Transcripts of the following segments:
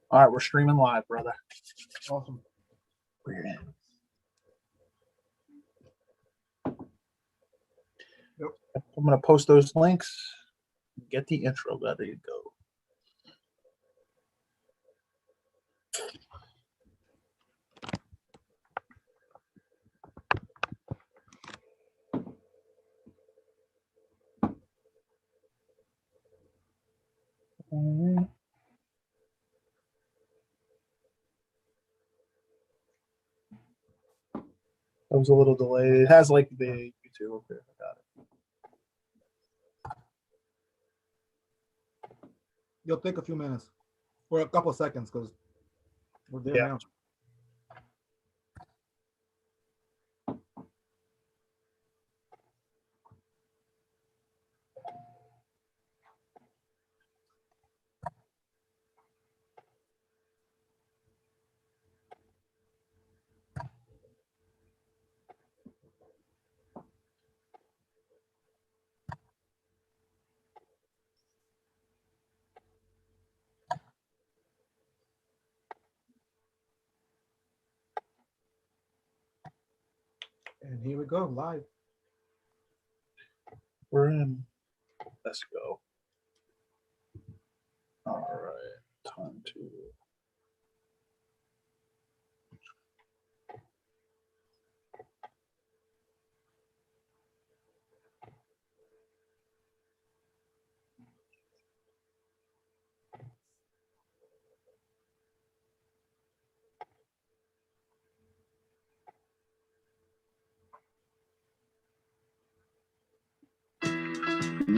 All right, we're streaming live, brother. Awesome. We're in. Yep. I'm going to post those links. Get the intro ready to go. That was a little delayed. It has like the YouTube. Okay, I got it. You'll take a few minutes or a couple of seconds because we're there Yeah. now. And here we go, live. We're in. Let's go. All right. Time to.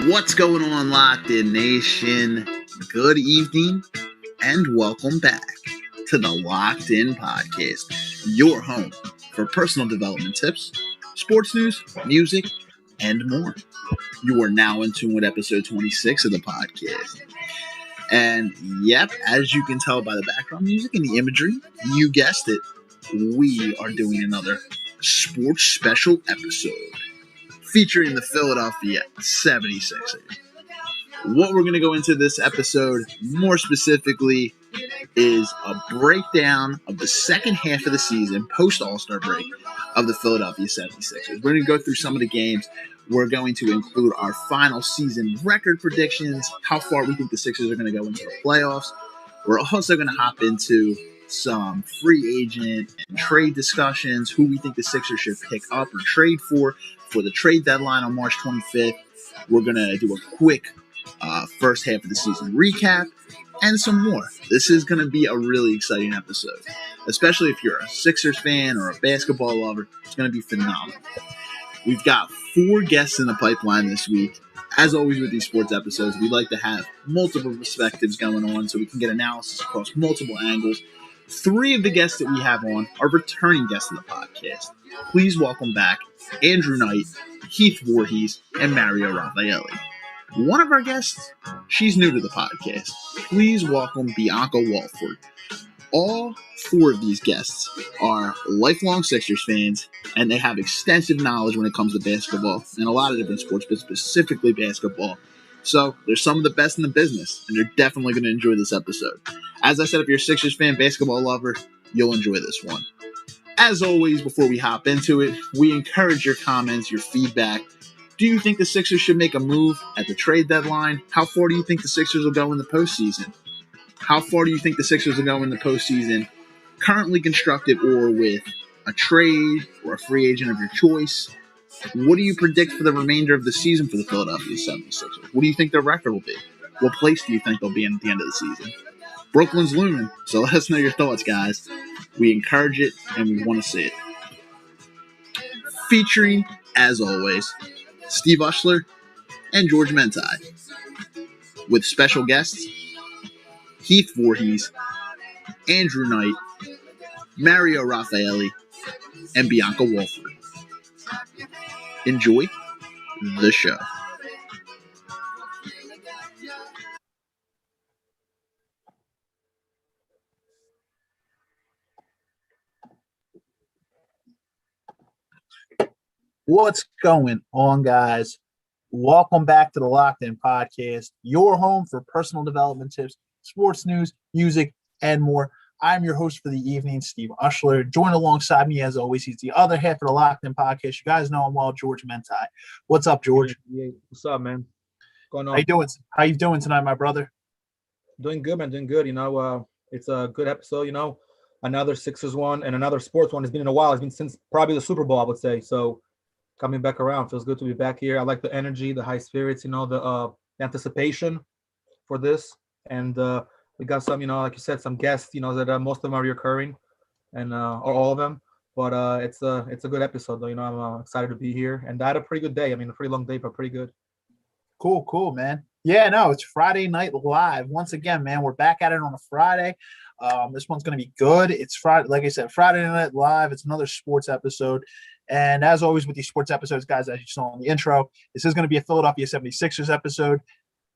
What's going on, Locked In Nation? Good evening and welcome back to the Locked In Podcast, your home for personal development tips, sports news, music, and more. You are now in tune with episode 26 of the podcast. And yep, as you can tell by the background music and the imagery, you guessed it, we are doing another sports special episode featuring the Philadelphia 76ers. What we're going to go into this episode more specifically is a breakdown of the second half of the season, post-All-Star break, of the Philadelphia 76ers. We're going to go through some of the games. We're going to include our final season record predictions, how far we think the Sixers are going to go into the playoffs. We're also going to hop into some free agent and trade discussions, who we think the Sixers should pick up or trade for the trade deadline on March 25th. We're going to do a quick first half of the season recap and some more. This is going to be a really exciting episode, especially if you're a Sixers fan or a basketball lover. It's going to be phenomenal. We've got 4 guests in the pipeline this week. As always with these sports episodes, we like to have multiple perspectives going on so we can get analysis across multiple angles. 3 of the guests that we have on are returning guests of the podcast. Please welcome back Andrew Knight, Heath Voorhees, and Mario Raffaelli. One of our guests, she's new to the podcast. Please welcome Bianca Walford. All 4 of these guests are lifelong Sixers fans, and they have extensive knowledge when it comes to basketball and a lot of different sports, but specifically basketball. So they're some of the best in the business, and they're definitely going to enjoy this episode. As I said, if you're a Sixers fan, basketball lover, you'll enjoy this one. As always, before we hop into it, we encourage your comments, your feedback. Do you think the Sixers should make a move at the trade deadline? How far do you think the Sixers will go in the postseason? How far do you think the Sixers will go in the postseason, currently constructed or with a trade or a free agent of your choice? What do you predict for the remainder of the season for the Philadelphia 76ers? What do you think their record will be? What place do you think they'll be in at the end of the season? Brooklyn's looming, so let us know your thoughts, guys. We encourage it, and we want to see it. Featuring, as always, Steve Ushler and George Mentai, with special guests Heath Voorhees, Andrew Knight, Mario Raffaelli, and Bianca Walford. Enjoy the show. What's going on, guys? Welcome back to the Locked In Podcast, your home for personal development tips, sports news, music, and more. I'm your host for the evening, Steve Ushler. Joined alongside me, as always, he's the other half of the Locked In podcast. You guys know him well, George Mentai. What's up, George? Yeah, what's up, man? What's going on? How you doing tonight, my brother? Doing good, man. Doing good. It's a good episode. Another Sixers one and another sports one. It's been in a while. It's been since probably the Super Bowl, I would say. So coming back around, feels good to be back here. I like the energy, the high spirits. The anticipation for this, and we got some, like you said, some guests. That most of them are recurring, and or all of them. But it's a good episode, though. I'm excited to be here, and I had a pretty good day. I mean, a pretty long day, but pretty good. Cool, man. Yeah, no, it's Friday Night Live. Once again, man, we're back at it on a Friday. This one's going to be good. It's Friday, like I said, Friday Night Live. It's another sports episode. And as always with these sports episodes, guys, as you saw in the intro, this is going to be a Philadelphia 76ers episode.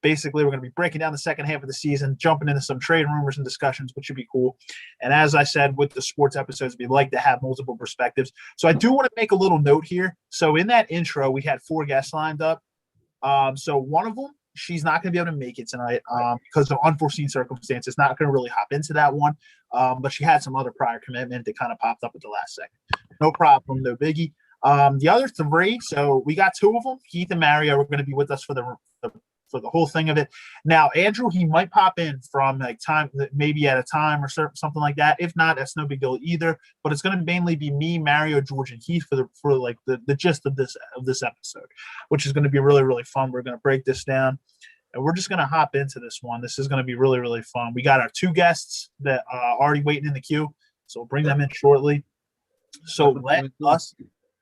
Basically, we're going to be breaking down the second half of the season, jumping into some trade rumors and discussions, which should be cool. And as I said, with the sports episodes, we like to have multiple perspectives. So I do want to make a little note here. So in that intro, we had 4 guests lined up. So one of them, she's not going to be able to make it tonight because of unforeseen circumstances. Not going to really hop into that one, but she had some other prior commitment that kind of popped up at the last second. No problem, no biggie. The other 3, so we got 2 of them. Heath and Mario are going to be with us for the whole thing of it. Now, Andrew, he might pop in from like time, maybe at a time or something like that. If not, that's no big deal either. But it's going to mainly be me, Mario, George, and Heath for the gist of this episode, which is going to be really, really fun. We're going to break this down, and we're just going to hop into this one. This is going to be really, really fun. We got our 2 guests that are already waiting in the queue, so we'll bring them in shortly. So let us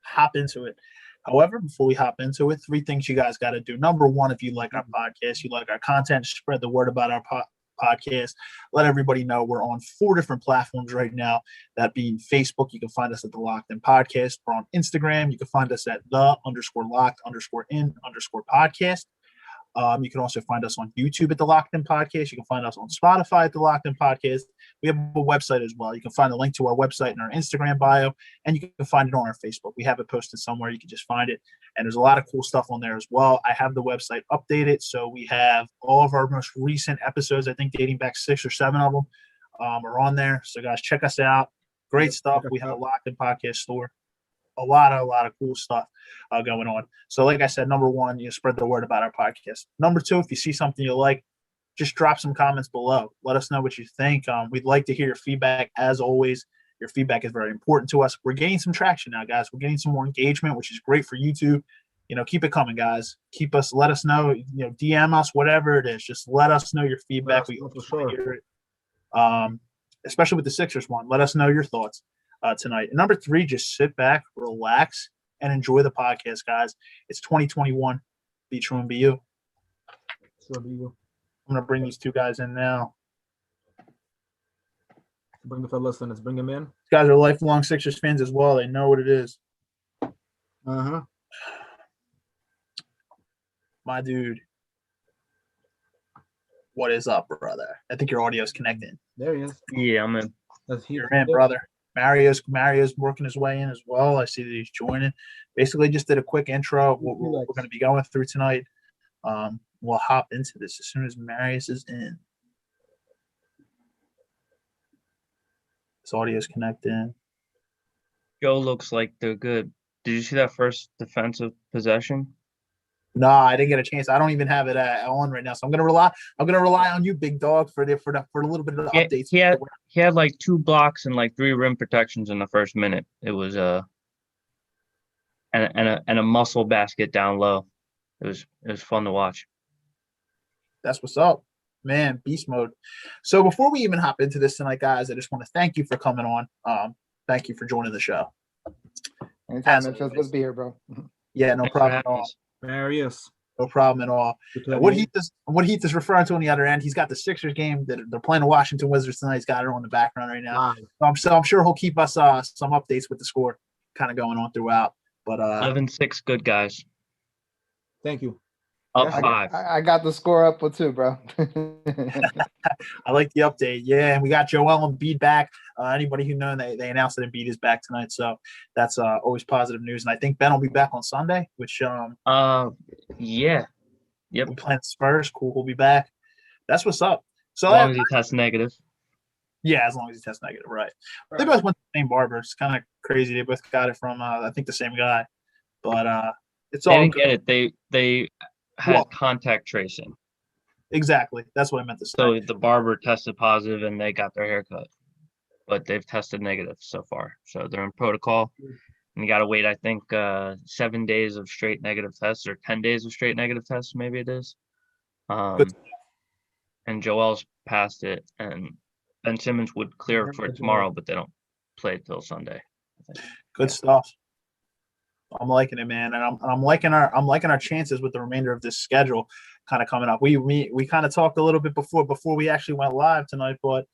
hop into it. However, before we hop into it, 3 things you guys got to do. Number 1, if you like our podcast, you like our content, spread the word about our podcast. Let everybody know we're on 4 different platforms right now. That being Facebook, you can find us at the Locked In Podcast. We're on Instagram. You can find us at the_locked_in_podcast. You can also find us on YouTube at the Locked In Podcast. You can find us on Spotify at the Locked In Podcast. We have a website as well. You can find a link to our website in our Instagram bio, and you can find it on our Facebook. We have it posted somewhere. You can just find it, and there's a lot of cool stuff on there as well. I have the website updated, so we have all of our most recent episodes, I think dating back 6 or 7 of them, are on there. So, guys, check us out. Great stuff. We have a Locked In Podcast store. A lot of cool stuff going on. So like I said, number 1, you spread the word about our podcast. Number 2, if you see something you like, just drop some comments below. Let us know what you think. We'd like to hear your feedback. As always, your feedback is very important to us. We're gaining some traction now, guys. We're getting some more engagement, which is great for YouTube. Keep it coming, guys. Let us know, DM us, whatever it is. Just let us know your feedback. We want to hear it. Especially with the Sixers one. Let us know your thoughts tonight. And number 3, just sit back, relax, and enjoy the podcast, guys. It's 2021. Be true and be you. Sure, be you. I'm going to bring these 2 guys in now. Bring the fellas in. Let's bring them in. These guys are lifelong Sixers fans as well. They know what it is. Uh-huh. My dude. What is up, brother? I think your audio's connected. There he is. Yeah, I'm in. You're in, brother. Mario's working his way in as well. I see that he's joining. Basically, just did a quick intro of what we're going to be going through tonight. We'll hop into this as soon as Marius is in. His audio's connected. Joe looks like they're good. Did you see that first defensive possession? No, I didn't get a chance. I don't even have it on right now, so I'm gonna rely on you, big dog, for a little bit of the updates. He had like 2 blocks and like 3 rim protections in the first minute. It was and a muscle basket down low. It was fun to watch. That's what's up, man. Beast mode. So before we even hop into this tonight, guys, I just want to thank you for coming on. Thank you for joining the show. Anytime. It feels good to be here, bro. Yeah, no problem at all. Marius. No problem at all. What Heath is referring to on the other end, he's got the Sixers game that they're playing the Washington Wizards tonight. He's got it on the background right now. Wow. So I'm sure he'll keep us some updates with the score kind of going on throughout. But 11-6 good guys. Thank you. Up Yeah, 5. I got the score up with 2, bro. I like the update. Yeah, and we got Joel Embiid back. Anybody who knows, they announced that Embiid is back tonight, so that's always positive news. And I think Ben will be back on Sunday, which Yeah. Yep. we playing Spurs. Cool, we'll be back. That's what's up. So As long as he tests negative. Yeah, as long as he tests negative, right? They both went to the same barber. It's kind of crazy. They both got it from, I think, the same guy. But it's They all didn't good. get it. They had Well, contact tracing. exactly. That's what I meant to say. So the barber tested positive and they got their hair cut. But they've tested negative so far. So they're in protocol. And you got to wait, I think, 7 days of straight negative tests or 10 days of straight negative tests, maybe it is. Good. And Joel's passed it. And Ben Simmons would clear for it tomorrow, but they don't play it till Sunday. I think. Good stuff. I'm liking it, man, and I'm liking our chances with the remainder of this schedule kind of coming up. We kind of talked a little bit before we actually went live tonight, but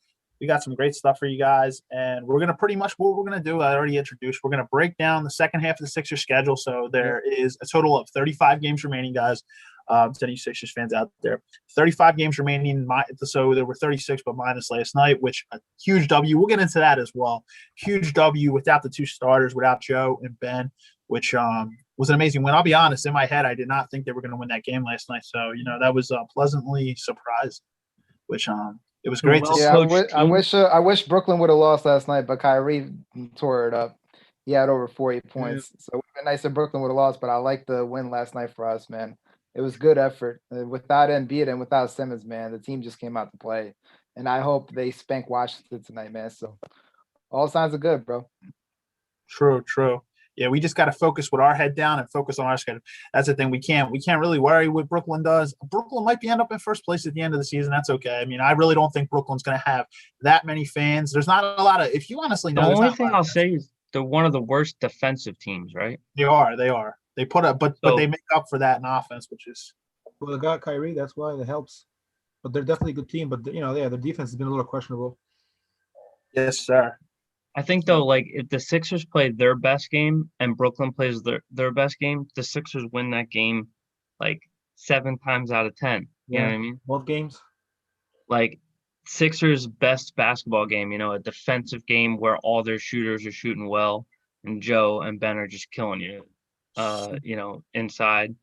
we got some great stuff for you guys, and we're gonna pretty much what we're gonna do. I already introduced. We're gonna break down the second half of the Sixers schedule. So there is a total of 35 games remaining, guys. To any Sixers fans out there, 35 games remaining. So there were 36, but minus last night, which a huge W. We'll get into that as well. Huge W without the two starters, without Joe and Ben, which was an amazing win. I'll be honest, in my head, I did not think they were going to win that game last night. So, that was pleasantly surprising, which it was great to see. Yeah, I wish Brooklyn would have lost last night, but Kyrie tore it up. He had over 40 points. So it would have been nice if Brooklyn would have lost, but I like the win last night for us, man. It was good effort. Without Embiid and without Simmons, man, the team just came out to play. And I hope they spank Washington tonight, man. So all signs are good, bro. True. Yeah, we just got to focus with our head down and focus on our schedule. That's the thing. We can't really worry what Brooklyn does. Brooklyn might end up in first place at the end of the season. That's okay. I mean, I really don't think Brooklyn's going to have that many fans. There's not a lot of – if you honestly know – The only thing I'll say is they're one of the worst defensive teams, right? They are. They put up – but they make up for that in offense, which is – Well, they got Kyrie. That's why it helps. But they're definitely a good team. But, their defense has been a little questionable. Yes, sir. I think, though, like, if the Sixers play their best game and Brooklyn plays their best game, the Sixers win that game, like, 7 times out of 10. You know what I mean? Both games. Like, Sixers' best basketball game, a defensive game where all their shooters are shooting well and Joe and Ben are just killing you, inside.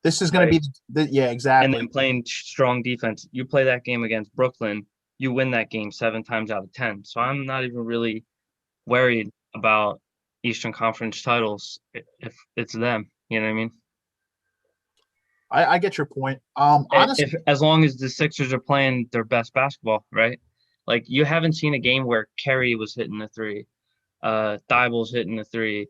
This is going to be – yeah, exactly. And then playing strong defense. You play that game against Brooklyn, you win that game 7 times out of 10. So I'm not even really worried about Eastern Conference titles if it's them. You know what I mean? I get your point. Honestly, as long as the Sixers are playing their best basketball, right? Like, you haven't seen a game where Kerry was hitting the three, Thybulle's hitting the three,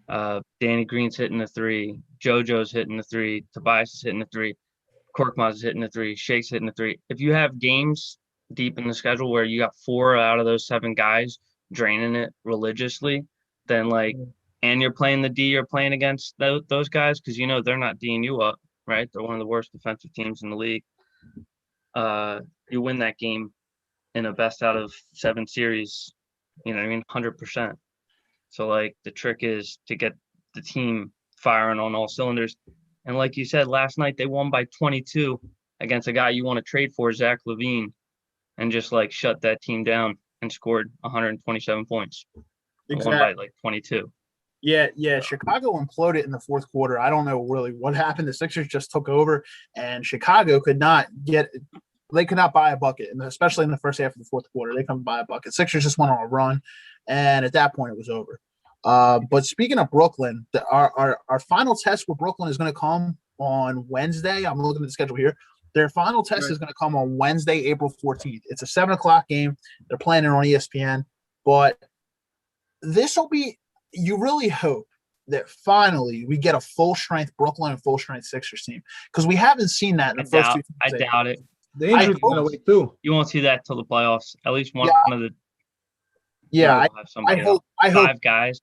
Danny Green's hitting the three, JoJo's hitting the three, Tobias is hitting the three, Korkmaz is hitting the three, Shake's hitting the three. If you have games deep in the schedule where you got 4 out of those 7 guys draining it religiously, then and you're playing the D, you're playing against those guys because they're not D'ing you up, right? They're one of the worst defensive teams in the league. You win that game in a best out of 7 series, 100%. So the trick is to get the team firing on all cylinders. And like you said, last night they won by 22 against a guy you want to trade for, Zach LaVine, and just shut that team down and scored 127 points. Exactly. Won by 22. Yeah. Chicago imploded in the fourth quarter. I don't know really what happened. The Sixers just took over, and Chicago could not buy a bucket, and especially in the first half of the fourth quarter. They couldn't buy a bucket. Sixers just went on a run, and at that point it was over. But speaking of Brooklyn, our final test with Brooklyn is going to come on Wednesday. I'm looking at the schedule here. Their final test is going to come on Wednesday, April 14th. It's a 7:00 game. They're playing it on ESPN. But this will be – you really hope that finally we get a full-strength Brooklyn and full-strength Sixers team because we haven't seen that in the first 2 teams. I doubt it. The injuries are going to wait too. You won't see that till the playoffs. At least one of the – Yeah, I hope – 5 guys,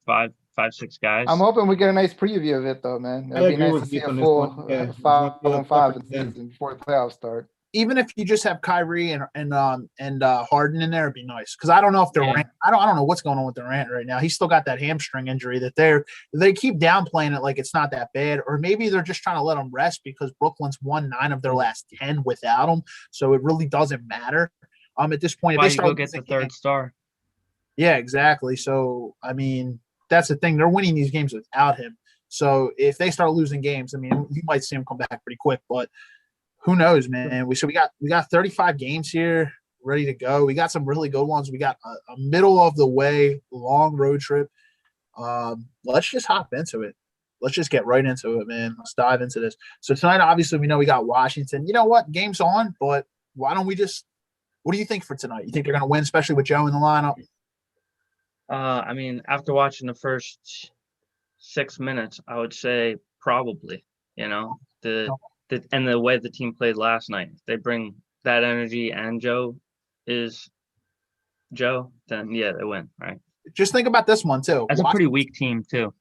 5-6 guys. I'm hoping we get a nice preview of it, though, man. It'd be nice to see a full 5-on-5 before the playoffs start. Even if you just have Kyrie and Harden in there, it'd be nice. Because I don't know if Durant. I don't know what's going on with Durant right now. He's still got that hamstring injury that they keep downplaying it like it's not that bad, or maybe they're just trying to let him rest because Brooklyn's won 9 of their last 10 without him, so it really doesn't matter. At this point, why if they go get the third star? Yeah, exactly. So I mean, that's the thing. They're winning these games without him. So if they start losing games, I mean, you might see him come back pretty quick, but who knows, man? We got 35 games here. ready to go. We got some really good ones. We got a middle of the way long road trip. Let's just hop into it. Let's just get right into it, man. Let's dive into this. So tonight, obviously, we know we got Washington. You know what? Game's on, but why don't we just – what do you think for tonight? You think they're going to win, especially with Joe in the lineup? I mean, after watching the first 6 minutes, I would say probably, and the way the team played last night, they bring that energy and Joe, then yeah, they win, right? Just think about this one too. That's a pretty weak team too.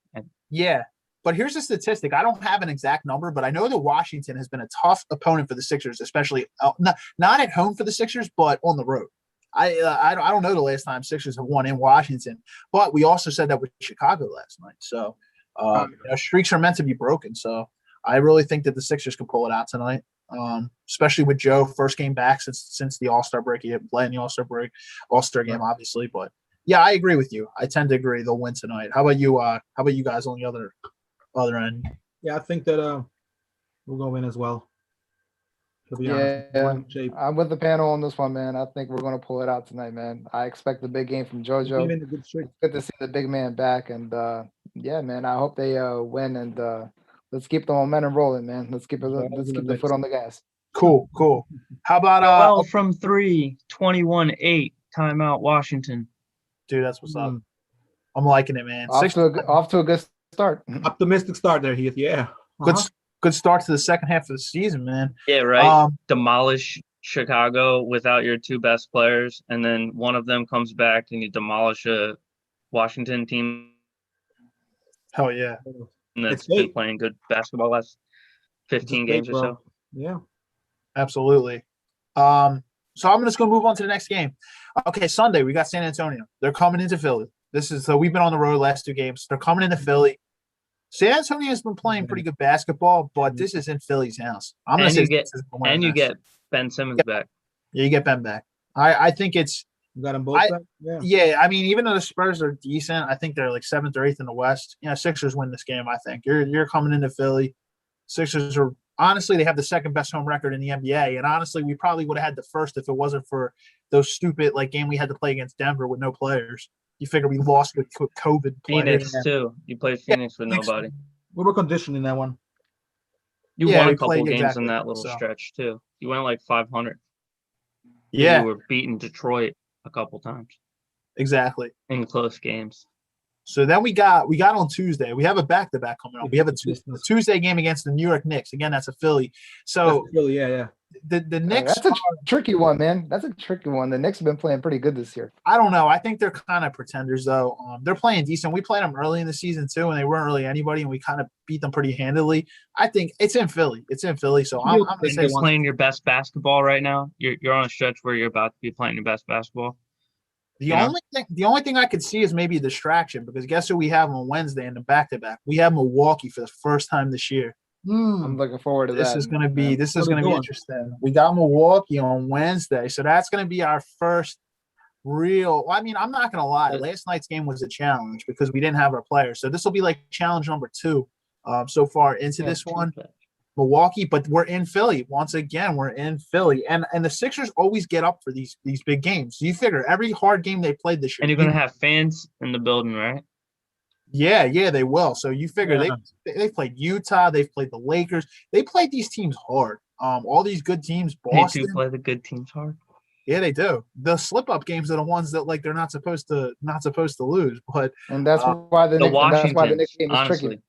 Yeah, but here's a statistic. I don't have an exact number, but I know that Washington has been a tough opponent for the Sixers, especially not at home for the Sixers, but on the road. I don't know the last time Sixers have won in Washington, but we also said that with Chicago last night. So streaks are meant to be broken. So I really think that the Sixers can pull it out tonight, especially with Joe, first game back since the All-Star break. He didn't play in the All-Star game, obviously. But, yeah, I agree with you. I tend to agree they'll win tonight. How about you? How about you guys on the other end? Yeah, I think that we're going to win as well. I'm with the panel on this one, man. I think we're going to pull it out tonight, man. I expect the big game from JoJo. It's good to see the big man back. And, yeah, man, I hope they win. And let's keep the momentum rolling, man. Let's keep the foot on the gas. Cool. How about Joel from 3, 21-8, timeout Washington. Dude, that's what's up. I'm liking it, man. Off to a good start. Optimistic start there, Heath. Yeah. Good start to the second half of the season, man. Yeah, right. Demolish Chicago without your two best players, and then one of them comes back and you demolish a Washington team. Hell yeah. And that's been playing good basketball last 15 games or so. Yeah. Absolutely. So I'm just going to move on to the next game. Okay, Sunday, we got San Antonio. They're coming into Philly. We've been on the road last 2 games. They're coming into Philly. San Antonio has been playing pretty good basketball, but this is in Philly's house. You get Ben Simmons back. Yeah, you get Ben back. I think it's – You got them both back? Yeah, I mean, even though the Spurs are decent, I think they're like 7th or 8th in the West. Sixers win this game, I think. You're coming into Philly. Sixers are – honestly, they have the second best home record in the NBA, and honestly, we probably would have had the first if it wasn't for those stupid game we had to play against Denver with no players. You figure we lost with COVID players. Phoenix, too. You played Phoenix with nobody. We were conditioned in that one. You won a couple games in that little stretch, too. You went like 500. Yeah. You were beating Detroit a couple times. Exactly. In close games. So then we got on Tuesday. We have a back-to-back coming up. We have a Tuesday game against the New York Knicks. Again, that's a Philly. So Philly, yeah. The Knicks. That's a tricky one, man. That's a tricky one. The Knicks have been playing pretty good this year. I don't know. I think they're kind of pretenders, though. They're playing decent. We played them early in the season too, and they weren't really anybody, and we kind of beat them pretty handily. I think it's in Philly. So I'm going to say you're playing your best basketball right now. You're on a stretch where you're about to be playing your best basketball. The only thing I could see is maybe a distraction, because guess who we have on Wednesday in the back-to-back? We have Milwaukee for the first time this year. I'm looking forward to that. This is going to be interesting. We got Milwaukee on Wednesday, so that's going to be our first real. I mean, I'm not going to lie. Last night's game was a challenge because we didn't have our players. So this will be like challenge number 2 so far into this one. Milwaukee, but we're in Philly. Once again, we're in Philly. And the Sixers always get up for these big games. So you figure every hard game they played this year. And you're going to have fans in the building, right? Yeah, they will. So you figure they played Utah. They've played the Lakers. They played these teams hard. All these good teams, Boston. They do play the good teams hard. Yeah, they do. The slip-up games are the ones that they're not supposed to lose. But that's why the Knicks game is tricky.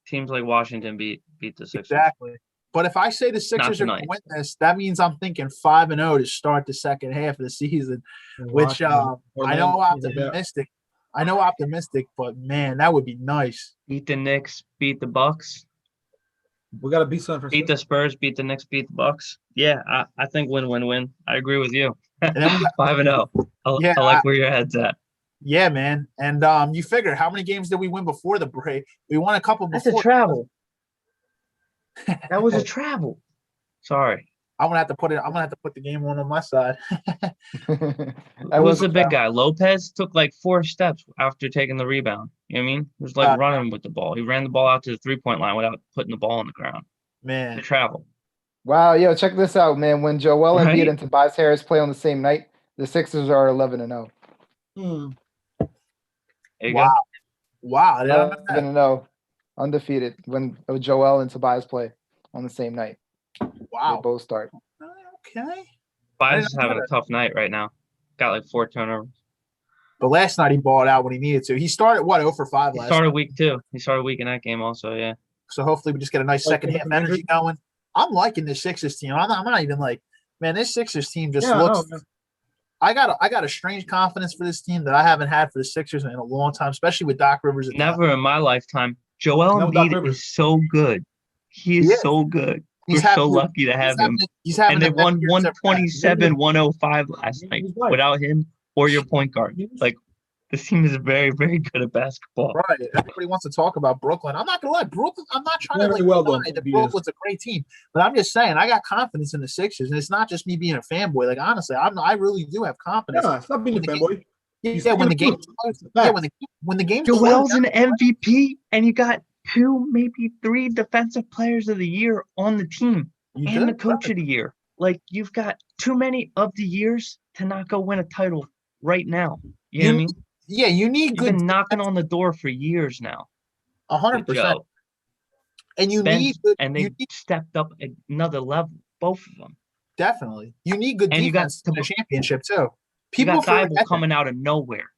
Teams like Washington beat the Sixers. Exactly. But if I say the Sixers are going to win this, that means I'm thinking 5-0 to start the second half of the season, which I know optimistic, but man, that would be nice. Beat the Knicks, beat the Bucks. We got to beat something. Beat the Spurs, beat the Knicks, beat the Bucks. Yeah, I think win. I agree with you. 5-0. I like where your head's at. Yeah, man. And you figure how many games did we win before the break? We won a couple before. That's a travel. That was a travel. Sorry. I'm gonna have to put the game on my side. Who was the big guy? Lopez took like 4 steps after taking the rebound. You know what I mean? It was like running with the ball. He ran the ball out to the 3-point line without putting the ball on the ground. Man. The travel. Wow, check this out, man. When Joel Embiid and Tobias Harris play on the same night, The Sixers are 11-0. Hmm. There you Wow. go. Wow. I didn't know that. 11-0, undefeated when Joel and Tobias play on the same night. They Wow. both start. Okay. Bias didn't is know having a that. tough night right now. Got like 4 turnovers. But last night he balled out when he needed to. He started, 0 for 5 He last started night. week 2. He started week in that game also, yeah. So hopefully we just get a nice second half energy going. I'm liking this Sixers team. I'm not even like, man, this Sixers team just looks. I got a strange confidence for this team that I haven't had for the Sixers in a long time, especially with Doc Rivers. Never in my lifetime. Joel No, Doc Embiid Rivers. is so good. He is so good. We're so lucky to have him. He's having And they the best won year he's ever had. 127-105 last night without him or your point guard. Like, this team is very, very good at basketball. Right. Everybody wants to talk about Brooklyn. I'm not gonna lie, Brooklyn. I'm not trying to Very like well deny done, that BS. Brooklyn's a great team, but I'm just saying I got confidence in the Sixers, and it's not just me being a fanboy. Like honestly, I really do have confidence. Yeah, stop being a fanboy. Yeah, when the game, when the game, Joel's an MVP, and you got 2, maybe 3 defensive players of the year on the team, and the coach of the year. Like, you've got too many of the years to not go win a title right now. You know what I mean? Yeah, you need You've good. been knocking on the door for years now. 100%. And you need good, and they stepped up another level, both of them. Definitely, you need good and defense to win a championship too. People you got Thybulle coming out of nowhere.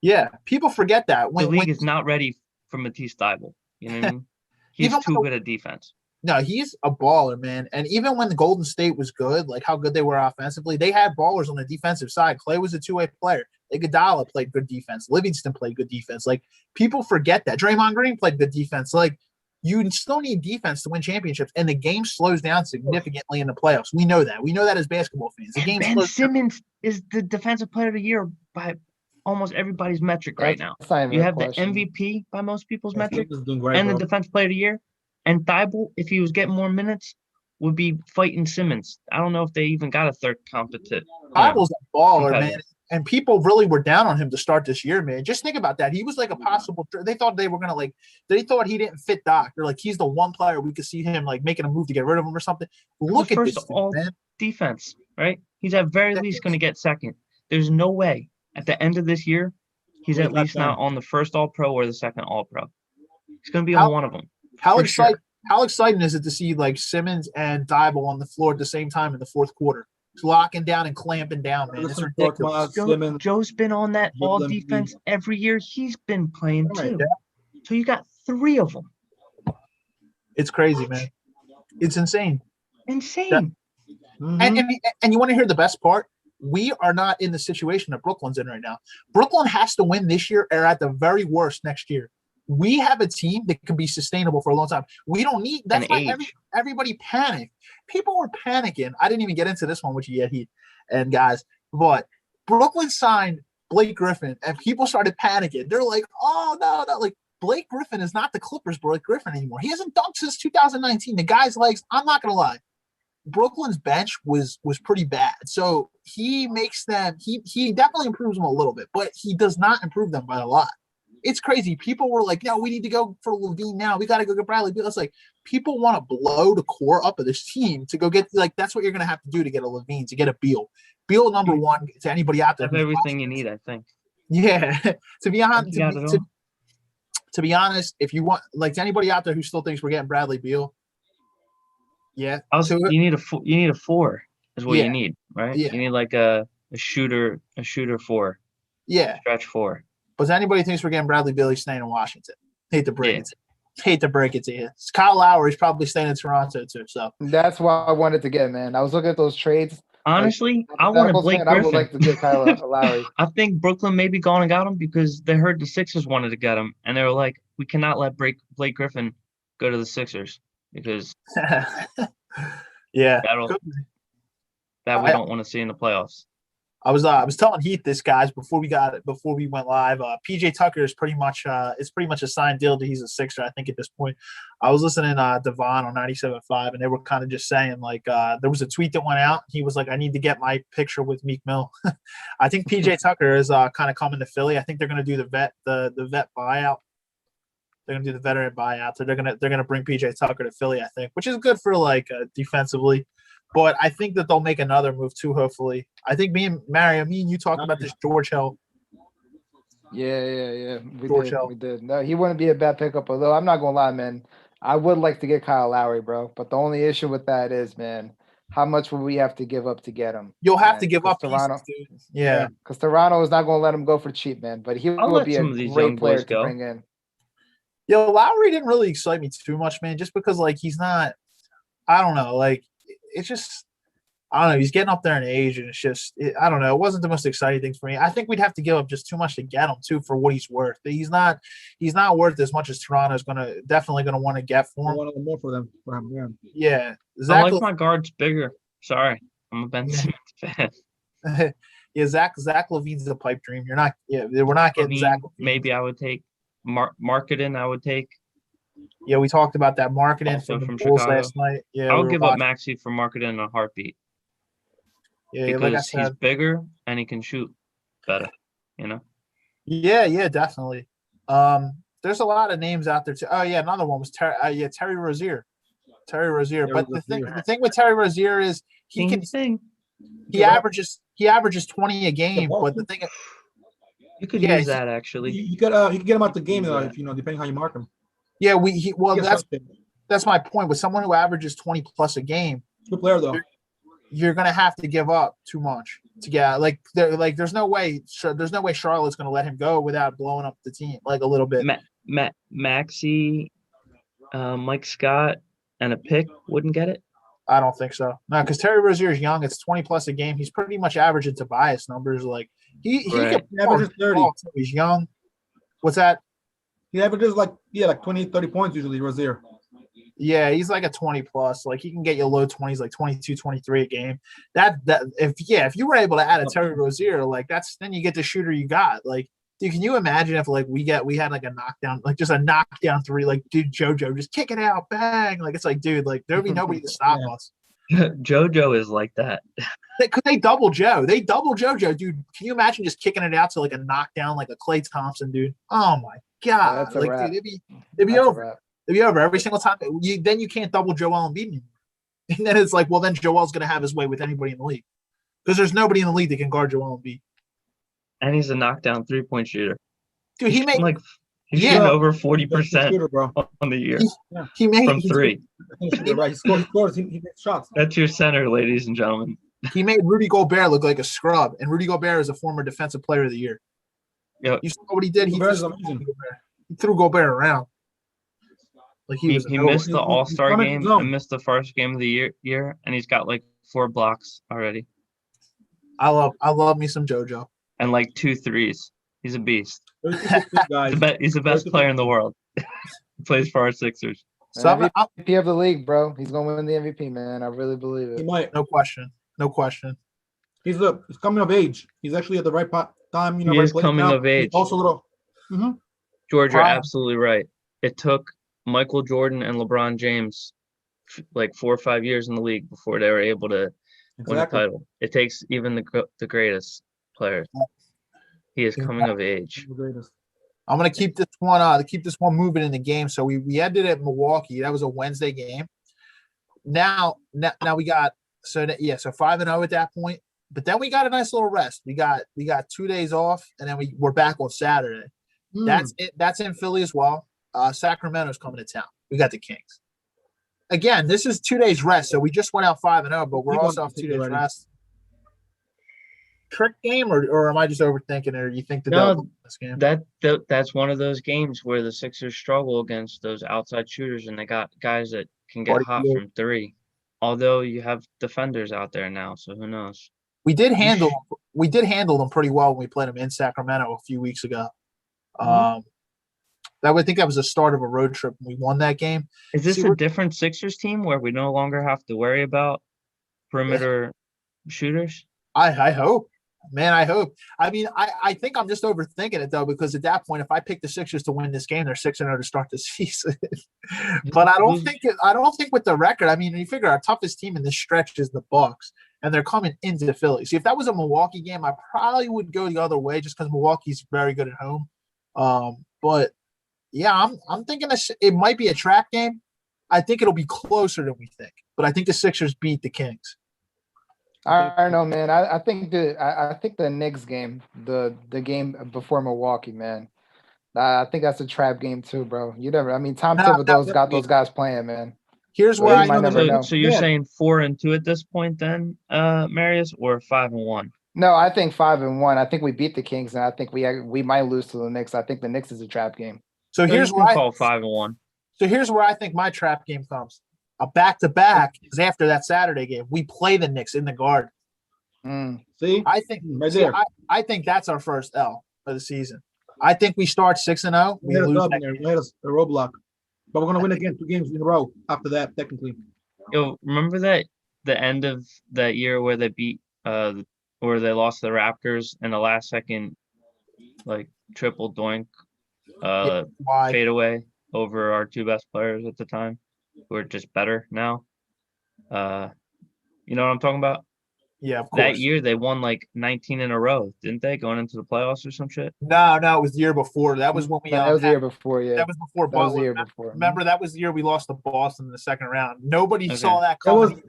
Yeah, people forget that the league is not ready for Matisse Thybulle. You know what I mean? He's too good at defense. No, he's a baller, man. And even when the Golden State was good, like how good they were offensively, they had ballers on the defensive side. Clay was a two-way player. Iguodala played good defense. Livingston played good defense. Like, people forget that. Draymond Green played good defense. Like, you still need defense to win championships, and the game slows down significantly in the playoffs. We know that. We know that as basketball fans. The game Ben Simmons is the defensive player of the year by almost everybody's metric right now. You have the MVP by most people's metric and the defensive player of the year. And Thybulle, if he was getting more minutes, would be fighting Simmons. I don't know if they even got a third competitor. Thybulle's a baller, man. And people really were down on him to start this year, man. Just think about that. He was like a possible – they thought they were going to they thought he didn't fit Doc. They're like, he's the one player we could see him like making a move to get rid of him or something. Look at this thing, man. Defense, right? He's at very least going to get second. There's no way at the end of this year he's at least not on the first All-Pro or the second All-Pro. He's going to be on one of them. How exciting is it to see like Simmons and Thybulle on the floor at the same time in the fourth quarter? Locking down and clamping down, man. It's ridiculous. Joe's been on that all defense every year. He's been playing too. So you got 3 of them. It's crazy, man. It's insane. Insane. And you want to hear the best part? We are not in the situation that Brooklyn's in right now. Brooklyn has to win this year or at the very worst next year. We have a team that can be sustainable for a long time. We don't need – that's why everybody panicked. People were panicking. I didn't even get into this one with you yet, Heath and guys. But Brooklyn signed Blake Griffin, and people started panicking. They're like, oh, no. Like, Blake Griffin is not the Clippers' Blake Griffin anymore. He hasn't dunked since 2019. The guy's legs – I'm not going to lie. Brooklyn's bench was pretty bad. So he makes them – he definitely improves them a little bit, but he does not improve them by a lot. It's crazy. People were like, no, we need to go for Levine now. We got to go get Bradley Beal. It's like people want to blow the core up of this team to go get, like, that's what you're going to have to do to get a Levine, to get a Beal. Beal, number one, to anybody out there. Have everything you need, I think. Yeah. To be honest, if you want, like, to anybody out there who still thinks we're getting Bradley Beal, yeah. You need a 4 is what you need, right? Yeah. You need like a shooter 4. Yeah. Stretch 4. But if anybody thinks we're getting Bradley Beal, he's staying in Washington. Hate to break it to you. Kyle Lowry's probably staying in Toronto too. So that's why I wanted to get, man. I was looking at those trades. Honestly, I wanted Blake Griffin. I would like to get Kyle Lowry. I think Brooklyn maybe gone and got him because they heard the Sixers wanted to get him, and they were like, we cannot let Blake Griffin go to the Sixers because yeah, that we don't want to see in the playoffs. I was telling Heath this, guys, before we went live. PJ Tucker is pretty much a signed deal. He's a Sixer, I think, at this point. I was listening to Devon on 97.5, and they were kind of just saying, like, there was a tweet that went out. He was like, I need to get my picture with Meek Mill. I think PJ Tucker is kind of coming to Philly. I think they're going to do the vet buyout. They're going to do the veteran buyout. So they're going to bring PJ Tucker to Philly, I think, which is good for, like, defensively. But I think that they'll make another move too, hopefully. I think me and you talked about this George Hill. Yeah. George Hill. We did. No, he wouldn't be a bad pickup, although I'm not gonna lie, man. I would like to get Kyle Lowry, bro. But the only issue with that is, man, how much will we have to give up to get him? You'll have to give 'Cause up Toronto. pieces, dude. Yeah. Because Toronto is not gonna let him go for cheap, man. But he I'll would let be a some of these young great player boys to go. bring in. Yo, Lowry didn't really excite me too much, man, just because like he's not. I don't know, like it's just. I don't know. He's getting up there in age, and it's just I don't know. It wasn't the most exciting thing for me. I think we'd have to give up just too much to get him too for what he's worth. He's not worth as much as Toronto's definitely gonna want to get for him. Want more for him. Yeah. Yeah, I like my guards bigger. Sorry, I'm a Ben Yeah. Simmons fan. Yeah, Zach LaVine's a pipe dream. You're not. Yeah, we're not getting Zach LaVine. Maybe I would take Marketing. I would take. Yeah, we talked about that marketing Also from the from Bulls Chicago. last night. Yeah, I we would were give up watching. Maxey for Marketing in a heartbeat. Yeah, Because like I he's said. bigger and he can shoot better, you know? Yeah, definitely. There's a lot of names out there too. Oh yeah, another one was Terry Rozier. Terry Rozier. But the thing with Terry Rozier is he averages 20 a game. But the thing you could use that actually. You could get him out the game if depending how you mark him. Yeah, that's my point. With someone who averages 20 plus a game, good player though. You're gonna have to give up too much to get there's no way Charlotte's gonna let him go without blowing up the team like a little bit. Maxey, Mike Scott, and a pick wouldn't get it. I don't think so. No, because Terry Rozier is young. It's 20 plus a game. He's pretty much averaging Tobias numbers. Like he averages 30. He's young. What's that? He averages like 20, 30 points usually. Rozier. Yeah, he's like a 20 plus. Like he can get you low 20s, like 22, 23 a game. If you were able to add a Terry Rozier, like then you get the shooter you got. Like, dude, can you imagine if like we had like a knockdown, like just a knockdown three, like dude JoJo just kick it out, bang. Like it's like, dude, like there'd be nobody to stop us. JoJo is like that. They double Joe. They double JoJo, dude. Can you imagine just kicking it out to like a knockdown, like a Klay Thompson, dude? Oh my god. That's a wrap. Dude, it'd be over. It'd be over every single time. Then you can't double Joel Embiid anymore. And then it's like, well, then Joel's going to have his way with anybody in the league because there's nobody in the league that can guard Joel Embiid. And he's a knockdown 3-point shooter. Dude, he's shooting over 40% on the year. He made from three. Right, he scores. He makes shots. That's your center, ladies and gentlemen. He made Rudy Gobert look like a scrub, and Rudy Gobert is a former Defensive Player of the Year. Yep. You saw what he did? He threw Gobert around. Like he missed the All-Star game and missed the first game of the year, and he's got like 4 blocks already. I love me some JoJo. And like 2 threes. He's a beast. He's the best player in the world. He plays for our Sixers. So MVP of the league, bro. He's gonna win the MVP, man. I really believe it. He might. No question. He's coming of age. He's actually at the right time. He is coming of age. He's also a little. Mm-hmm. George, you're absolutely right. It took Michael Jordan and LeBron James like 4 or 5 years in the league before they were able to win a title. It takes even the greatest players. He is coming of age. I'm gonna keep this one moving in the game. So we ended at Milwaukee. That was a Wednesday game. Now we got so 5-0 at that point. But then we got a nice little rest. We got 2 days off, and then we're back on Saturday. That's it. That's in Philly as well. Sacramento's coming to town. We got the Kings. Again, this is 2 days rest, so we just went out 5-0, but we're also off 2 days rest. Trick game, or am I just overthinking it? Or you think this game? That's one of those games where the Sixers struggle against those outside shooters, and they got guys that can get hot from 3. Although you have defenders out there now, so who knows? We did handle them pretty well when we played them in Sacramento a few weeks ago. I think that was the start of a road trip when we won that game. Is this a different Sixers team where we no longer have to worry about perimeter shooters? I hope. Man, I hope. I mean, I think I'm just overthinking it, though, because at that point, if I pick the Sixers to win this game, they're 6-0 to start the season. But I don't think with the record, I mean, you figure our toughest team in this stretch is the Bucks, and they're coming into Philly. See, if that was a Milwaukee game, I probably would go the other way just because Milwaukee's very good at home. But yeah, I'm thinking it might be a trap game. I think it'll be closer than we think. but I think the Sixers beat the Kings. I don't know, man. I think the Knicks game, the game before Milwaukee, man. I think that's a trap game too, bro. You never. I mean, Tom No, Thibodeau's got those guys playing, man. Here's So where you I might never know. So you're saying 4-2 at this point, then, Marius, or 5-1? No, I think 5-1. I think we beat the Kings, and I think we might lose to the Knicks. I think the Knicks is a trap game. So You here's can where call 5-1. So here's where I think my trap game comes. A back-to-back is after that Saturday game. We play the Knicks in the Garden. See, I think right there. I think that's our first L of the season. I think we start 6-0. We We hit lose us up next there. We hit us a roadblock, but we're gonna win again 2 games in a row after that. Technically, Yo, remember that the end of that year where they beat where they lost the Raptors in the last second, like triple doink Why? fadeaway over our 2 best players at the time, who are just better now. You know what I'm talking about? Yeah, of course. That year they won like 19 in a row, didn't they? Going into the playoffs or some shit. No, it was the year before. That was when we. That was the year before, yeah. That was before. That was the Butler. year before. Remember, that was the year we lost to Boston in the second round. Nobody Okay. saw that that coming was either.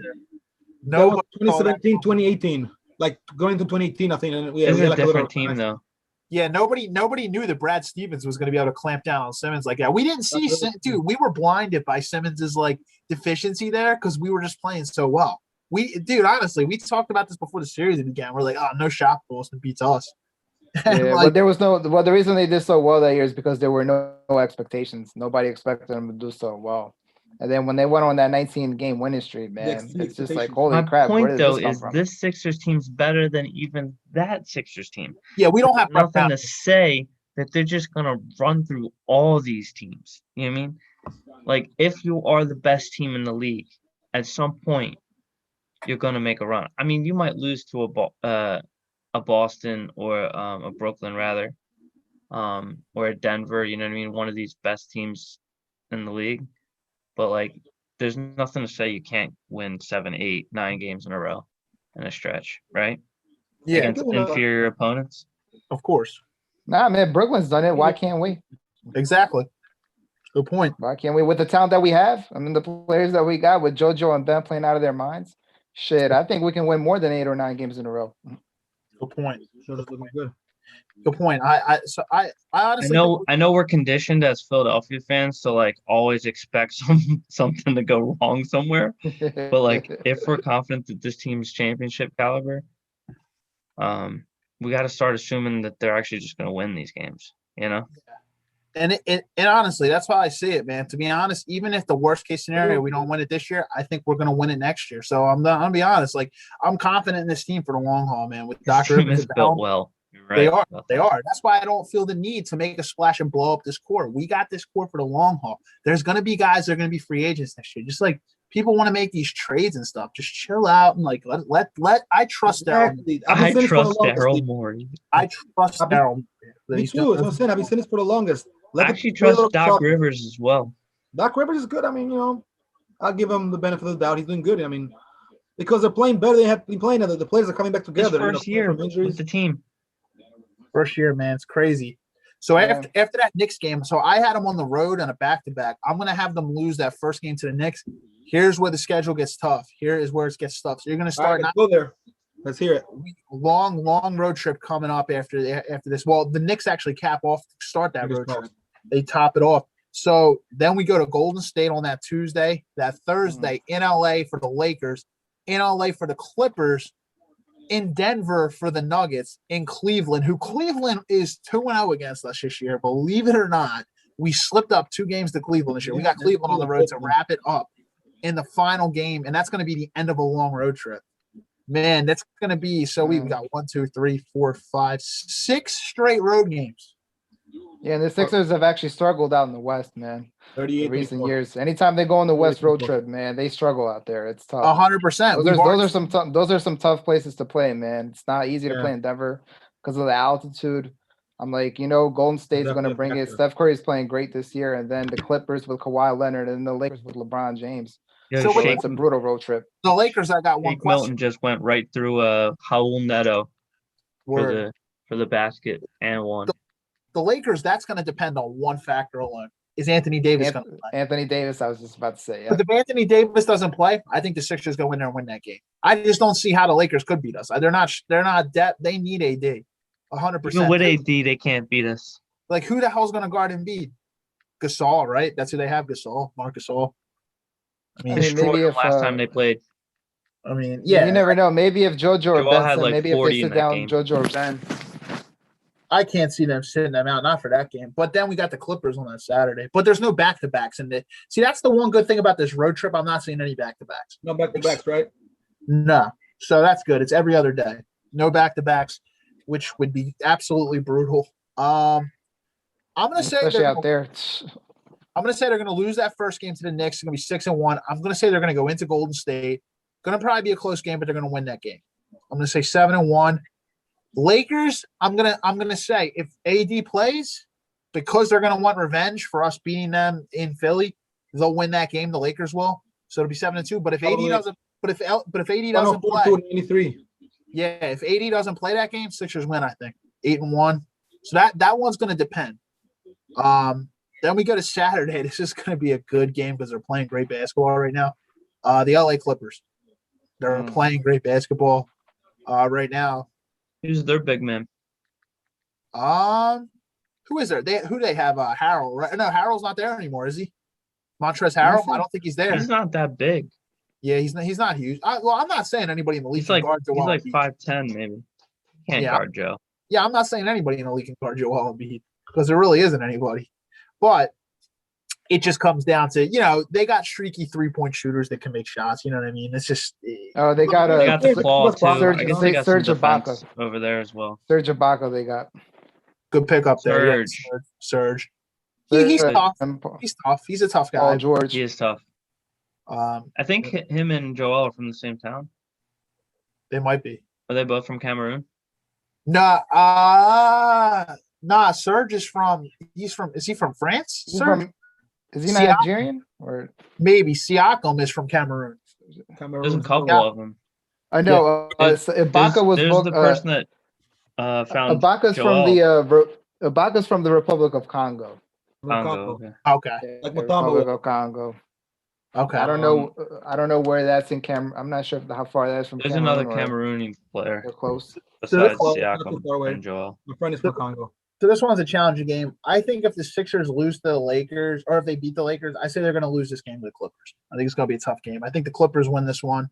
that was Nobody saw that 2017, 2018. Like going to 2018, I think. And This is a like different team though. Yeah, nobody knew that Brad Stevens was going to be able to clamp down on Simmons like that. We didn't see, dude. We were blinded by Simmons's like deficiency there because we were just playing so well. Dude, honestly, we talked about this before the series began. We're like, oh, no shot, Boston beats us. Yeah, Like, but there was no. Well, the reason they did so well that year is because there were no expectations. Nobody expected them to do so well. And then when they went on that 19-game winning streak, man, it's just like, expectations. holy My crap, where point did though this come is from? this Sixers team's better than even that Sixers team. yeah, we don't have Nothing to say that they're just gonna run through all these teams. You know what I mean? Like if you are the best team in the league, at some point you're gonna make a run. I mean, you might lose to a Boston or a Brooklyn rather, or a Denver. You know what I mean? One of these best teams in the league. But like, there's nothing to say you can't win 7, 8, 9 games in a row in a stretch, right? Yeah, Against inferior opponents. of course. Nah, man, Brooklyn's done it. Why can't we? Exactly. Good point. Why can't we? With the talent that we have, I mean, the players that we got with JoJo and Ben playing out of their minds, shit, I think we can win more than 8 or 9 games in a row. Good point. Sure, that's looking good. Good point. I honestly I know we're conditioned as Philadelphia fans to like always expect something to go wrong somewhere. But like, if we're confident that this team's championship caliber, we got to start assuming that they're actually just going to win these games. You know. and honestly, that's how I see it, man. To be honest, even if the worst case scenario we don't win it this year, I think we're going to win it next year. So I'm gonna be honest. Like, I'm confident in this team for the long haul, man. With This Dr. team Rivers is at the built helm, well. You're right they are. about They that. are. That's why I don't feel the need to make a splash and blow up this core. We got this core for the long haul. There's going to be guys that are going to be free agents next year. Just like people want to make these trades and stuff. Just chill out and like let. I trust Daryl. Exactly. I trust Daryl. Daryl Morey. I trust Daryl. Me too. As I said, I've been saying this for the longest. I actually trust Doc Rivers as well. Doc Rivers is good. I mean, I'll give him the benefit of the doubt. He's doing good. I mean, because they're playing better. They have been playing. The players are coming back His together. first year with the team. First year, man, it's crazy. So after that Knicks game, so I had them on the road on a back-to-back. I'm going to have them lose that first game to the Knicks. Here's where the schedule gets tough. Here is where it gets tough. So you're going to start Let's go there. Let's hear it. long road trip coming up after this. Well, the Knicks actually cap off to start that road trip. They top it off. So then we go to Golden State on that Tuesday. That Thursday in LA for the Lakers, in LA for the Clippers, in Denver for the Nuggets, in Cleveland, who Cleveland is 2-0 against us this year. Believe it or not, we slipped up 2 games to Cleveland this year. We got Cleveland on the road to wrap it up in the final game, and that's going to be the end of a long road trip. Man, that's going to be so. We got 1, 2, 3, 4, 5, 6 straight road games. Yeah, and the Sixers have actually struggled out in the West, man. 38 In recent years. Anytime they go on the West road trip, man, they struggle out there. It's tough. 100%. Those are some tough places to play, man. It's not easy to play in Denver because of the altitude. I'm like, Golden State's going to bring it. Steph Curry's playing great this year, and then the Clippers with Kawhi Leonard, and the Lakers with LeBron James. Yeah, So it's a brutal road trip. The Lakers, I got one Jake question. Milton just went right through Raul Neto for the basket and one. The Lakers, that's going to depend on one factor alone. is Anthony Davis going to play? Anthony Davis, I was just about to say. Yeah. But if Anthony Davis doesn't play, I think the Sixers go in there and win that game. I just don't see how the Lakers could beat us. They're not depth. They need AD, 100%. Even with AD, they can't beat us. Like, who the hell's going to guard Embiid? Gasol, right? That's who they have. Gasol, Marc Gasol. Destroyed maybe them if last time they played. Yeah. You never know. Maybe if JoJo or Joel had Benson, like maybe if 40 they in sit that down game. JoJo or Ben. I can't see them sitting them out, not for that game. But then we got the Clippers on that Saturday. But there's no back-to-backs in it. See, that's the one good thing about this road trip. I'm not seeing any back-to-backs. No back-to-backs, right? No. So that's good. It's every other day. No back-to-backs, which would be absolutely brutal. I'm gonna say Especially out there. I'm gonna say they're gonna lose that first game to the Knicks. It's gonna be 6-1. I'm gonna say they're gonna go into Golden State. Gonna probably be a close game, but they're gonna win that game. I'm gonna say 7-1. Lakers, I'm gonna say if AD plays, because they're gonna want revenge for us beating them in Philly, they'll win that game. The Lakers will. So it'll be 7-2. But if AD doesn't, but if AD doesn't play, yeah, if AD doesn't play that game, Sixers win. I think 8-1. So that one's gonna depend. Then we go to Saturday. This is gonna be a good game because they're playing great basketball right now. The LA Clippers. They're playing great basketball right now. Who's their big man? Who is there? Who they have? Harrell, right? No, Harrell's not there anymore, is he? Montrezl Harrell? I don't think he's there. He's not that big. Yeah, he's not huge. I'm not saying anybody in the league can guard Joel Embiid. He's like 5'10", maybe. Can't guard Joe. Yeah, I'm not saying anybody in the league can guard Joel Embiid because there really isn't anybody. But it just comes down to, they got streaky 3-point shooters that can make shots. You know what I mean? It's just. They got the claw, too. I guess they got some Serge defense over there as well. Serge Ibaka they got. Good pickup there. Serge. He's tough. He's tough. He's a tough guy. Paul George. He is tough. I think him and Joel are from the same town. They might be. Are they both from Cameroon? Nah, Serge is is he from France? Is he Nigerian? Or maybe Siakam is from Cameroon. There's a couple of them. I know. So Ibaka was there's the person that found Ibaka's Joel. Ibaka's from the Republic of Congo. Okay. Like Republic of Congo. Okay. I don't know where that's in Cameroon. I'm not sure how far that's from. There's another Cameroonian player. They're close. Besides Siakam and Joel. My friend is from Congo. So this one's a challenging game. I think if the Sixers lose to the Lakers, or if they beat the Lakers, I say they're going to lose this game to the Clippers. I think it's going to be a tough game. I think the Clippers win this one.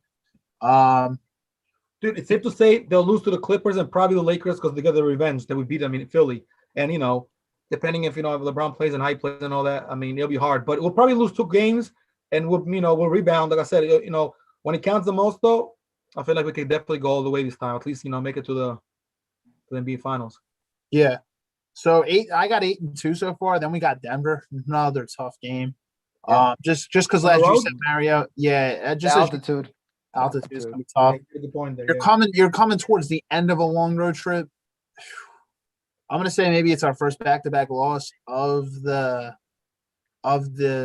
Dude, it's safe to say they'll lose to the Clippers and probably the Lakers because they got the revenge that we beat them in Philly. And, depending if, if LeBron plays and how he plays and all that, it'll be hard. But we'll probably lose 2 games and we'll rebound. Like I said, when it counts the most, though, I feel like we could definitely go all the way this time. At least, make it to the NBA Finals. Yeah. So I got 8-2 so far. Then we got Denver, another tough game. Yeah. Just because last you said Mario, just altitude is gonna be tough. Good point there, You're coming towards the end of a long road trip. I'm gonna say maybe it's our first back-to-back loss of the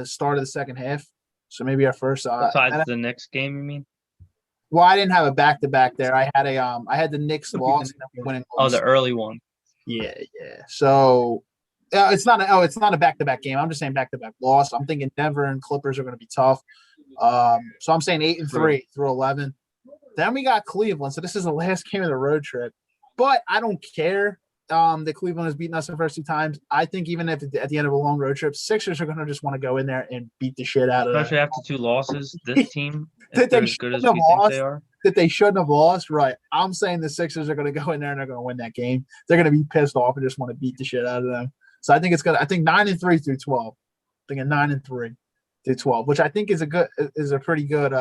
start of the second half. So maybe our first. Besides the next game, you mean? Well, I didn't have a back-to-back there. I had the Knicks loss and then we winning. Oh, the early one. Yeah. So it's not a back-to-back game. I'm just saying back-to-back loss. I'm thinking Denver and Clippers are going to be tough. So I'm saying 8-3 through 11. Then we got Cleveland. So this is the last game of the road trip. But I don't care that Cleveland has beaten us the first 2 times. I think even if at the end of a long road trip, Sixers are going to just want to go in there and beat the shit out of them. Especially after 2 losses, this team, that they're as good as we think they are. That they shouldn't have lost, right? I'm saying the Sixers are going to go in there and they're going to win that game. They're going to be pissed off and just want to beat the shit out of them. So I think 9-3 through 12. I'm thinking 9-3 through 12, which I think is a pretty good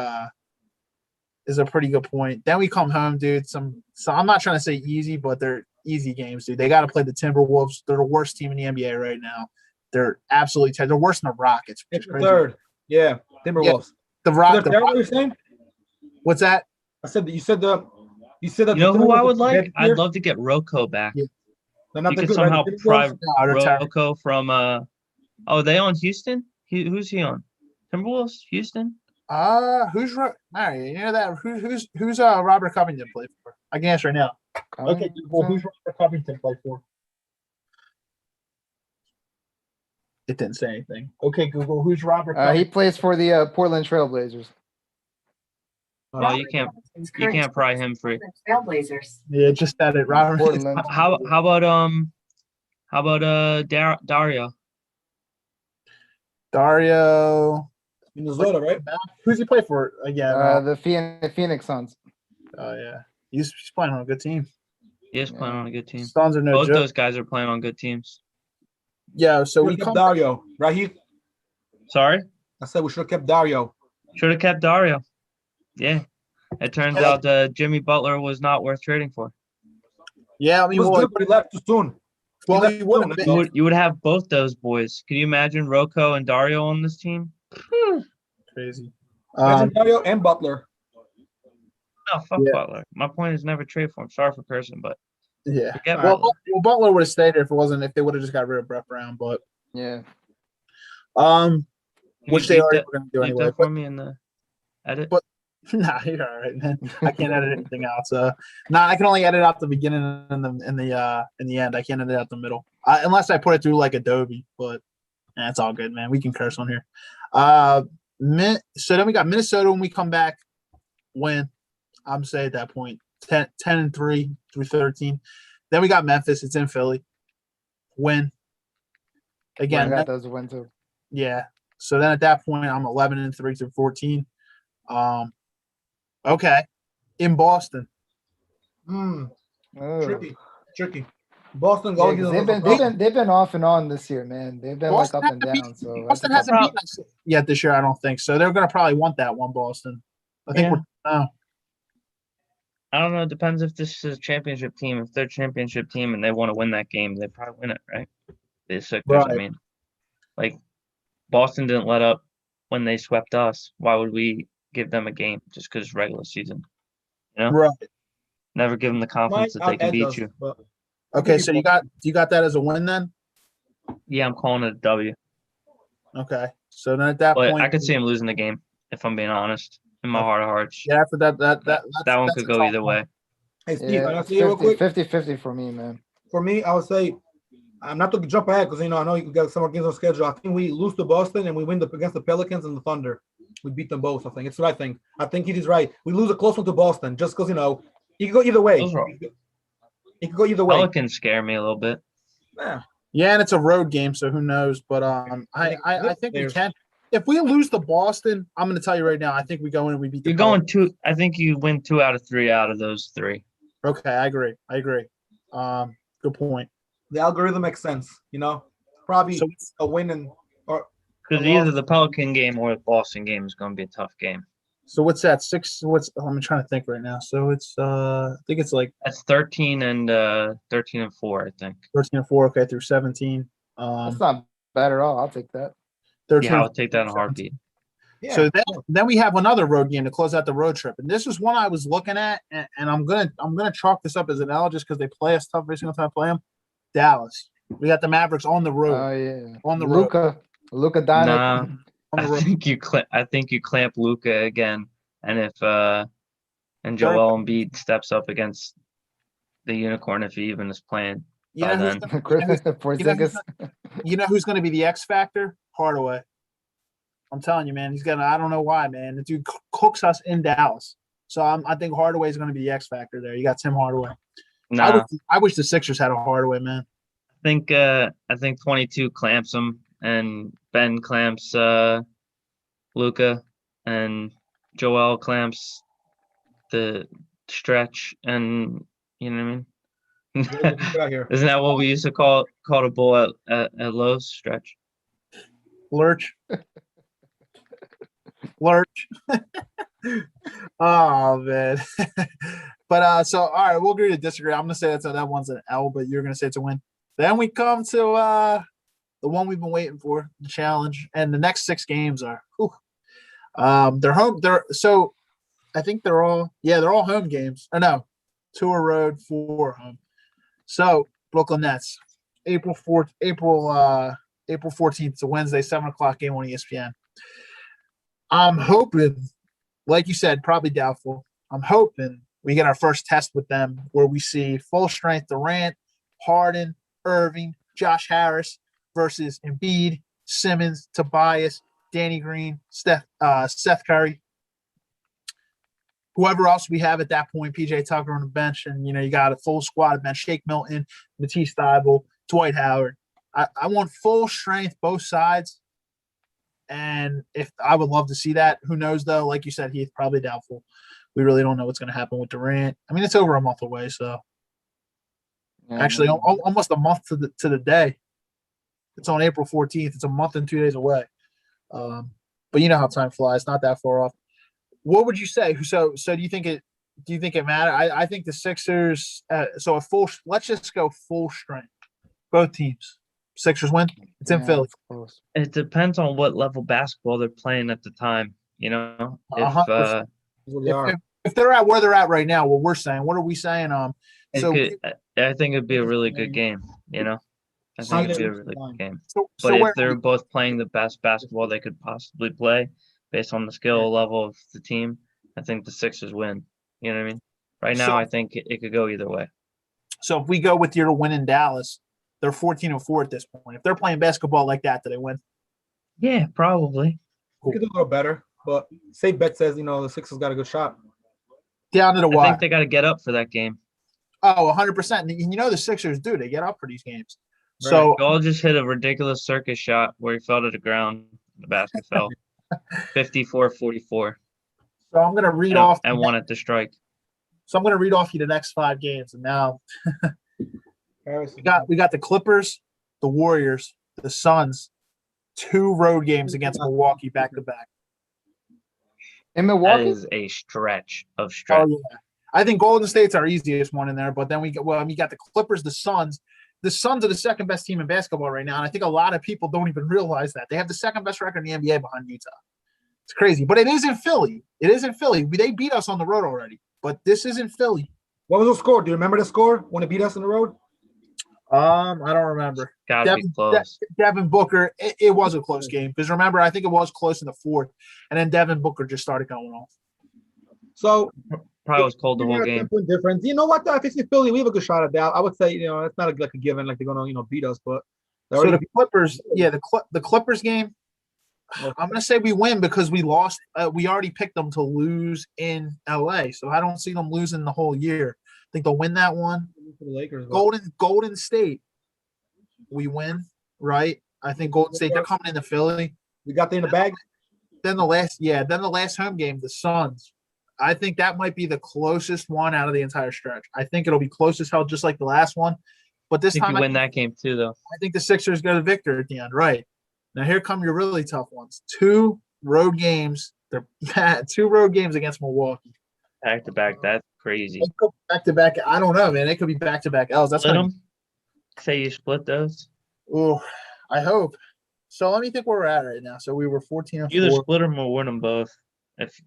point. Then we come home, dude. So I'm not trying to say easy, but they're easy games, dude. They got to play the Timberwolves. They're the worst team in the NBA right now. They're absolutely terrible. They're worse than the Rockets. It's the third. Yeah, Timberwolves. Yeah, the Rockets. What you're saying? What's that? I said that you said that. You know who I would like? I'd love to get Rocco back. Yeah. You could somehow pry Rocco from are they on Houston? Who's he on? Timberwolves? Houston? Who's Mario? You know that who's Robert Covington play for? I can answer right now. Okay, well, who's Robert Covington play for? It didn't say anything. Okay, Google, who's Robert? He plays for the Portland Trailblazers. Oh, you can't pry him free. Trailblazers. Yeah, just said it, Robert. Portland. How about Dario? Dario. Minnesota, right? Who's he play for again? The Phoenix Suns. Oh yeah, he's playing on a good team. He is playing on a good team. Suns are no Both joke. those guys are playing on good teams. Yeah, so we kept come. Dario, right? He. Sorry? I said we should have kept Dario. Should have kept Dario. Yeah. It turns out Jimmy Butler was not worth trading for. Yeah, I He mean, was well, good, but he left too soon. well, left he would have soon. been. You would have both those boys. Can you imagine Rocco and Dario on this team? Crazy. Imagine Dario and Butler. No, fuck Yeah. Butler. My point is never trade for him. Sorry for cursing, but Yeah. forget Well, Butler. Butler would have stayed there if they would have just got rid of Brett Brown, but Yeah. Can which you they beep already that- were going to do beep anyway. that for me in the edit? But- Nah, you're all right, man. I can't edit anything out. So, I can only edit out the beginning and the end. I can't edit out the middle, unless I put it through like Adobe. But it's all good, man. We can curse on here. So then we got Minnesota when we come back. Win, I'm saying at that point 10-3 through 13. Then we got Memphis. It's in Philly. Win. Again, That does win too. yeah. So then at that point, I'm 11-3 through 14. Okay, in Boston. Oh. Tricky. Boston Yeah, goal 'cause they've been off and on this year, man. They've been Boston like up and hasn't down. So Boston that's a hasn't tough- beaten us yet this year. I don't think so. They're going to probably want that one, Boston. I think Yeah. I don't know. It depends if this is a championship team. If they're a championship team and they want to win that game, they probably win it, right? The Sixers, I Right. mean. Like, Boston didn't let up when they swept us. Why would we give them a game just because it's regular season? You know? Right. Never give them the confidence that they can beat you. Okay, so you got that as a win then? Yeah, I'm calling it a W. Okay. So then at that But point, I could see him losing the game, if I'm being honest. In my heart of hearts. yeah, after that That one could go either way. Hey, Steve, Yeah, can I say it real quick? 50-50 for me, man. For me, I would say I'm not to jump ahead because I know you got some more games on schedule. I think we lose to Boston and we win against the Pelicans and the Thunder. We beat them both. I think it's the right thing. I think he is right. We lose a close one to Boston just because it can go either way. Those are- It can go either way. Pelicans scare me a little bit. Yeah. yeah, and it's a road game, so who knows? But I think we can. If we lose to Boston, I'm going to tell you right now, I think we go in and we beat the You're going two. I think you win 2 out of 3 out of those 3. Okay, I agree. Good point. The algorithm makes sense. Probably So a win and or Because either the Pelican game or the Boston game is going to be a tough game. So what's that? I'm trying to think right now. So it's I think it's like That's 13 and 4, I think. 13-4, okay, through 17. That's not bad at all. I'll take that. 13. Yeah, I would take that in a heartbeat. yeah. So then we have another road game to close out the road trip, and this is one I was looking at, and I'm gonna chalk this up as an L just because they play us tough every single time I play them. Dallas, we got the Mavericks on the road. Oh yeah. On the road. Luka Doncic. Nah, On the I road. think you clamp Luca again, and if and Joel Embiid steps up against the unicorn if he even is playing. You by know, then. Porzingis. you know who's going to be the X factor? Hardaway. I'm telling you, man. He's gonna. I don't know why, man. The dude cooks us in Dallas. So I think Hardaway is going to be the X factor there. You got Tim Hardaway. Nah, I wish the Sixers had a Hardaway, man. I think 22 clamps him, and Ben clamps Luca, and Joel clamps the stretch, and you know what I mean. Get out here. Isn't that what we used to call the ball at Lowe's stretch? Lurch. Lurch. Oh man. But so all right, we'll agree to disagree. I'm gonna say that one's an L, but you're gonna say it's a win. Then we come to the one we've been waiting for, the challenge, and the next 6 games are they're home. So I think they're all home games. Or no, 2 are road, 4 home. So Brooklyn Nets, April 14th, it's a Wednesday, 7:00 game on ESPN. I'm hoping, like you said, probably doubtful. I'm hoping we get our first test with them where we see full strength Durant, Harden, Irving, Josh Harris versus Embiid, Simmons, Tobias, Danny Green, Seth Curry, whoever else we have at that point, PJ Tucker on the bench, and you got a full squad of bench: Shake Milton, Matisse Thybulle, Dwight Howard. I want full strength both sides, and if I would love to see that. Who knows though? Like you said, Heath, probably doubtful. We really don't know what's going to happen with Durant. I mean, it's over a month away, so actually almost a month to the day. It's on April 14th. It's a month and 2 days away. But you know how time flies. Not that far off. What would you say? So do you think it matter? I think the Sixers. Let's just go full strength. Both teams. Sixers win. It's in Philly. It depends on what level basketball they're playing at the time. If they're at where they're at right now, what we're saying, what are we saying? I think it'd be a really good game. I think it'd be a really good game. But if they're both playing the best basketball they could possibly play, based on the skill level of the team, I think the Sixers win. You know what I mean? Right now, I think it could go either way. So if we go with your win in Dallas, they're 14-4 at this point. If they're playing basketball like that, do they win? Yeah, probably. Cool. Could do a little better, but safe bet says the Sixers got a good shot. Down to the wire. I think they got to get up for that game. Oh, 100%. And the Sixers do. They get up for these games. Right. So Ball just hit a ridiculous circus shot where he fell to the ground. The basket fell. 54-44. So I'm going to read off. And won at the strike. So I'm going to read off you the next 5 games. And now we got the Clippers, the Warriors, the Suns, 2 road games against Milwaukee back-to-back. In Milwaukee? That is a stretch of stretch. Oh, yeah. I think Golden State's our easiest one in there. But then we got the Clippers, the Suns. The Suns are the second best team in basketball right now, and I think a lot of people don't even realize that. They have the second best record in the NBA behind Utah. It's crazy, but it is in Philly. They beat us on the road already, but this is in Philly. What was the score? Do you remember the score when it beat us on the road? I don't remember. Gotta be close. Devin Booker, it was a close game because remember, I think it was close in the 4th, and then Devin Booker just started going off. So probably was cold the whole game. Difference. You know what? If it's in Philly, we have a good shot at that. I would say, it's not like a given, like they're gonna, beat us. But so the Clippers, the Clippers game, I'm gonna say we win because we lost. We already picked them to lose in LA, so I don't see them losing the whole year. I think they'll win that one. For the Lakers, Golden State, we win, right? I think Golden State, they're coming into Philly. We got them in the bag. Then the last home game, the Suns. I think that might be the closest one out of the entire stretch. I think it'll be close as hell, just like the last one. But this time, you win that game too, though. I think the Sixers go to victor at the end. Right now, here come your really tough ones. 2 road games. They're 2 road games against Milwaukee. Back to back. That's crazy. Back to back. I don't know, man. It could be back to back L's. That's split them. Say you split those. Oh, I hope. So let me think where we're at right now. So we were 14-4. Either split them or win them both.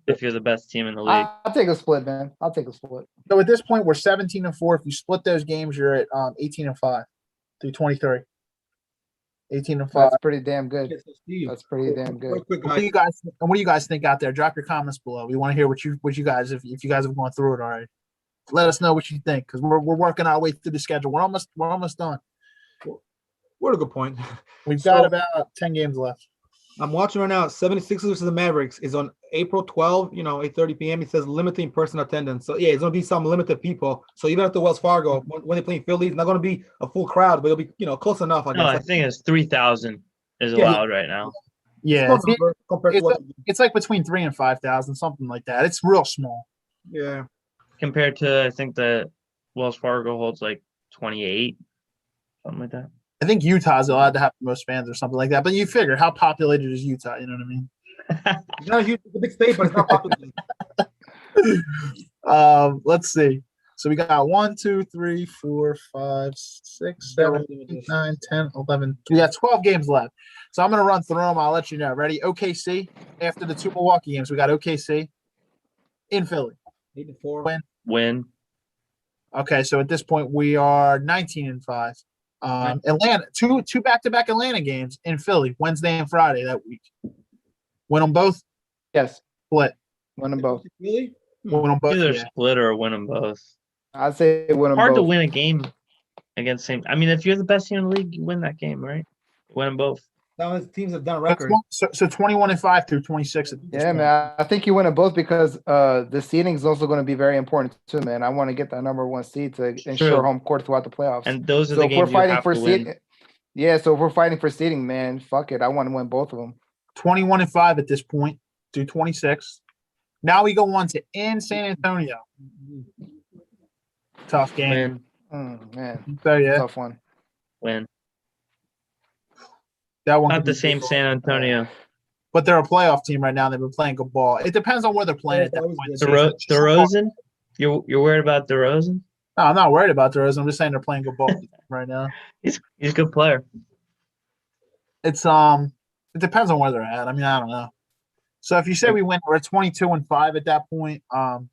If you're the best team in the league, I'll take a split, man. I'll take a split. So at this point, we're 17-4. If you split those games, you're at 18-5 through 23. 18-5. That's pretty damn good. That's pretty damn good. What do you guys think out there? Drop your comments below. We want to hear what you guys, if you guys have gone through it already. Let us know what you think because we're working our way through the schedule. We're almost done. We're at a good point. We've got about 10 games left. I'm watching right now. 76ers versus the Mavericks is on April 12, 8:30 p.m. It says limiting person attendance. So, yeah, it's going to be some limited people. So, even at the Wells Fargo, when they play in Philly, it's not going to be a full crowd, but it'll be, close enough. I guess. No, I think it's 3,000 is allowed right now. Yeah. It's like between 3,000 and 5,000, something like that. It's real small. Yeah. Compared to, I think the Wells Fargo holds like 28, something like that. I think Utah's allowed to have the most fans or something like that. But you figure, how populated is Utah? You know what I mean? It's not a huge, it's a big state, but it's not populated. Let's see. So we got 1, 2, 3, 4, 5, 6, 7, 8, 9, 10, 11. We got 12 games left. So I'm going to run through them. I'll let you know. Ready? OKC. After the 2 Milwaukee games, we got OKC in Philly. 8-4. Win. Okay, so at this point, we are 19-5. Atlanta, two back-to-back Atlanta games in Philly, Wednesday and Friday that week. Win them both? Yes. Split. Win them both. Really? Win them both. Either split or win them both. I'd say win them Hard both. to win a game against same. I mean, if you're the best team in the league, you win that game, right? Win them both. Now his teams have done So, record. so 21-5 through 26. Yeah, man. I think you win them both because the seeding is also going to be very important too, man. I want to get that number one seed to ensure True. home court throughout the playoffs. And those are So the if we're games you fighting have for to win. seed, yeah. So if we're fighting for seeding, man, fuck it. I want to win both of them. 21-5 at this point through 26. Now we go on to in San Antonio. Tough game. Win, Man, So yeah, tough one. win. that one Not could the be same difficult. San Antonio. But they're a playoff team right now. They've been playing good ball. It depends on where they're playing Yeah, at that that was point. good. DeRozan? You're worried about DeRozan? No, I'm not worried about DeRozan. I'm just saying they're playing good ball right now. He's a good player. It's it depends on where they're at. I mean, I don't know. So if you say we win, we're at 22-5 at that point.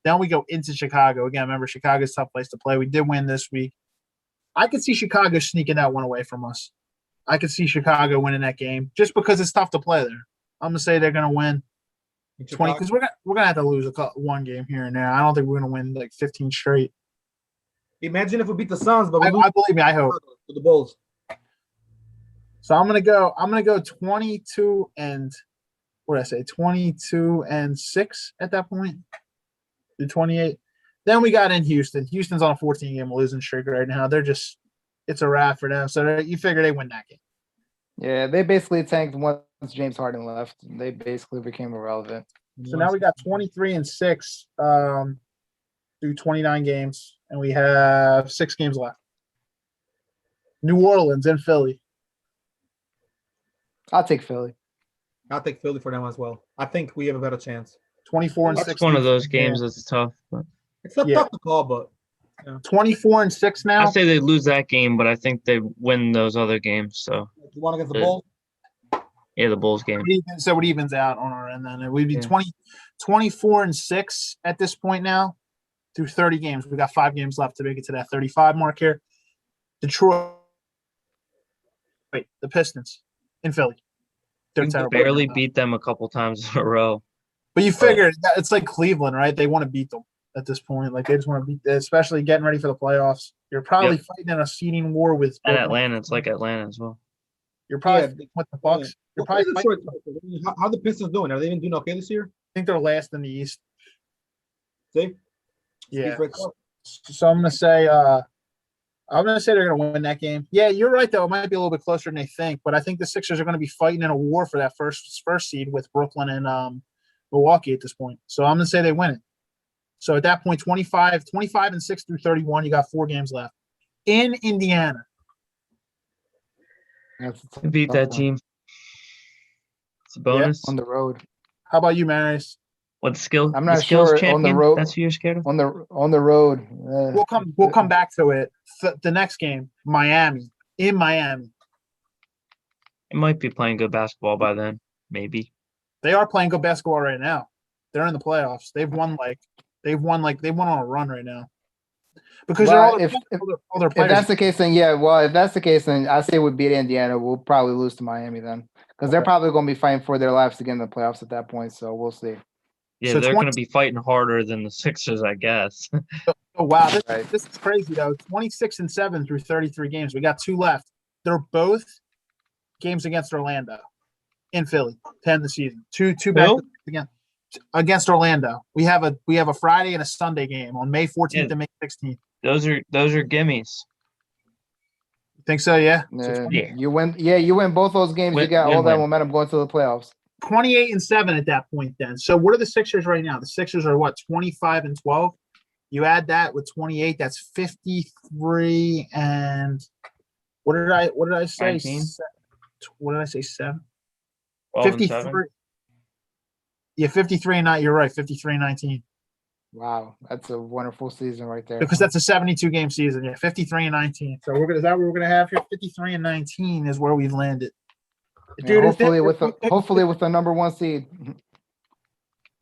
Then we go into Chicago. Again, remember Chicago's a tough place to play. We did win this week. I could see Chicago sneaking that one away from us. I could see Chicago winning that game just because it's tough to play there. I'm gonna say they're gonna win 20 because we're gonna have to lose one game here and there. I don't think we're gonna win like 15 straight. Imagine if we beat the Suns, but we I believe me. I hope. to the Bulls. So I'm gonna go 22 and what did I say? 22-6 at that point. To 28. Then we got in Houston. Houston's on a 14-game losing streak right now. It's a wrap for them. So you figure they win that game. Yeah, they basically tanked once James Harden left. They basically became irrelevant. So now we got 23-6 through 29 games, and we have 6 games left. New Orleans and Philly. I'll take Philly. I'll take Philly for them as well. I think we have a better chance. 24-6. That's one of those games that's tough. But It's not tough to call, but 24-6 now. I say they lose that game, but I think they win those other games. So you want against the Yeah. Bulls? yeah, the Bulls game. So it evens out on our end then. We'd be Yeah. 24-6 at this point now through 30 games. We got 5 games left to make it to that 35 mark here. Detroit. Wait, the Pistons in Philly. They're We terrible. Barely beat them a couple times in a row. But you figure it's like Cleveland, right? They want to beat them at this point. Like they just want to beat, especially getting ready for the playoffs. You're probably fighting in a seeding war with And Brooklyn. Atlanta, it's like Atlanta as well. You're probably Yeah. fighting with the Bucks. You're What probably is fighting, Detroit? How the Pistons doing? Are they even doing okay this year? I think they're last in the East. See? Yeah. Speaks for itself. So I'm gonna say they're gonna win that game. Yeah, you're right though. It might be a little bit closer than they think, but I think the Sixers are gonna be fighting in a war for that first seed with Brooklyn and Milwaukee at this point. So I'm gonna say they win it. So at that point, 25-6 through 31, you got 4 games left. In Indiana. That's a To beat tough that one. team. It's a bonus. On the road. How about you, Marius? What skill? I'm the not skills sure on champion? the road. That's who you're scared of? On the road. We'll come back to it. The next game, Miami. In Miami. It might be playing good basketball by then. Maybe. They are playing good basketball right now. They're in the playoffs. They've won on a run right now. Because Well, they're all their If players. that's the case, then yeah. Well, if that's the case, then I say we beat Indiana. We'll probably lose to Miami then, because they're probably going to be fighting for their lives to get in the playoffs at that point. So we'll see. Yeah, So they're going to be fighting harder than the Sixers, I guess. Oh wow, Right. this is crazy though. 26-7 through 33 games. We got 2 left. They're both games against Orlando in Philly to end the season. Two back Who? again against Orlando. We have a Friday and a Sunday game on May 14th Yeah. and May 16th. Those are gimmies. Think so? Yeah. Yeah. You win. Yeah, you win both those games. You got all that Win. momentum going to the playoffs. 28-7 at that point. Then. So what are the Sixers right now? The Sixers are what 25-12. You add that with 28. That's 53 and what did I say? 19? What did I say? 7. 12 and 53. 7. Yeah, 53 and 9. You're right. 53-19. Wow, that's a wonderful season right there. Because that's a 72 game season. Yeah, 53-19. So is that what we're gonna have here? 53-19 is where we've landed. Yeah, Dude, hopefully with the number 1 seed.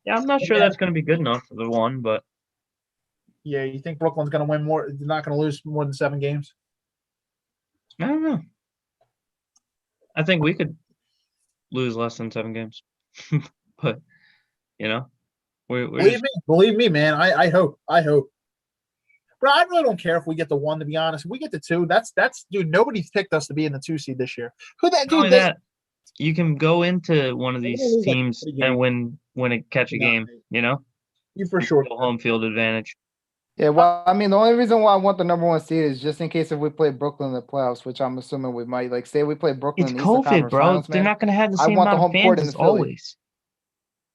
Yeah, I'm not sure that's going to be good enough for the one, but yeah, you think Brooklyn's gonna win more? They're not gonna lose more than 7 games. I don't know. I think we could lose less than 7 games. But, we're Believe me, man. I hope. Bro, I really don't care if we get the 1. To be honest, if we get the 2, that's dude. Nobody's picked us to be in the 2 seed this year. Who that not only dude? that, you can go into one of They're these gonna lose, like, teams 30 and games. catch a Yeah. game, you know? You for sure. Go home field advantage. Yeah, well, I mean, the only reason why I want the number 1 seed is just in case if we play Brooklyn in the playoffs, which I'm assuming we might. Like, say we play Brooklyn It's in the Eastern COVID, Conference bro. Finals, They're man. not going to have the I same want the amount of home court fans in as the Philly. always.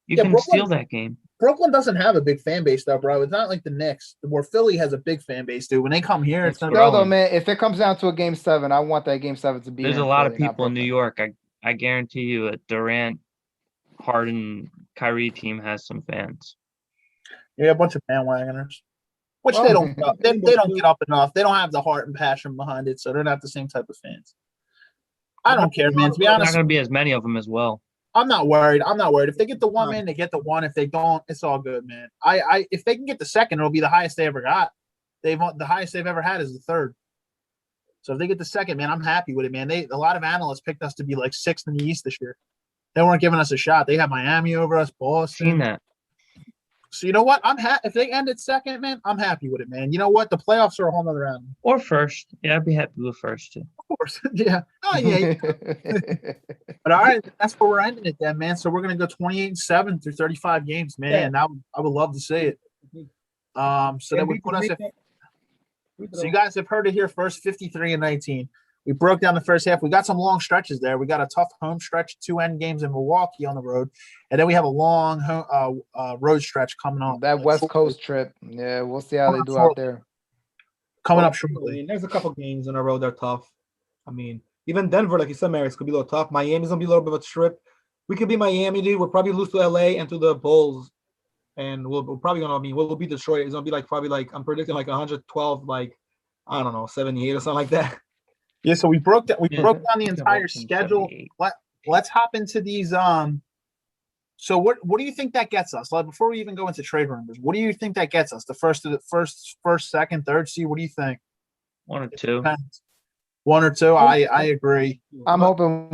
You Yeah, can Brooklyn- steal that game. Brooklyn doesn't have a big fan base though, bro. It's not like the Knicks, where Philly has a big fan base, dude. When they come here, it's It's gonna Still, be though, man, if it comes down to a game 7, I want that game 7 to be There's in a lot of Philly, not people in New Brooklyn. York. I guarantee you a Durant, Harden, Kyrie team has some fans. yeah, a bunch of bandwagoners, which Well, they don't get up. They don't get up enough. They don't have the heart and passion behind it, so they're not the same type of fans. I don't care, man. To be There's not honest, going to be as many of them as well. I'm not worried. If they get the one, man, they get the one. If they don't, it's all good, man. If they can get the second, it'll be the highest they ever got. The highest they've ever had is the third. So if they get the second, man, I'm happy with it, man. A lot of analysts picked us to be like 6th in the East this year. They weren't giving us a shot. They had Miami over us, Boston. Seen that. So you know what? I'm happy if they end at second, man. I'm happy with it, man. You know what? The playoffs are a whole nother animal. Or first. Yeah, I'd be happy with first too. Of course, yeah. Oh yeah. But all right, that's where we're ending it, then, man. So we're gonna go 28-7 through 35 games, man. Yeah. I would love to see it. So that would put us at. So you guys have heard it here first, 53-19. We broke down the first half. We got some long stretches there. We got a tough home stretch, 2 end games in Milwaukee on the road, and then we have a long road stretch coming up. That West Coast trip. Yeah, we'll see how they do out there. Coming up I shortly. mean, there's a couple games in a row that are tough. I mean, even Denver, like you said, Mary, it's gonna be a little tough. Miami's gonna be a little bit of a trip. We could be Miami, dude. We'll probably lose to LA and to the Bulls, and we'll probably gonna we'll be Detroit. It's gonna be I'm predicting like 112, like I don't know, 78 or something like that. Yeah, so we broke down the entire From schedule. 78. Let's hop into these. So what do you think that gets us? Like before we even go into trade rumors, what do you think that gets us? The first, second, third seed. What do you think? 1 or 2. One or two. I agree. I'm hoping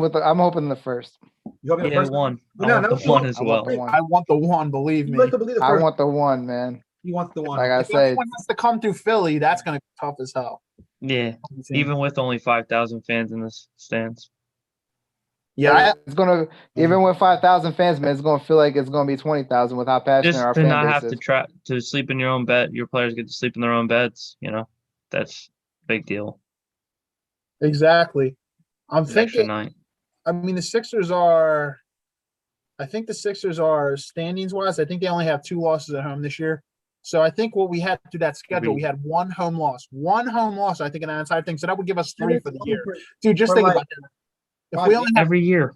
the first. You want me the Yeah, first 1. No, I want no, the 1 as I well. want the 1. I want the one. Believe You me. like to believe the I first. want the 1, man. He wants the one. Like I If said, everyone has to come through Philly, that's going to be tough as hell. Yeah, even with only 5,000 fans in the stands. Yeah, it's gonna even with 5,000 fans, man, it's gonna feel like it's gonna be 20,000 with how passionate Just our to fan not base have is. to sleep in your own bed. Your players get to sleep in their own beds. That's a big deal. exactly. I'm An extra thinking. night. I mean, the Sixers are. I think the Sixers are standings wise. I think they only have 2 losses at home this year. So I think what we had through that schedule, we had 1 home loss. 1 home loss, I think, in that entire thing. So that would give us 3 for the year. Dude, just think about that. If we only had Every year.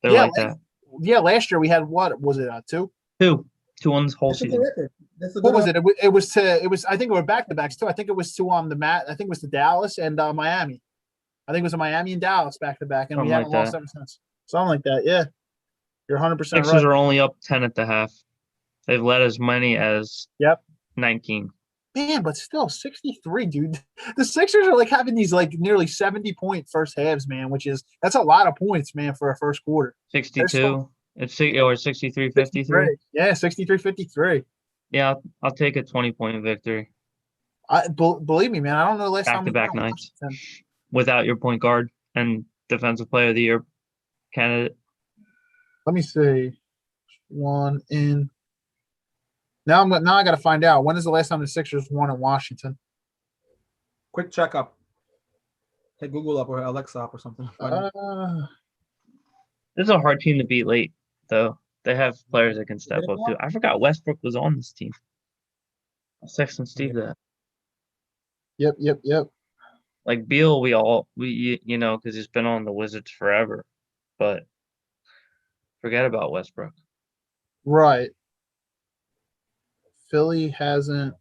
They're Yeah, like that. last year we had what was it? 2? 2 on this whole That's a good season. record. That's a What good was it? It was. I think it were back to backs too. I think it was to the mat. I think it was to Dallas and Miami. I think it was a Miami and Dallas back to back, and we Something haven't like lost that. ever since. Something like that. Yeah, you're 100% Sixers right. are only up 10 at the half. They've led as many as Yep. 19. Man, but still 63, dude. The Sixers are like having these like nearly 70-point first halves, man, that's a lot of points, man, for a first quarter. 62. It's or 63, 53. Yeah, 63-53. Yeah, I'll take a 20-point victory. Believe me, man. I don't know the last time we Back-to-back won nights. Washington. Without your point guard and defensive player of the year candidate. Let me see. One in. Now I got to find out when is the last time the Sixers won in Washington. Quick checkup. Hit Google up or Alexa up or something. This is a hard team to beat late, though. They have players that can step up too. I forgot Westbrook was on this team. I'll text Steve that. Yep. Like Beal, we because he's been on the Wizards forever, but forget about Westbrook. Right. Philly hasn't.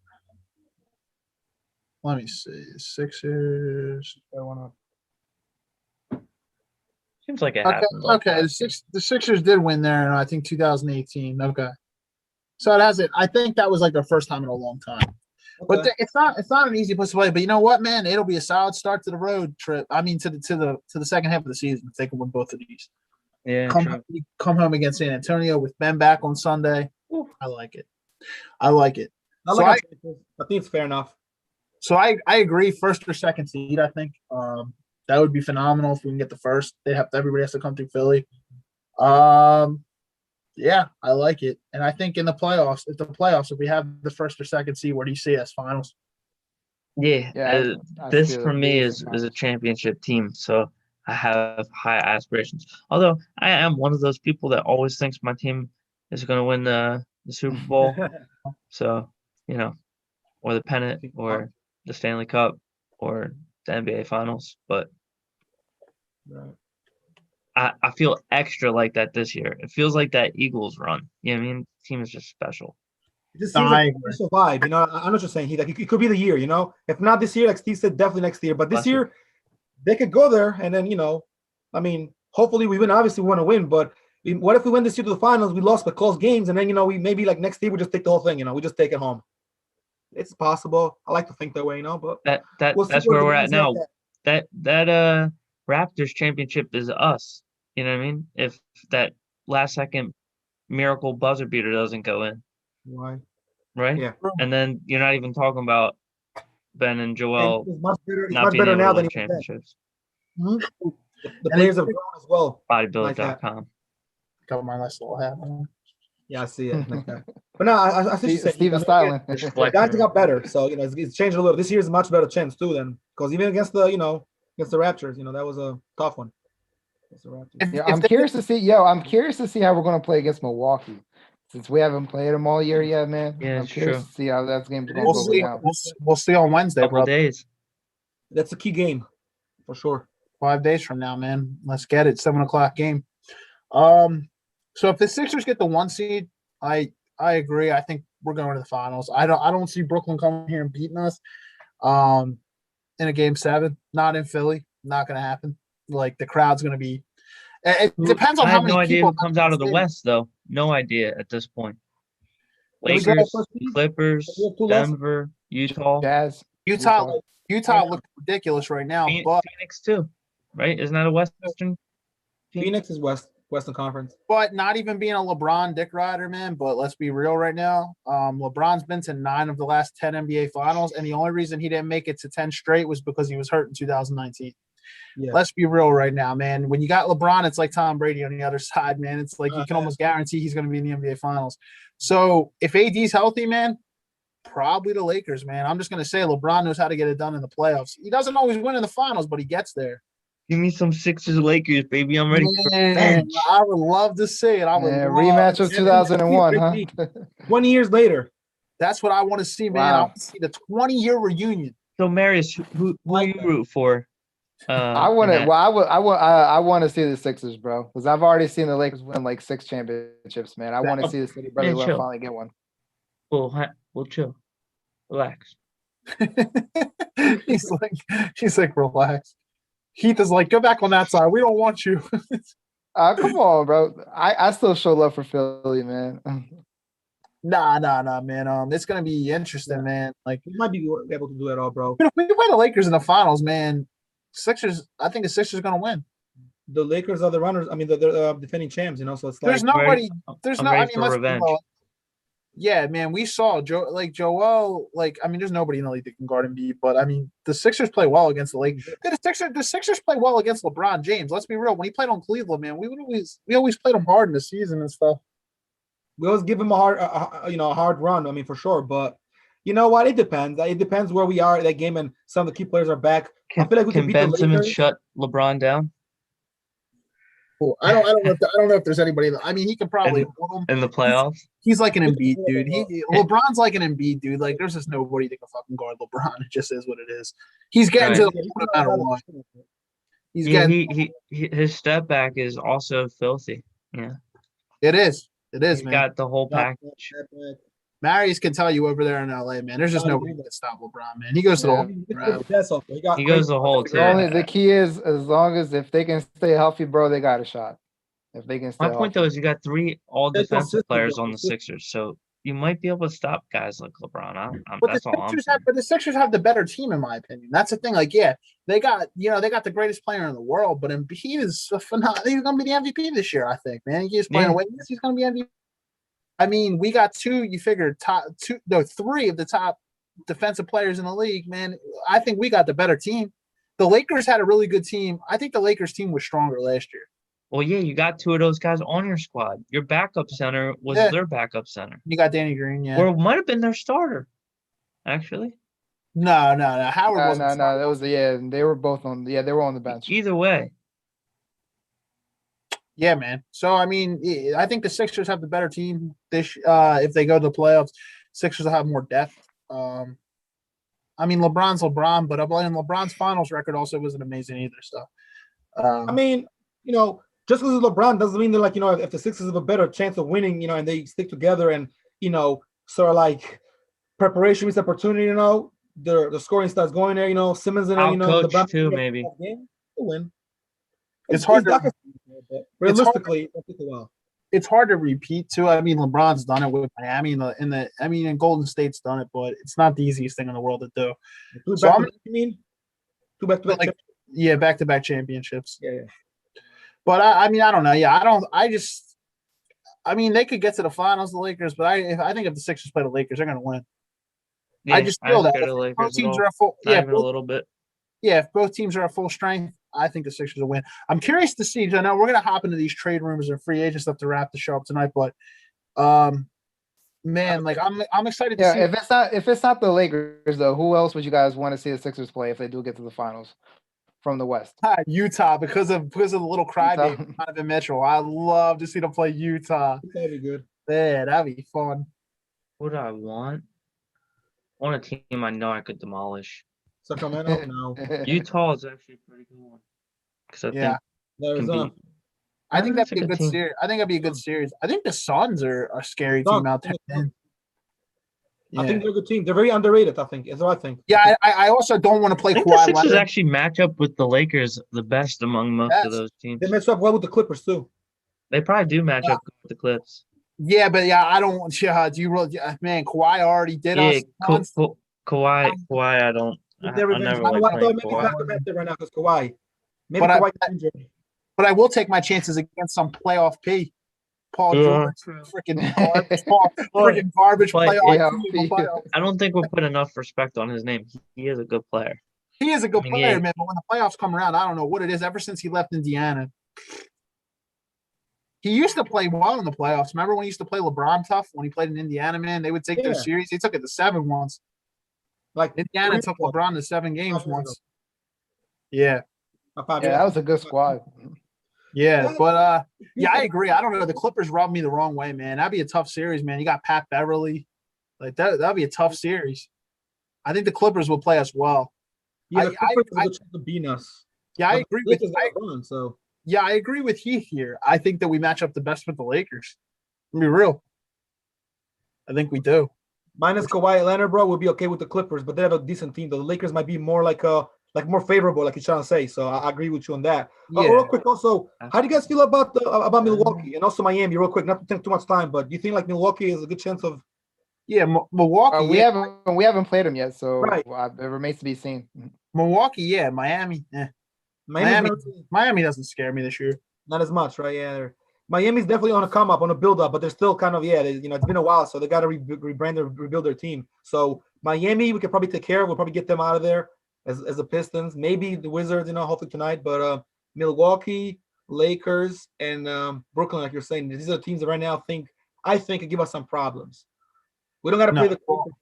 Let me see. Sixers. Seems like it happens. Okay. The Sixers did win there in I think 2018. Okay. So it hasn't. I think that was like their first time in a long time. Okay. But it's not an easy place to play. But you know what, man? It'll be a solid start to the road trip. I mean, to the second half of the season if they can win both of these. Yeah. Come home against San Antonio with Ben back on Sunday. Ooh, I like it. I I think it's fair enough. So I agree. First or second seed, I think. That would be phenomenal if we can get the first. Everybody has to come through Philly. Yeah, I like it. And I think in the playoffs, if we have the first or second seed, where do you see us finals? Yeah, I this see for the me Bulls is in a finals. championship team, so I have high aspirations. Although I am one of those people that always thinks my team is going to win the Super Bowl, so or the pennant, or the Stanley Cup, or the NBA Finals. But Right. I feel extra like that this year. It feels like that Eagles run. You know what I mean? The team is just special. It just seems like a special vibe. I know what you're saying. It could be the year. If not this year, like Steve said, definitely next year. But this Bless you. year, they could go there, and then I mean, hopefully we win. Obviously, we want to win, but what if we win this year to the finals? We lost by close games, and then we maybe like next year we just take the whole thing. We just take it home. It's possible. I like to think that way, but we'll see that's where where the we're games at now. at. That Raptors championship is us. You know what I mean? If that last second miracle buzzer beater doesn't go in, Why? right? Yeah. And then you're not even talking about Ben and Joel It's much better. It's not much being better able now to than win he was then. championships. The players have grown as well. Like that. Bodybuilder.com. Got my nice little hat on. Yeah, I see it like that. But no, I see what you're saying. Steven Styling. Just The guys flexing. got better, so it's changed a little. This year's a much better chance too, then because even against the Raptors, that was a tough one. Against the Raptors. Yeah, I'm curious to see. I'm curious to see how we're going to play against Milwaukee, since we haven't played them all year yet, man. Yeah, I'm it's curious true. to see how that game's going We'll to go see. down. We'll see on Wednesday, Couple bro. days. That's a key game for sure. 5 days from now, man. Let's get it. 7:00 game. So if the Sixers get the 1 seed, I agree. I think we're going to the finals. I don't see Brooklyn coming here and beating us. In a game 7, not in Philly, not going to happen. Like the crowd's going to be. It depends on I how have many no idea people who comes out of the West, though. No idea at this point. Can we go Lakers, first seed? Clippers, We have two left. Denver, Utah, Jazz, Utah looks ridiculous right now, but Phoenix too, right? Isn't that a Western team? Phoenix is Western Conference. not even being a LeBron dick rider, man. But let's be real right now. LeBron's been to 9 of the last 10 NBA finals, and the only reason he didn't make it to 10 straight was because he was hurt in 2019. Yeah. Let's be real right now, man. When you got LeBron, it's like Tom Brady on the other side, man. It's like you can almost guarantee he's going to be in the NBA finals. So if AD's healthy, man, probably the Lakers, man. I'm just going to say LeBron knows how to get it done in the playoffs. He doesn't always win in the finals, but he gets there. Give me some Sixers Lakers, baby. I'm ready for Man, revenge. I would love to see it. rematch of 2001, huh? 20 years later. That's what I want to see, man. Wow. I want to see the 20-year reunion. So, Marius, who you root for? I want to. Well, I want to see the Sixers, bro, because I've already seen the Lakers win like 6 championships, man. I want to see the City Brother chill. finally get one. We'll chill, relax. He's like, relax. Heath is like, go back on that side. We don't want you. Come on, bro. I still show love for Philly, man. Nah, man. It's gonna be interesting, man. Like we might be able to do it all, bro. If we play the Lakers in the finals, man, Sixers. I think the Sixers are gonna win. The Lakers are the runners. I mean, the defending champs. So it's like there's nobody. There's no. I mean, let's revenge. Yeah, man. We saw Joel. There's nobody in the league that can guard Embiid. But I mean, the Sixers play well against the Lakers. The Sixers play well against LeBron James. Let's be real. When he played on Cleveland, man, we always played him hard in the season and stuff. We always give him a hard run. I mean, for sure. But you know what? It depends. It depends where we are at that game, and some of the key players are back. I feel like we can beat Ben the Simmons Lakers. shut LeBron down? Cool. I don't know if there's anybody. I mean, he could probably in the playoffs. He's like an Embiid dude. LeBron's like an Embiid dude. Like, there's just nobody that can fucking guard LeBron. It just is what it is. He's getting to the point no matter what. He's getting. His step back is also filthy. Yeah, it is. He's man. Got the whole package. Marius can tell you over there in LA, man. There's just nobody that can stop LeBron, man. He goes to the whole. He goes the whole too. The key is as long as if they can stay healthy, bro, they got a shot. If they can stay. My point though is you got 3 all defensive players on the Sixers, so you might be able to stop guys like LeBron. But the Sixers have the better team, in my opinion. That's the thing. Like, yeah, they got the greatest player in the world, but Embiid is phenomenal. He's going to be the MVP this year, I think. Man, he's playing away. He's going to be MVP. I mean, we got 3 of the top defensive players in the league, man. I think we got the better team. the Lakers had a really good team. I think the Lakers team was stronger last year. Well, yeah, you got two of those guys on your squad. Your backup center was Yeah. their backup center. You got Danny Green, yeah. Or it might have been their starter, actually. No. Howard No, wasn't. no. That was they were both on. Yeah, they were on the bench. Either way. Yeah, man. So I mean, I think the Sixers have the better team this. If they go to the playoffs, Sixers will have more depth. I mean, LeBron's LeBron, but LeBron's finals record also wasn't amazing either. So, I mean, just because it's LeBron doesn't mean that, like, if the Sixers have a better chance of winning, and they stick together and, sort of like preparation meets opportunity, the scoring starts going there, Simmons and Out-coach LeBron too, maybe. Game, they'll win. It's hard to realistically. It'll take a while. It's hard to repeat too. I mean, LeBron's done it with Miami and Golden State's done it, but it's not the easiest thing in the world to do. Two back-to-back. Yeah, back-to-back championships. Yeah. But I mean, I don't know. Yeah, I mean, they could get to the finals, the Lakers, but I think if the Sixers play the Lakers, they're going to win. Yeah, I just feel that if both teams are at full. Not even a little bit. Yeah, if both teams are at full strength, I think the Sixers will win. I'm curious to see. I know we're going to hop into these trade rumors and free agent stuff to wrap the show up tonight, but man, like I'm excited to see. If it's not the Lakers though, who else would you guys want to see the Sixers play if they do get to the finals from the West? Utah, because of the little crybaby Donovan Mitchell. I love to see them play Utah. That'd be good. Yeah, that'd be fun. What do I want? I want a team I know I could demolish. Sacramento? No. Utah is actually a pretty good one. Because I think that'd be a good series. I think that'd be a good series. I think the Suns are a scary team out there. Yeah. I think they're a good team. They're very underrated, I think. Is what I think. Yeah, I also don't want to play Kawhi. The Sixers actually match up with the Lakers the best among most of those teams. They match up well with the Clippers too. They probably do match up with the Clips. Yeah, but I don't want do you really, man, Kawhi already did us. Kawhi, I don't. I never like playing Kawhi. Right now because Kawhi. Maybe Kawhi injured. But I will take my chances against some playoff P. Paul George, freaking garbage playoff. I don't think we'll put enough respect on his name. He is a good player. He is a good player, man. But when the playoffs come around, I don't know what it is. Ever since he left Indiana, he used to play well in the playoffs. Remember when he used to play LeBron tough when he played in Indiana, man? They would take their series. He took it to 7 once. Like Indiana took LeBron to 7 games once. Yeah. Yeah, that was a good squad. Yeah, but I agree. I don't know. The Clippers rubbed me the wrong way, man. That'd be a tough series, man. You got Pat Beverly. Like that'd be a tough series. I think the Clippers will play us well. Yeah, the Clippers will beat us. Yeah, I agree with you. Yeah, I agree with Heath here. I think that we match up the best with the Lakers. To be real. I think we do. Minus Kawhi Leonard, bro, we'll be okay with the Clippers, but they have a decent team. The Lakers might be more like more favorable, like you're trying to say. So I agree with you on that. Yeah. Real quick, also, how do you guys feel about Milwaukee and also Miami? Real quick, not to take too much time, but do you think like Milwaukee has a good chance of? Yeah, Milwaukee. We haven't played them yet, so it remains to be seen. Milwaukee, yeah. Miami, Miami doesn't scare me this year. Not as much, right? Yeah, Miami's definitely on a come up, on a build up, but they're still kind of it's been a while, so they got to rebuild their team. So Miami, we could probably take care of. We'll probably get them out of there. As the Pistons, maybe the Wizards, hopefully tonight. But Milwaukee, Lakers, and Brooklyn, like you're saying, these are the teams that right now I think could give us some problems. We don't got to play the Clippers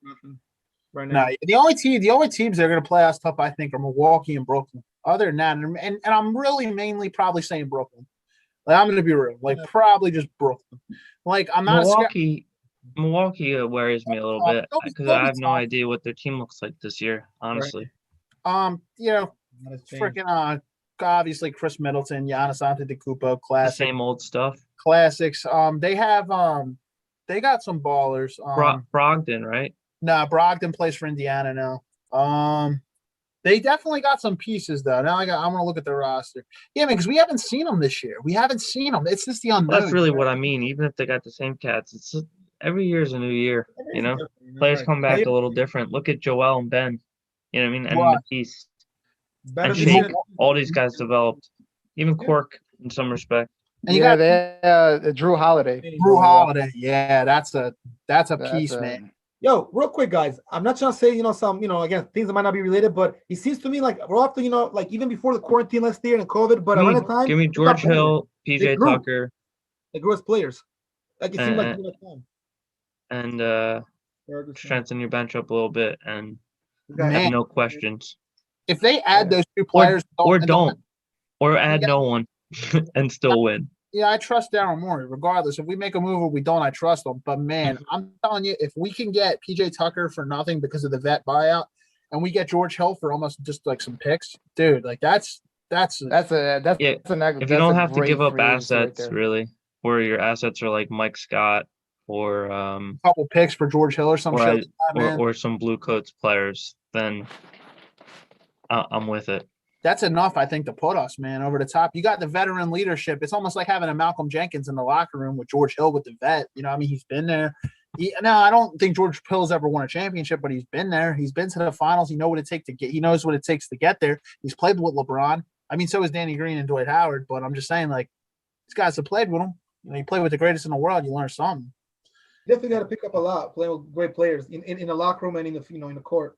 right now. No, the only teams that are going to play us tough, I think, are Milwaukee and Brooklyn. Other than that, and I'm really mainly probably saying Brooklyn. Like I'm going to be real, probably just Brooklyn. Like I'm not Milwaukee worries me a little bit because I have no idea what their team looks like this year, honestly. Right. Freaking obviously Chris Middleton, Giannis Antetokounmpo, classic. The same old stuff. Classics. They have they got some ballers. Brogdon, right? Nah, Brogdon plays for Indiana now. They definitely got some pieces though. Now I'm gonna look at the roster. Yeah, man, because we haven't seen them this year. We haven't seen them. It's just the unknown. Well, that's really what I mean. Even if they got the same cats, it's just, every year is a new year. Players come back a little different. Look at Joel and Ben. You know what I mean? And Matisse. And Shake, all these guys developed. Even Cork in some respect. And you got Drew Holiday. Yeah, that's a piece, man. Yo, real quick, guys. I'm not trying to say, some, again, things that might not be related, but it seems to me like we're often, like even before the quarantine last year and COVID, but around the time, Give me we got George better. Hill, They PJ grew. Tucker, They grew as players. Like it seemed like and, during that time. and Ferguson. strengthen your bench up a little bit and We got- Man. have no questions. If they add those two Or players, or add Yeah. no one and still win. Yeah, I trust Daryl Morey. Regardless, if we make a move or we don't, I trust him. But man, I'm telling you, if we can get PJ Tucker for nothing because of the vet buyout, and we get George Hill for almost just like some picks, dude, like that's Yeah, if you don't have to give up assets, really, where your assets are like Mike Scott or a couple picks for George Hill or some shit. Like that, man. or some Blue Coats players, then I'm with it. That's enough, I think, to put us, man, over the top. You got the veteran leadership. It's almost like having a Malcolm Jenkins in the locker room with George Hill with the vet. You know, I mean, he's been there. Now, I don't think George Hill's ever won a championship, but he's been there. He's been to the finals. He knows what it takes to get. He knows what it takes to get there. He's played with LeBron. I mean, so is Danny Green and Dwight Howard. But I'm just saying, like, these guys have played with him. You play with the greatest in the world, you learn something. Definitely got to pick up a lot playing with great players in the locker room and in the court.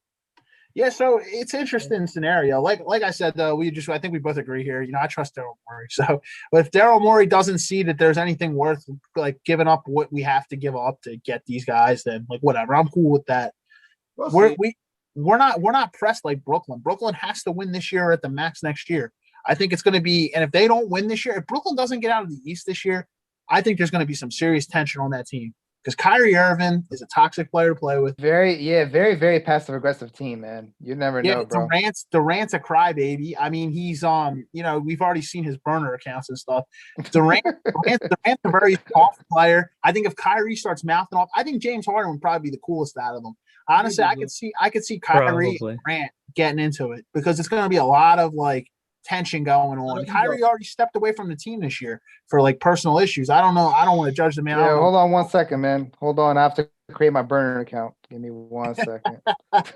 Yeah, so it's an interesting scenario. Like I said, though, I think we both agree here. I trust Daryl Morey. So if Daryl Morey doesn't see that there's anything worth like giving up what we have to give up to get these guys, then like whatever, I'm cool with that. We're not pressed like Brooklyn. Brooklyn has to win this year or at the max next year. I think it's going to be, and if they don't win this year, if Brooklyn doesn't get out of the East this year, I think there's going to be some serious tension on that team. Because Kyrie Irving is a toxic player to play with. Very, very passive aggressive team, man. You never know, bro. Durant's a crybaby. I mean, he's we've already seen his burner accounts and stuff. Durant's a very soft player. I think if Kyrie starts mouthing off, I think James Harden would probably be the coolest out of them. Honestly, I could see Kyrie and Durant getting into it because it's going to be a lot of like tension going on. Kyrie already stepped away from the team this year for like personal issues. I don't know. I don't want to judge the man. Yeah, hold on 1 second, man. Hold on. I have to create my burner account. Give me 1 second. but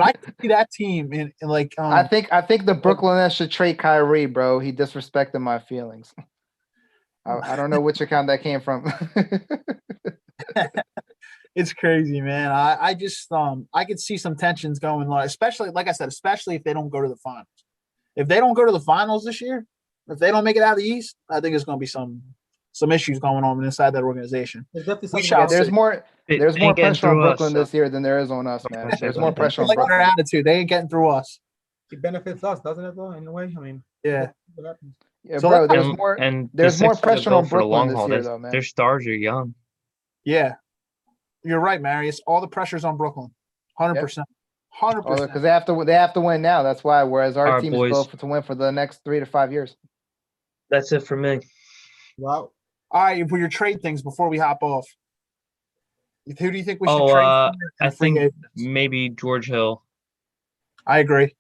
I can see that team in like I think the Brooklyn Nets should trade Kyrie, bro. He disrespected my feelings. I don't know which account that came from. It's crazy, man. I just I could see some tensions going on, especially like I said, especially if they don't go to the finals. If they don't go to the finals this year, if they don't make it out of the East, I think there's going to be some issues going on inside that organization. There's more pressure on Brooklyn this year than there is on us, man. There's more pressure on Brooklyn. Their attitude, they ain't getting through us. It benefits us, doesn't it? Though, in a way, I mean, yeah. Yeah, so bro. There's more pressure on Brooklyn this year, though, man. Their stars are young. Yeah, you're right, Marius. All the pressure's on Brooklyn, 100%. 100%. Because they have to win now. That's why. Whereas our team is built to win for the next 3 to 5 years. That's it for me. Wow. All right, for your trade things before we hop off, who do you think we should trade? I think maybe George Hill. I agree.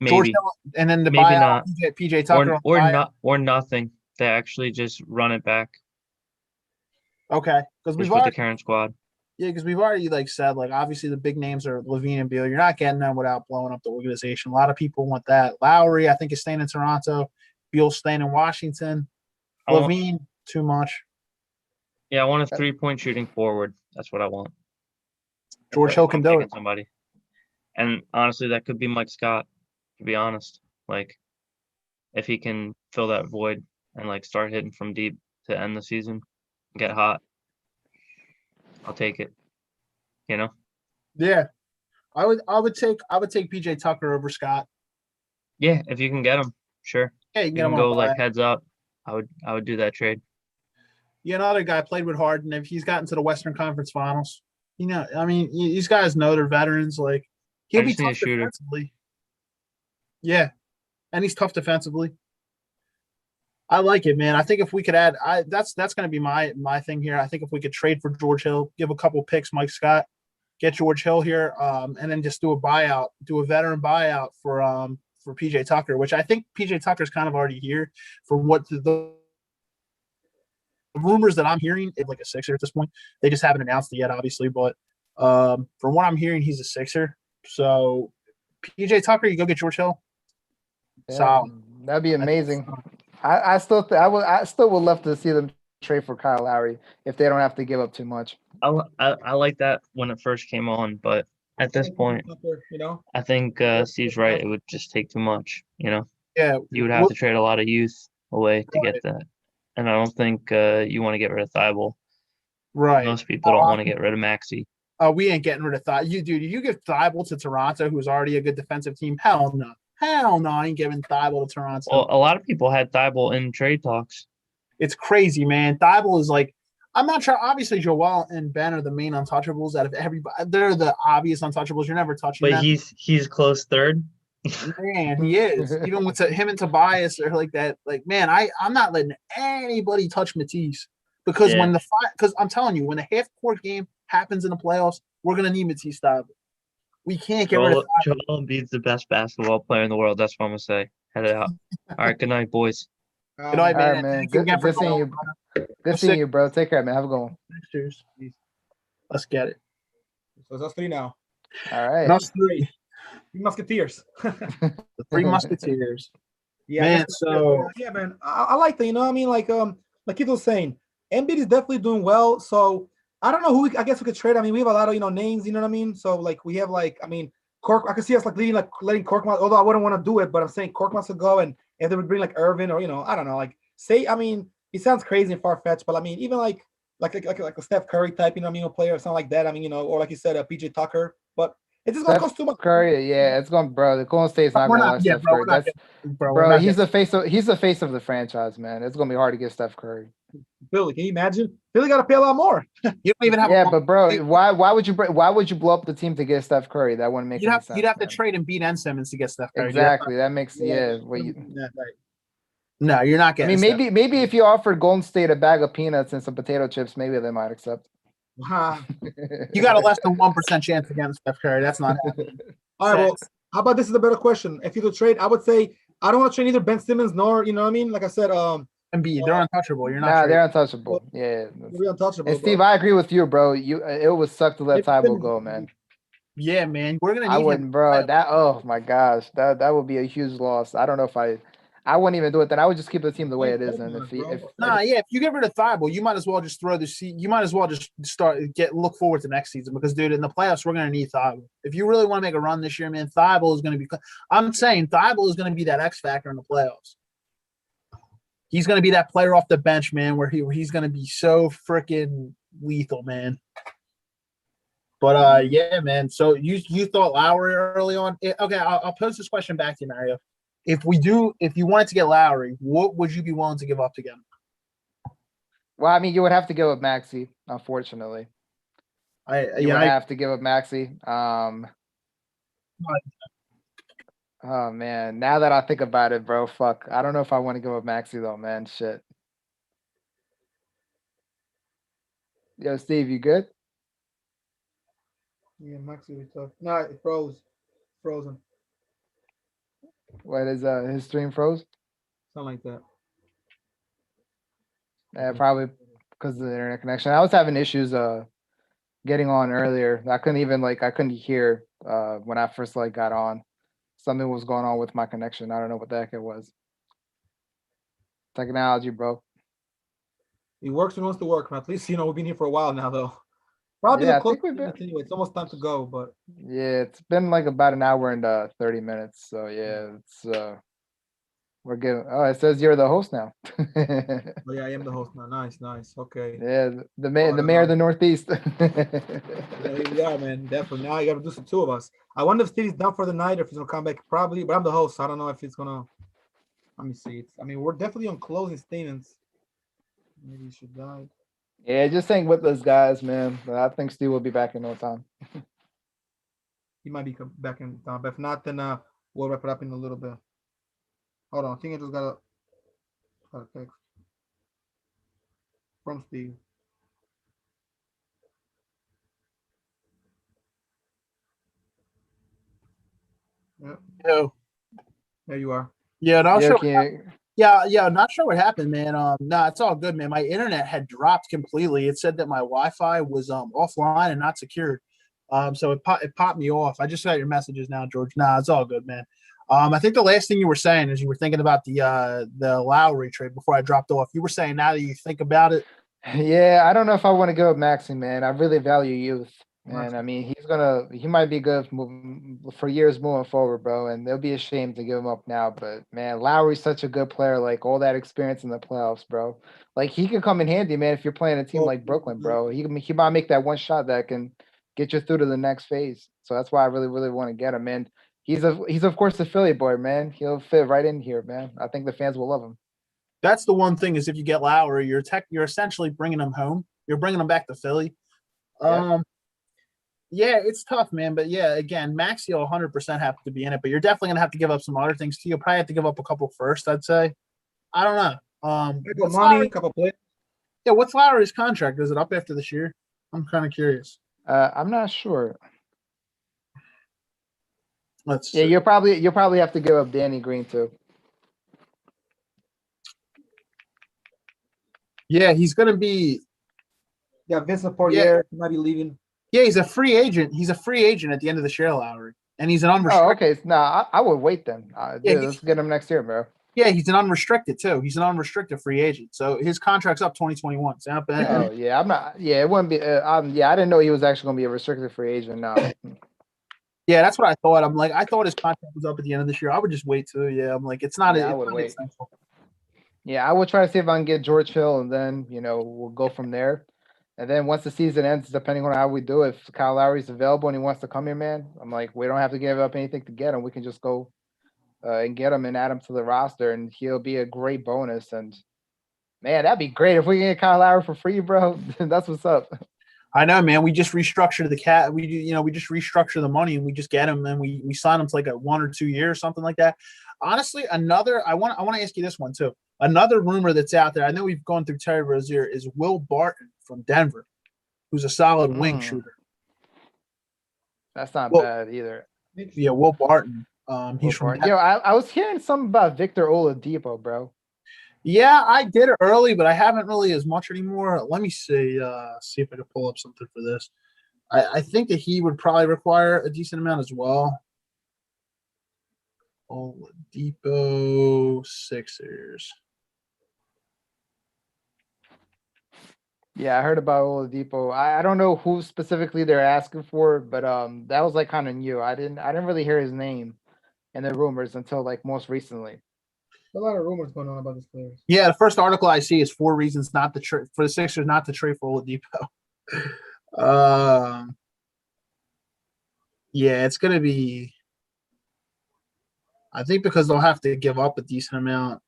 Maybe. George Hill, and then the maybe buyout, not. PJ Tucker, or nothing. They actually just run it back. Okay, because we've already the current squad. Yeah, because we've already said obviously the big names are Levine and Beal. You're not getting them without blowing up the organization. A lot of people want that. Lowry, I think, is staying in Toronto. Beal's staying in Washington. Levine, too much. Yeah, I want a 3-point shooting forward. That's what I want. George Hill can do it. Somebody, and honestly, that could be Mike Scott. To be honest, if he can fill that void and start hitting from deep to end the season, get hot. I'll take it. Yeah, I would take PJ Tucker over Scott. Yeah, if you can get him, sure. Yeah, you can go heads up. I would do that trade. Another guy played with Harden. If he's gotten to the Western Conference Finals, I mean, these guys know they're veterans. He'll be tough defensively. Yeah, and he's tough defensively. I like it, man. I think if we could add, that's going to be my thing here. I think if we could trade for George Hill, give a couple picks, Mike Scott, get George Hill here, and then just do a veteran buyout for PJ Tucker, which I think PJ Tucker's kind of already here. For what the rumors that I'm hearing, it's like a Sixer at this point. They just haven't announced it yet, obviously, but from what I'm hearing, he's a Sixer. So PJ Tucker, you go get George Hill. Yeah, that'd be amazing. I still would love to see them trade for Kyle Lowry if they don't have to give up too much. I like that when it first came on, but at this point, You know, I think Steve's right. It would just take too much. Yeah. You would have to trade a lot of youth away to get that, and I don't think you want to get rid of Thibault. Right. Most people don't want to get rid of Maxey. We ain't getting rid of Thibault. You give Thibault to Toronto, who's already a good defensive team. Hell no. Hell no, I ain't giving Thibault to Toronto. Well, a lot of people had Thibault in trade talks. It's crazy, man. Thibault is like, I'm not sure. Obviously, Joel and Ben are the main untouchables out of everybody. They're the obvious untouchables. You're never touching them. But he's close third. Man, he is. Even with him and Tobias are like that. Like, man, I'm not letting anybody touch Matisse because because I'm telling you, when the half court game happens in the playoffs, we're gonna need Matisse Thibault. We can't get rid of Joel Embiid's the best basketball player in the world. That's what I'm gonna say. Head it out. All right, good night, boys. Good night, man. All right, man. Good seeing you. Good seeing you, bro. Take care, man. Have a good one. Cheers. Let's get it. So it's us three now. All right. Us three. Three Musketeers. The Three Musketeers. Yeah, man. So yeah, man. I like that. You know what I mean? Like Keith was saying, Embiid is definitely doing well. So I don't know who I guess we could trade. I mean, we have a lot of names. You know what I mean? So like we have Cork. I could see us letting Korkmaz. Although I wouldn't want to do it, but I'm saying Korkmaz to go, and if they would bring Irvin or I don't know, I mean, it sounds crazy and far fetched, but I mean, even like a Steph Curry type, player or something like that. I mean, or like you said, PJ Tucker, but it's just gonna cost too much. Curry, yeah, it's going, bro. The Golden State's not gonna let Steph Curry. Bro, he's the face of the franchise, man. It's gonna be hard to get Steph Curry. Billy, can you imagine? Billy got to pay a lot more. You don't even have. Yeah, but bro, why would you blow up the team to get Steph Curry? That wouldn't make any sense. You'd have to trade and beat Simmons to get Steph Curry. Exactly. That makes right. No, you're not getting. I mean, maybe if you offered Golden State a bag of peanuts and some potato chips, maybe they might accept. You got a less than 1% chance against Steph Curry. That's not happening. All right, well, how about this is a better question? If you could trade, I would say I don't want to trade either Ben Simmons nor like I said, Embiid, they're untouchable. You're not. Nah, they're untouchable. Yeah, they're untouchable. And Steve, I agree with you, bro. It would suck to let Thibault go, man. Yeah, man, we're gonna. I wouldn't, bro. Oh my gosh, that would be a huge loss. I don't know if I wouldn't even do it. Then I would just keep the team the way it is. And if you get rid of Thibault, you might as well just throw the seat. You might as well just look forward to next season because, dude, in the playoffs we're gonna need Thibault. If you really want to make a run this year, man, Thibault is gonna be. I'm saying Thibault is gonna be that X factor in the playoffs. He's going to be that player off the bench, man, where he's going to be so freaking lethal, man. But, yeah, man. So you thought Lowry early on? Okay, I'll pose this question back to you, Mario. If you wanted to get Lowry, what would you be willing to give up to get him? Well, I mean, you would have to give up Maxey, unfortunately. You would have to give up Maxey. Oh man, now that I think about it, bro, fuck. I don't know if I want to give up Maxey though, man. Shit. Yo, Steve, you good? Yeah, Maxey was tough. No, it froze. Frozen. What is his stream froze? Something like that. Yeah, probably because of the internet connection. I was having issues getting on earlier. I couldn't hear when I first got on. Something was going on with my connection. I don't know what the heck it was. Technology, bro. He works when he wants to work, man. At least we've been here for a while now, though. Probably yeah, anyway. It's almost time to go, but yeah, it's been about an hour and 30 minutes. So yeah, it's we're getting. Oh, it says you're the host now. Oh, yeah, I am the host now. Nice. Okay. Yeah, the mayor of the Northeast. Yeah, here we are, man. Definitely. Now you got to do the two of us. I wonder if Stevie's done for the night or if he's gonna come back. Probably, but I'm the host. So I don't know if he's gonna. Let me see. We're definitely on closing statements. Maybe you should die. Yeah, just hang with us, guys, man. But I think Steve will be back in no time. He might be back in time, but if not, then we'll wrap it up in a little bit. Hold on, I think I just got a text from Steve. Yep. Yo. There you are. Yeah, not sure. Yeah, not sure what happened, man. No, it's all good, man. My internet had dropped completely. It said that my Wi-Fi was offline and not secured. So it popped me off. I just got your messages now, George. Nah, it's all good, man. I think the last thing you were saying is you were thinking about the Lowry trade before I dropped off. You were saying now that you think about it. Yeah, I don't know if I want to go with Maxey, man. I really value youth. And I mean, he might be good for years moving forward, bro. And it'll be a shame to give him up now. But man, Lowry's such a good player, like all that experience in the playoffs, bro. Like he can come in handy, man, if you're playing a team like Brooklyn, bro. He might make that one shot that can get you through to the next phase. So that's why I really, really want to get him. And he's of course a Philly boy, man. He'll fit right in here, man. I think the fans will love him. That's the one thing is if you get Lowry, you're essentially bringing him home. You're bringing him back to Philly. Yeah, it's tough, man. But yeah, again, Maxey will 100% have to be in it. But you're definitely gonna have to give up some other things too. You'll probably have to give up a couple first, I'd say. I don't know. What's money, couple players. Yeah, what's Lowry's contract? Is it up after this year? I'm kind of curious. I'm not sure. Let's Yeah, see. you'll probably have to give up Danny Green too. Yeah, he's gonna be. Yeah, Vincent Poirier might be leaving. Yeah, he's a free agent. He's a free agent at the end of the year, Lowry, and he's an unrestricted. Oh, okay. Nah, I would wait then. Dude, let's get him next year, bro. Yeah, he's an unrestricted too. He's an unrestricted free agent, so his contract's up 2021. So not bad. Oh yeah, I'm not. Yeah, it wouldn't be. I didn't know he was actually gonna be a restricted free agent. No. Yeah, that's what I thought. I thought his contract was up at the end of this year. I would just wait too. Yeah, I'm like, it's not. Yeah, I would wait. Yeah, I would try to see if I can get George Hill, and then we'll go from there. And then once the season ends, depending on how we do, if Kyle Lowry's available and he wants to come here, man, I'm like, we don't have to give up anything to get him. We can just go and get him and add him to the roster, and he'll be a great bonus. And man, that'd be great if we can get Kyle Lowry for free, bro. That's what's up. I know, man. We just restructured the cat. We just restructure the money and we just get him. And we sign him to like a 1 or 2 years, something like that. Honestly, I want to ask you this one too. Another rumor that's out there. I know we've gone through Terry Rozier is Will Barton from Denver, who's a solid wing shooter. That's not bad either. Yeah, Will Barton. He's from Barton. I was hearing something about Victor Oladipo, bro. Yeah, I did it early, but I haven't really as much anymore. Let me see if I can pull up something for this. I think that he would probably require a decent amount as well. Oladipo Sixers. Yeah, I heard about Oladipo. I don't know who specifically they're asking for, but that was like kind of new. I didn't really hear his name in the rumors until like most recently. A lot of rumors going on about this player. Yeah, the first article I see is 4 reasons not to trade for the Sixers not to trade for Oladipo. Yeah, it's gonna be. I think because they'll have to give up a decent amount.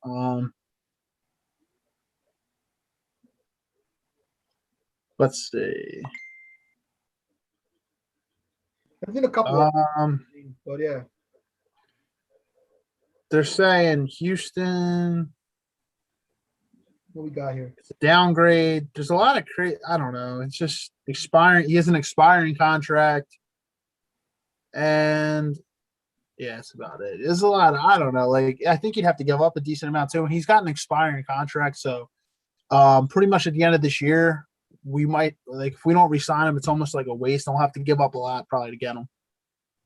Let's see. I've seen a couple but yeah. They're saying Houston. What we got here? It's a downgrade. There's a lot of I don't know. It's just expiring. He has an expiring contract. And yeah, that's about it. There's a lot of, I don't know. Like, I think he'd have to give up a decent amount too. And he's got an expiring contract. So pretty much at the end of this year, we might, like, if we don't re-sign him, it's almost like a waste. I'll have to give up a lot probably to get him.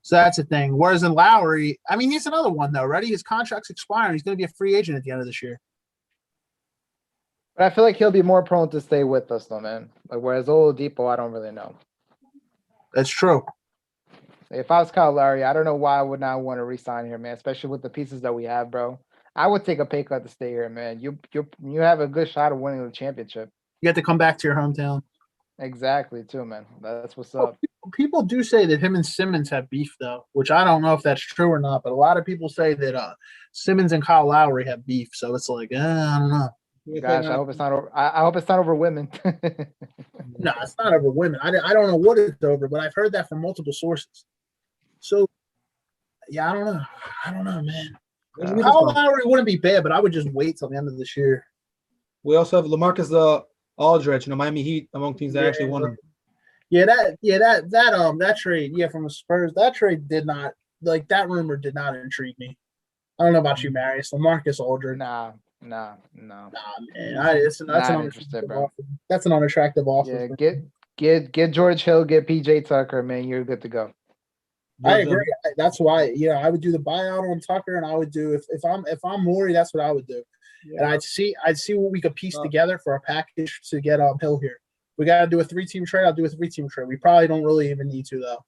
So that's the thing. Whereas in Lowry, I mean, he's another one though, right? His contract's expiring. He's going to be a free agent at the end of this year. But I feel like he'll be more prone to stay with us though, man. Like, whereas Oladipo, I don't really know. That's true. If I was Kyle Lowry, I don't know why I would not want to re-sign here, man. Especially with the pieces that we have, bro. I would take a pay cut to stay here, man. You have a good shot of winning the championship. You have to come back to your hometown. Exactly, too, man. That's what's up. People do say that him and Simmons have beef, though, which I don't know if that's true or not. But a lot of people say that Simmons and Kyle Lowry have beef. So it's like, I don't know. Gosh, I hope it's not over. I hope it's not over women. No, it's not over women. I don't know what it's over, but I've heard that from multiple sources. So, yeah, I don't know, man. Kyle Lowry wouldn't be bad, but I would just wait till the end of this year. We also have LaMarcus Aldridge, Miami Heat among teams that actually won him. That trade, from the Spurs, that trade did not, like, that rumor did not intrigue me. I don't know about you, Marius. LaMarcus Aldridge. Nah, man. That's an unattractive offer. That's an unattractive offer. Yeah, get George Hill, get PJ Tucker, man. You're good to go. I agree. That's why, I would do the buyout on Tucker, and I would do if I'm Morey, that's what I would do. Yeah. And I'd see what we could piece together for a package to get Hill here. We got to do a 3-team trade. I'll do a 3-team trade. We probably don't really even need to though.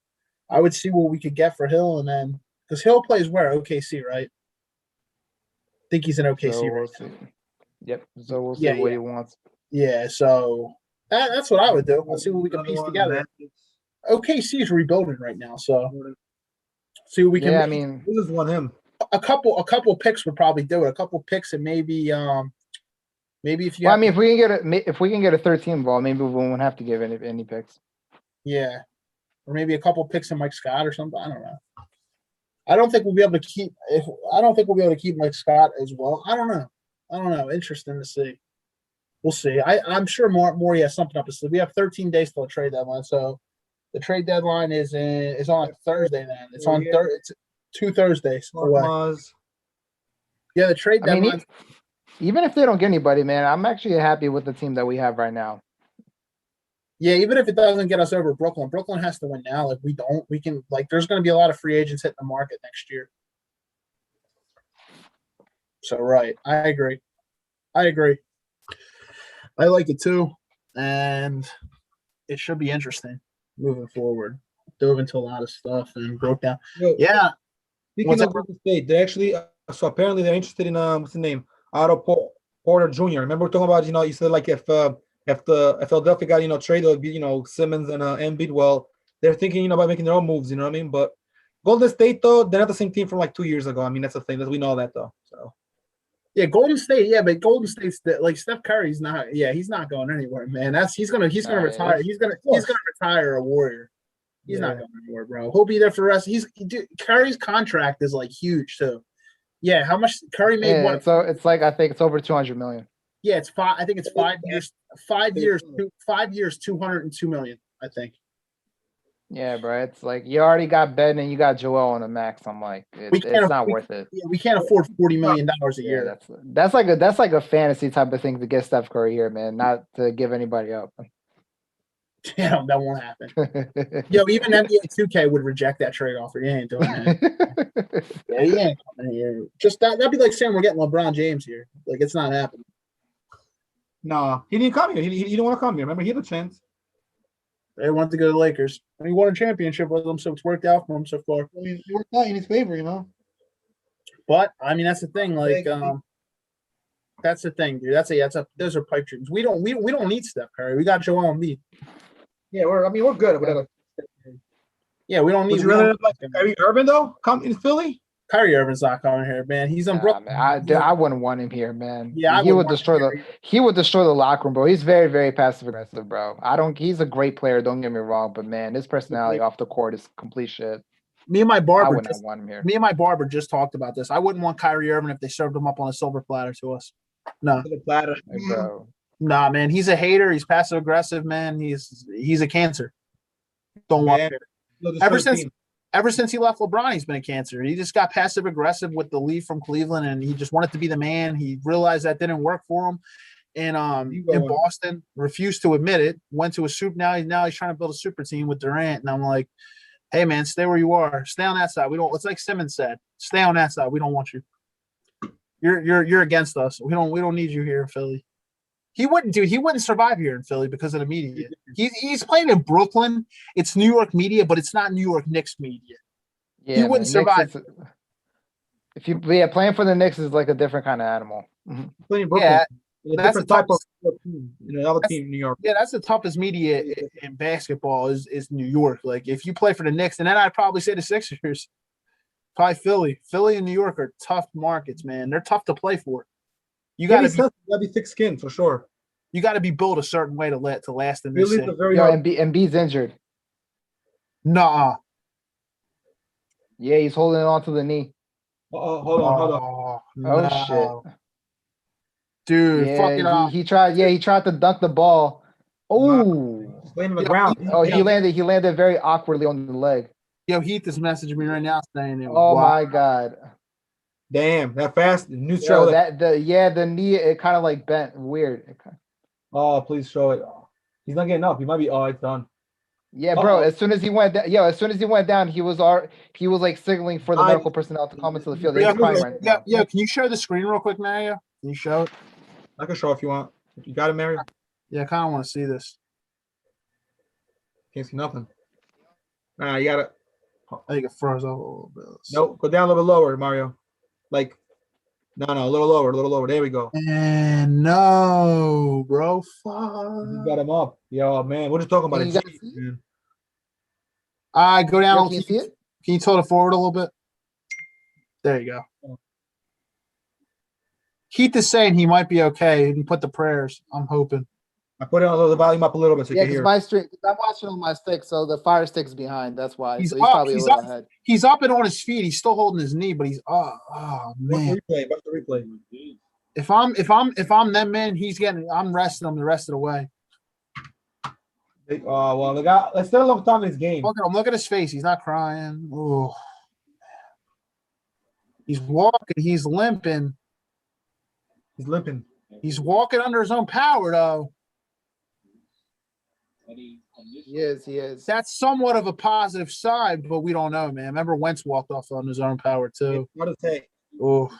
I would see what we could get for Hill, and then because Hill plays where OKC, right? I think he's in OKC so right now. See. Yep. So we'll see what he wants. Yeah. So that's what I would do. I'll see what we can piece together. OKC is rebuilding right now, so see what we can. Yeah, I mean, we just want him. A couple picks would probably do it. A couple picks and maybe if you. Well, I mean, if we can get a 13 ball, maybe we won't have to give any picks. Yeah, or maybe a couple picks in Mike Scott or something. I don't know. I don't think we'll be able to keep Mike Scott as well. I don't know. Interesting to see. We'll see. I'm sure Morey has something up his sleeve. We have 13 days till the trade deadline, so the trade deadline is on Thursday. Then it's on It's 2 Thursdays away. Yeah, the trade deadline. I mean, even if they don't get anybody, man, I'm actually happy with the team that we have right now. Yeah, even if it doesn't get us over Brooklyn has to win now. Like we can there's going to be a lot of free agents hitting the market next year. So right, I agree. I like it too, and it should be interesting moving forward. Dove into a lot of stuff and broke down. Yeah. Speaking of Golden State, they actually so apparently they're interested in what's the name? Otto Porter Jr. Remember we're talking about you said like if Philadelphia got traded, it would be Simmons and Embiid. Well, they're thinking about making their own moves. You know what I mean? But Golden State though, they're not the same team from like 2 years ago. I mean that's the thing that we know that though. So yeah, Golden State. Yeah, but Golden State's like Steph Curry's not. Yeah, he's not going anywhere, man. He's gonna retire. He's gonna retire a Warrior. He's not going anywhere, bro. He'll be there for the rest. Curry's contract is like huge too. Yeah, how much Curry made? What? So it's like I think it's over $200 million. Yeah, it's 5. I think it's 5 years. 5 years. 5 years. $202 million. I think. Yeah, bro. It's like you already got Ben and you got Joel on the max. I'm like, it's not worth it. Yeah, we can't afford $40 million a year. That's like a fantasy type of thing to get Steph Curry here, man. Not to give anybody up. Yeah, that won't happen. Yo, even NBA 2K would reject that trade offer. You ain't doing that. Yeah, he ain't coming here. Just that'd be like saying we're getting LeBron James here. Like it's not happening. No, he didn't come here. He didn't want to come here. Remember, he had a chance. They wanted to go to the Lakers. And he won a championship with them, so it's worked out for him so far. It worked out in his favor, But I mean, that's the thing. That's the thing, dude. Those are pipe dreams. We don't need Steph Curry. We got Joel Embiid. Yeah, we're good. Whatever. Yeah, we don't need. Would you rather like Kyrie Irving though come in Philly? Kyrie Irving's not coming here, man. He's in Brooklyn. I wouldn't want him here, man. Yeah, he would destroy the locker room, bro. He's very, very passive aggressive, bro. He's a great player. Don't get me wrong, but man, his personality off the court is complete shit. Me and my barber. I wouldn't want him here. Me and my barber just talked about this. I wouldn't want Kyrie Irving if they served him up on a silver platter to us. No, platter, bro. Nah, man. He's a hater. He's passive aggressive, man. He's a cancer. Don't want him. Ever since he left LeBron, he's been a cancer. He just got passive aggressive with the leave from Cleveland, and he just wanted to be the man. He realized that didn't work for him, and in Boston, refused to admit it. Went to a super. Now he's trying to build a super team with Durant, and I'm like, hey man, stay where you are. Stay on that side. We don't. It's like Simmons said. Stay on that side. We don't want you. You're against us. We don't need you here in Philly. He wouldn't survive here in Philly because of the media. He's playing in Brooklyn. It's New York media, but it's not New York Knicks media. Yeah, he wouldn't survive. Playing for the Knicks is like a different kind of animal. Playing in Brooklyn, a different type of team. Another team in New York. Yeah, that's the toughest media in basketball is New York. Like if you play for the Knicks, and then I'd probably say the Sixers. Probably Philly. Philly and New York are tough markets, man. They're tough to play for. You gotta be thick skin for sure. You got to be built a certain way to last in this city. Embiid's injured. Nah. Yeah, he's holding on to the knee. Hold on. Oh shit, dude! Yeah, fucking off. He tried to dunk the ball. Oh, laying on the ground. He landed very awkwardly on the leg. Yo, Heath is messaging me right now saying it. Oh my god. Damn, that fast neutral. The knee it kind of like bent weird. Oh, please show it. He's not getting up. He might be. Oh, it's done. Yeah, bro. Uh-oh. As soon as he went down, he was like signaling for the medical personnel to come into the field. He's crying right now. Yeah. Can you share the screen real quick, Mario? Can you show it? I can show if you want. You got it, Mario? Yeah, I kind of want to see this. Can't see nothing. You got it. I think it froze up a little bit. Nope. Go down a little bit lower, Mario. Like, no, a little lower. There we go. And no, bro. Fuck. You got him up. Yo, man. We're just talking about Can it. you guys see it? Man. All right, go down. Can you see it? Can you tilt it forward a little bit? There you go. Keith is saying he might be okay. He put the prayers. I'm hoping. I put the volume up a little bit so you Yeah, can because hear. my stream, I'm watching on my stick, so the Fire Stick's behind. That's why. He's so he's up. probably a little ahead. He's up and on his feet. He's still holding his knee, but he's up. Oh man. Watch the replay. If I'm them, man, I'm resting him the rest of the way. Well, the guy. Let's still look time in this game. Look at his face. He's not crying. Oh, he's walking. He's limping. He's limping. He's walking under his own power, though. He is. That's somewhat of a positive side, but we don't know, man. Remember, Wentz walked off on his own power too. What to say? Oh,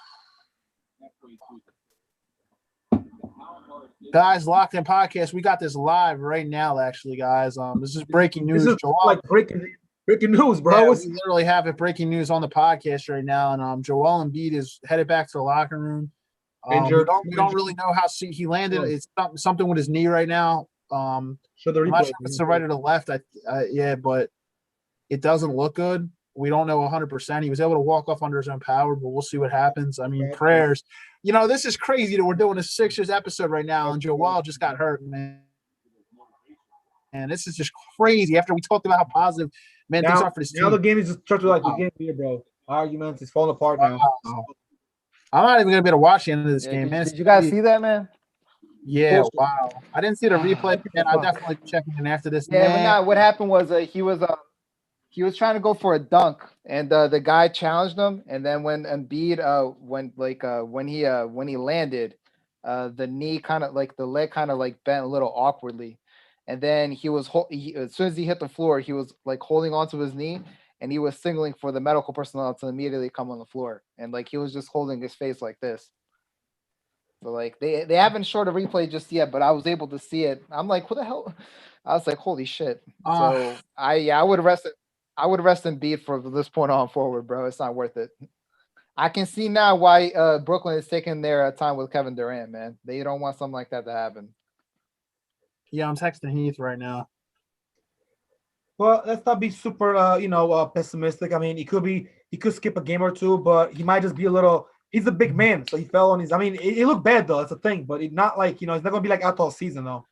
guys, Locked In Podcast. We got this live right now, actually, guys. This is breaking news. This is like breaking news, bro. Yeah, we literally have it breaking news on the podcast right now, and Joel Embiid is headed back to the locker room. We don't really know how he landed. It's something with his knee right now. I'm not sure if it's the right or the left. But it doesn't look good. We don't know 100%. He was able to walk off under his own power, but we'll see what happens. I mean, prayers. You know, this is crazy that we're doing a Sixers episode right now, and Joel just got hurt, man. And this is just crazy. After we talked about how positive, man, things are for this team. Now the game is just structured like the game here, bro. Arguments is falling apart now. I'm not even gonna be able to watch the end of this game, man. Did you guys see that, man? Yeah, wow. I didn't see the replay, and I'll definitely check in after this. Yeah, what happened was he was trying to go for a dunk, and the guy challenged him, and then when Embiid when he landed, the knee kind of like the leg kind of like bent a little awkwardly, and then as soon as he hit the floor, he was like holding onto his knee, and he was signaling for the medical personnel to immediately come on the floor, and like he was just holding his face like this. So like they haven't showed a replay just yet, but I was able to see it. I'm like, what the hell? I was like, holy shit. So I would rest Embiid for this point on forward, bro. It's not worth it. I can see now why Brooklyn is taking their time with Kevin Durant, man. They don't want something like that to happen. Yeah, I'm texting Heath right now. Well, let's not be super pessimistic. I mean, he could skip a game or two, but he might just be a little. He's a big man, so he fell on his. I mean, it looked bad though. That's the thing, but it's not like it's not gonna be like out all season though.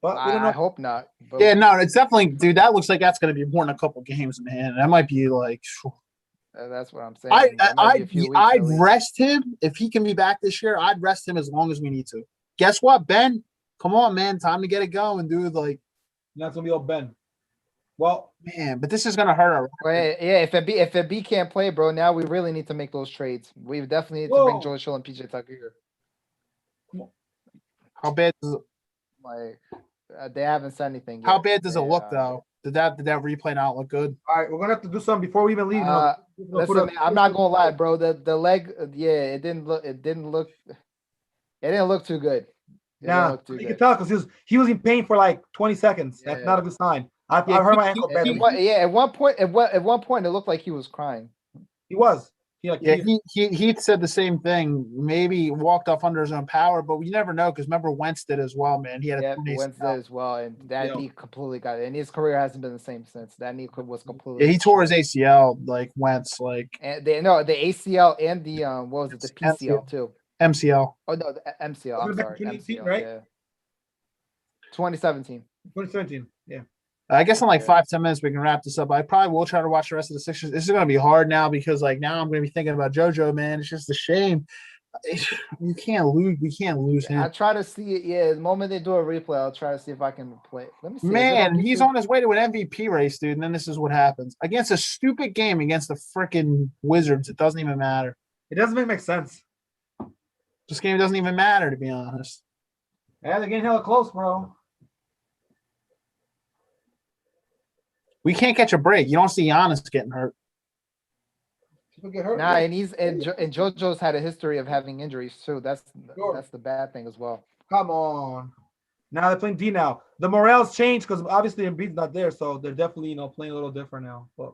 But we don't know. I hope not. But Yeah, no, it's definitely, dude. That looks like that's gonna be more than a couple games, man. That might be like. That's what I'm saying. I'd rest him if he can be back this year. I'd rest him as long as we need to. Guess what, Ben? Come on, man. Time to get it going, dude. Like, That's gonna be all Ben. Well, man, but this is gonna hurt our. Yeah, if Embiid can't play, bro, now we really need to make those trades. We definitely need to bring George Hill and PJ Tucker here. How bad does it? Like, they haven't said anything yet. How bad does it look though? Did that replay not look good? all right, we're gonna have to do something before we even leave. Listen, man, I'm not gonna lie, bro. The leg, it didn't look too good. Yeah, you can tell because he was in pain for like 20 seconds. That's not a good sign. I heard my ankle badly. At one point, it looked like he was crying. He was. He said the same thing. Maybe he walked off under his own power, but we never know because remember Wentz did as well, man. He had Wentz did as well, and that knee completely got it. And his career hasn't been the same since. That knee was completely. Yeah, he tore his ACL like Wentz, like. And the ACL and the what was it? The PCL too. MCL. Oh no, the MCL. I'm sorry, MCL. Right? Yeah. 2017. 2017. Yeah. I guess in like 5-10 minutes we can wrap this up. I probably will try to watch the rest of the Sixers. This is going to be hard now because like now I'm going to be thinking about JoJo, man. It's just a shame. You can't lose. We can't lose him. I try to see it. Yeah, the moment they do a replay, I'll try to see if I can play. Let me see. Man, he's on his way to an MVP race, dude. And then this is what happens against a stupid game against the freaking Wizards. It doesn't even matter. It doesn't make sense. This game doesn't even matter, to be honest. Yeah, they're getting hella close, bro. We can't catch a break. You don't see Giannis getting hurt. People get hurt. Nah, and JoJo's had a history of having injuries too. That's the bad thing as well. Come on. Now they're playing D now. The morale's changed because obviously Embiid's not there, so they're definitely playing a little different now. But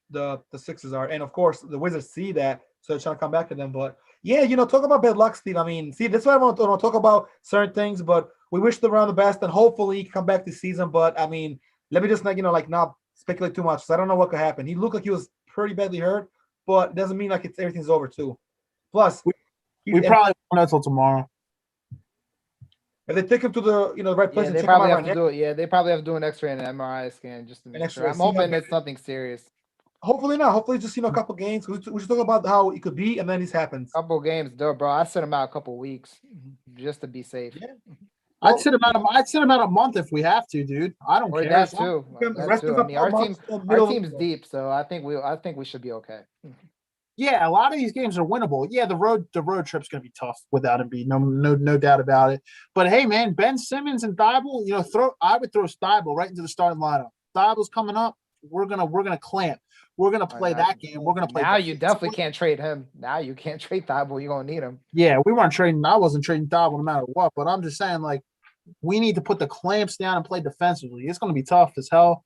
the Sixers are, and of course the Wizards see that, so they're trying to come back to them. But yeah, talk about bad luck, Steve. I mean, see, that's why I want to talk about certain things, but we wish them around the best, and hopefully he can come back this season. But I mean, let me just not speculate too much. So I don't know what could happen. He looked like he was pretty badly hurt, but it doesn't mean like everything's over too. Plus, we probably won't know until tomorrow. If they take him to the right place, they probably have to do it. Yeah, they probably have to do an X-ray and an MRI scan just to make sure. I'm hoping it's nothing serious. Hopefully not. Hopefully just a couple games. We should talk about how it could be, and then this happens. Couple games, though, bro. I set him out a couple weeks just to be safe. Yeah. I'd sit him out a month if we have to, dude. I don't care. That too. I mean, our team's deep, so I think we should be okay. Yeah, a lot of these games are winnable. Yeah, the road trip's gonna be tough without Embiid, no doubt about it. But hey, man, Ben Simmons and Thibault, I would throw Thibault right into the starting lineup. Thibault's coming up. We're gonna clamp. We're gonna play that game. We're gonna play. Now you definitely can't trade him. Now you can't trade Thibault. You're gonna need him. Yeah, we weren't trading. I wasn't trading Thibault no matter what. But I'm just saying, like, we need to put the clamps down and play defensively. It's gonna be tough as hell.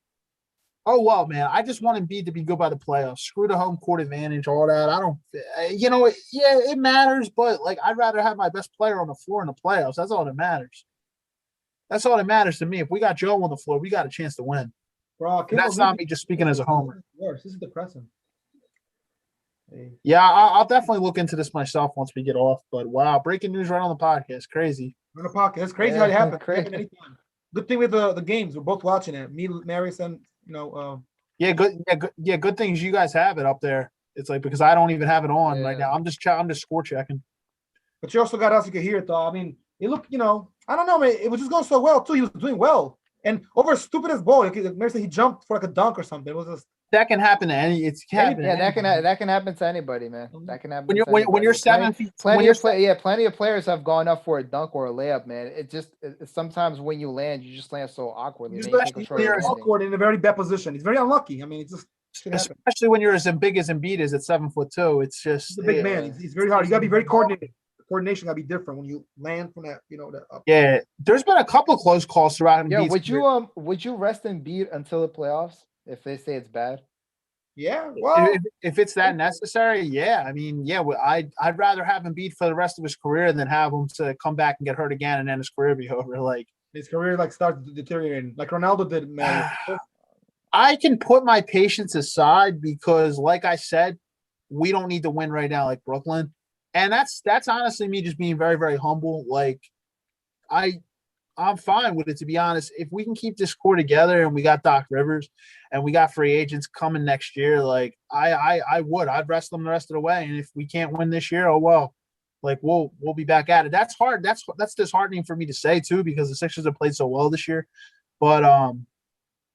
Oh, well, man, I just want Embiid to be good by the playoffs. Screw the home court advantage, all that. I don't – it matters, but, like, I'd rather have my best player on the floor in the playoffs. That's all that matters. That's all that matters to me. If we got Joe on the floor, we got a chance to win. Bro, that's not me just speaking as a homer. Worse. This is depressing. Yeah, I'll definitely look into this myself once we get off. But, wow, breaking news right on the podcast. Crazy. On the podcast. It's crazy how it happens. Crazy. Good thing with the games. We're both watching it. Me, Marius, and good things you guys have it up there. It's like because I don't even have it on right now. I'm just score checking. But you also got us. You can hear it though. I mean, it looked. I don't know, man. It was just going so well too. He was doing well, and over a stupidest ball, like he jumped for like a dunk or something. It was just. That can happen to any. It's happening. Yeah, that can happen to anybody, man. That can happen. When you're 7 feet. Plenty of players have gone up for a dunk or a layup, man. It's sometimes when you land, you just land so awkwardly. You're awkward in a very bad position. He's very unlucky. I mean, it's just especially when you're as big as Embiid is at 7'2". It's just he's a big man. He's very hard. You gotta be very coordinated. Coordination gotta be different when you land from that. That up. Yeah, there's been a couple close calls throughout. Yeah, would you rest Embiid until the playoffs? If they say it's bad, yeah. Well, if it's that necessary, yeah. I mean, yeah. I'd rather have him beat for the rest of his career than have him to come back and get hurt again and then his career be over. Like his career, starts deteriorating, like Ronaldo did. Man, I can put my patience aside because, like I said, we don't need to win right now, like Brooklyn, and that's honestly me just being very, very humble. Like I'm fine with it, to be honest. If we can keep this core together and we got Doc Rivers and we got free agents coming next year, like I'd rest them the rest of the way. And if we can't win this year, oh well, like we'll be back at it. That's hard. That's disheartening for me to say too, because the Sixers have played so well this year. But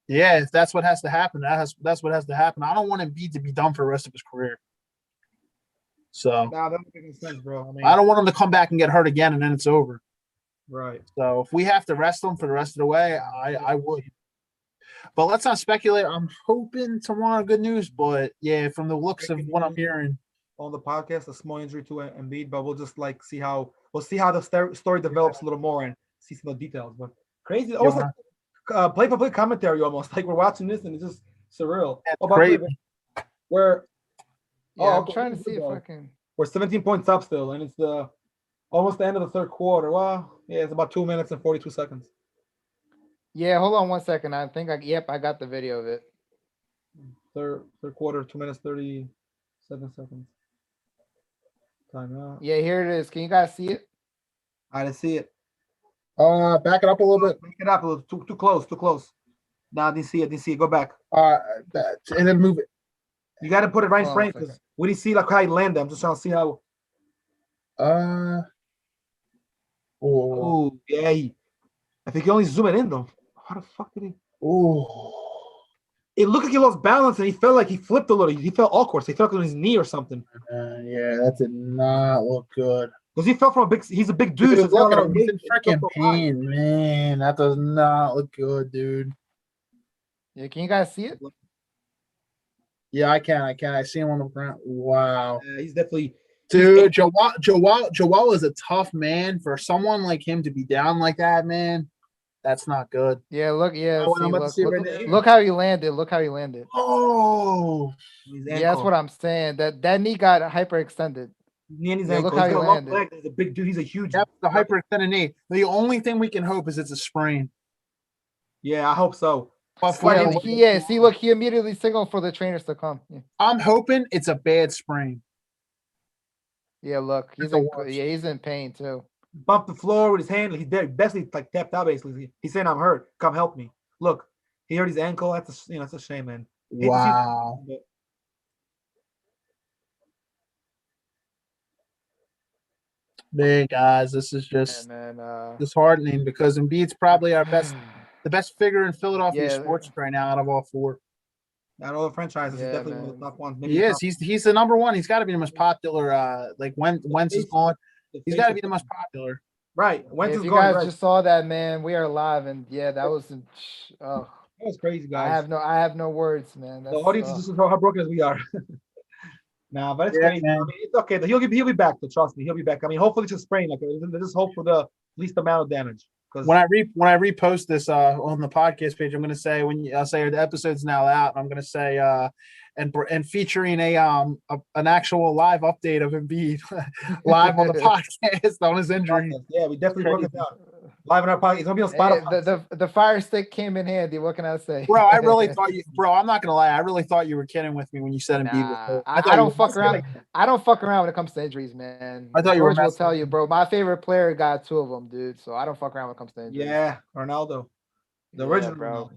yeah, if that's what has to happen, that's what has to happen. I don't want Embiid to be done for the rest of his career. So that doesn't make any sense, bro. I don't want him to come back and get hurt again and then it's over. Right. So if we have to rest them for the rest of the way, I would. But let's not speculate. I'm hoping tomorrow good news, but yeah, from the looks of what I'm hearing on the podcast, a small injury to Embiid, but we'll just see how the story develops a little more and see some of the details. But crazy, almost like play-by-play commentary, almost like we're watching this and it's just surreal. Crazy. I'm trying to see if I can. We're 17 points up still, and it's almost the end of the third quarter. Well, yeah, it's about 2 minutes and 42 seconds. Yeah, hold on 1 second. I think I got the video of it. Third quarter, 2 minutes 37 seconds. Time out. Yeah, here it is. Can you guys see it? I didn't see it. Back it up a little bit. Back it up a little. Too close. No, I didn't see it. Go back. And then move it. You got to put it right in frame because we didn't see like how he landed. I'm just trying to see how. Oh, yeah. I think he only zoom it in though. How the fuck did he? Oh. It looked like he lost balance and he felt like he flipped a little. He felt awkward. So he felt like on his knee or something. Yeah, that did not look good. Because he fell from he's a big dude. Dude, look at him. He's in freaking pain, man. That does not look good, dude. Yeah, can you guys see it? Yeah, I can. I see him on the ground. Wow. He's definitely Dude, Joel is a tough man. For someone like him to be down like that, man, that's not good. Yeah, look, yeah, Oh, see, I'm about to see it right there. look how he landed. Look how he landed. Oh, his Yeah, that's what I'm saying. That knee got hyperextended. Knee in his Yeah, ankle. look how He's he got a long landed. leg. He's a big dude. He's a huge. that's the hyperextended knee. The only thing we can hope is it's a sprain. Yeah, I hope so. But See, look, he immediately signaled for the trainers to come. Yeah, I'm hoping it's a bad sprain. yeah look, he's in pain too. Bumped the floor with his hand. He's basically like tapped out. Basically, he's saying, "I'm hurt. Come help me." Look, he hurt his ankle. That's that's a shame, man. Wow. Man, guys, this is just disheartening because Embiid's probably the best figure in Philadelphia sports right now out of all four. Out of all the franchises, he's definitely one of the top ones. He is. He's the number one. He's got to be the most popular. Like when Wentz is gone, he's got to be the most popular. Right. If you guys just saw that, man, we are live, and that was that was crazy, guys. I have no words, man. The audience is just how heartbroken as we are. Nah, but it's crazy. I mean, it's okay. He'll be back. So trust me, he'll be back. I mean, hopefully it's a sprain. Like, just hope for the least amount of damage. When I repost this on the podcast page, I'm going to say I'll say the episode's now out. I'm going to say and featuring an actual live update of Embiid live on the podcast on his injury. Yeah, we definitely broke it down live in our podcast. It's gonna be on Spotify. Hey, the Fire Stick came in handy. What can I say, bro? I really thought I'm not gonna lie. I really thought you were kidding with me when you said Embiid was hurt. I don't fuck around. I don't fuck around when it comes to injuries, man. I thought George you were will tell you, bro. My favorite player got 2 of them, dude. So I don't fuck around when it comes to injuries. Yeah, Ronaldo, the original, bro. Ronaldo.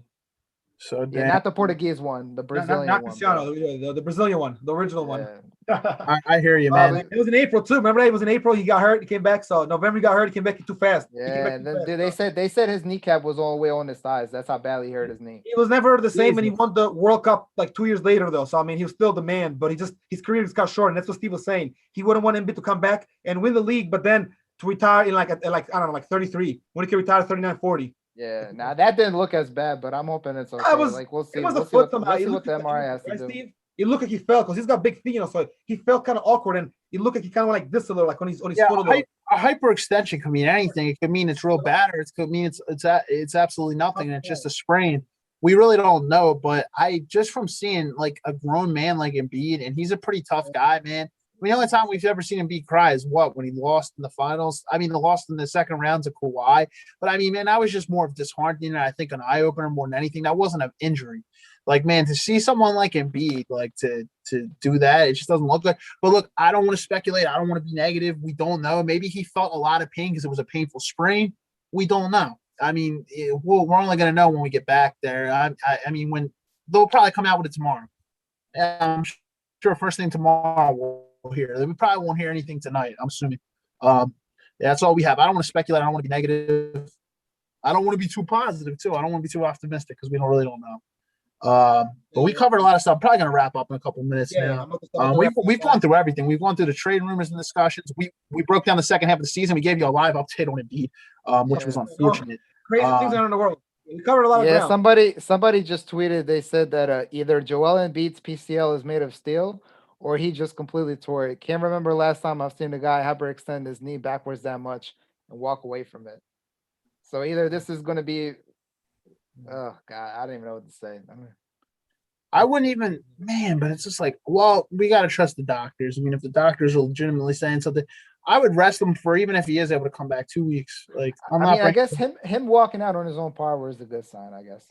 So not the Portuguese one, the Brazilian not one. Cristiano, the Brazilian one, the original one. I hear you, man. It was in April too. Remember that? It was in April. He got hurt. He came back. So November he got hurt. He came back too fast. Yeah, they said his kneecap was all the way on his thighs. That's how badly he hurt his knee. He was never the same, and he won the World Cup like 2 years later, though. So I mean, he was still the man, but his career just got short, and that's what Steve was saying. He wouldn't want Embiid to come back and win the league, but then to retire in like I don't know, like 33. When he can retire 39, 40. Yeah, now that didn't look as bad, but I'm hoping it's okay. We'll see. We'll see what the MRI has to do. Steve, it looked like he fell because he's got big feet, so he felt kind of awkward, and it looked like he kind of like this a little, like on his foot a little. A hyperextension could mean anything. It could mean it's real bad, or it could mean it's absolutely nothing, and it's just a sprain. We really don't know, but I just from seeing like a grown man like Embiid, and he's a pretty tough guy, man. I mean, the only time we've ever seen Embiid cry is when he lost in the finals. I mean, the lost in the second rounds of Kawhi. But I mean, man, that was just more of disheartening, and I think an eye opener more than anything. That wasn't an injury. Like, man, to see someone like Embiid, like to do that, it just doesn't look good. But look, I don't want to speculate. I don't want to be negative. We don't know. Maybe he felt a lot of pain because it was a painful sprain. We don't know. I mean, we're only going to know when we get back there. I mean, when they'll probably come out with it tomorrow. I'm sure first thing tomorrow we'll hear. We probably won't hear anything tonight, I'm assuming. That's all we have. I don't want to speculate. I don't want to be negative. I don't want to be too positive, too. I don't want to be too optimistic because we really don't know. But we covered a lot of stuff. I'm probably going to wrap up in a couple minutes now. We've gone through everything. We've gone through the trade rumors and discussions. We broke down the second half of the season. We gave you a live update on Embiid, which was unfortunate. Crazy things out in the world. We covered a lot of ground. Somebody just tweeted. They said that either Joel Embiid's PCL is made of steel, or he just completely tore it. Can't remember last time I've seen a guy hyperextend his knee backwards that much and walk away from it. So either this is going to be, oh God, I don't even know what to say. I wouldn't even, man, but it's just like, well, we got to trust the doctors. I mean, if the doctors are legitimately saying something, I would rest him for even if he is able to come back 2 weeks. Like, I guess him walking out on his own power is a good sign, I guess.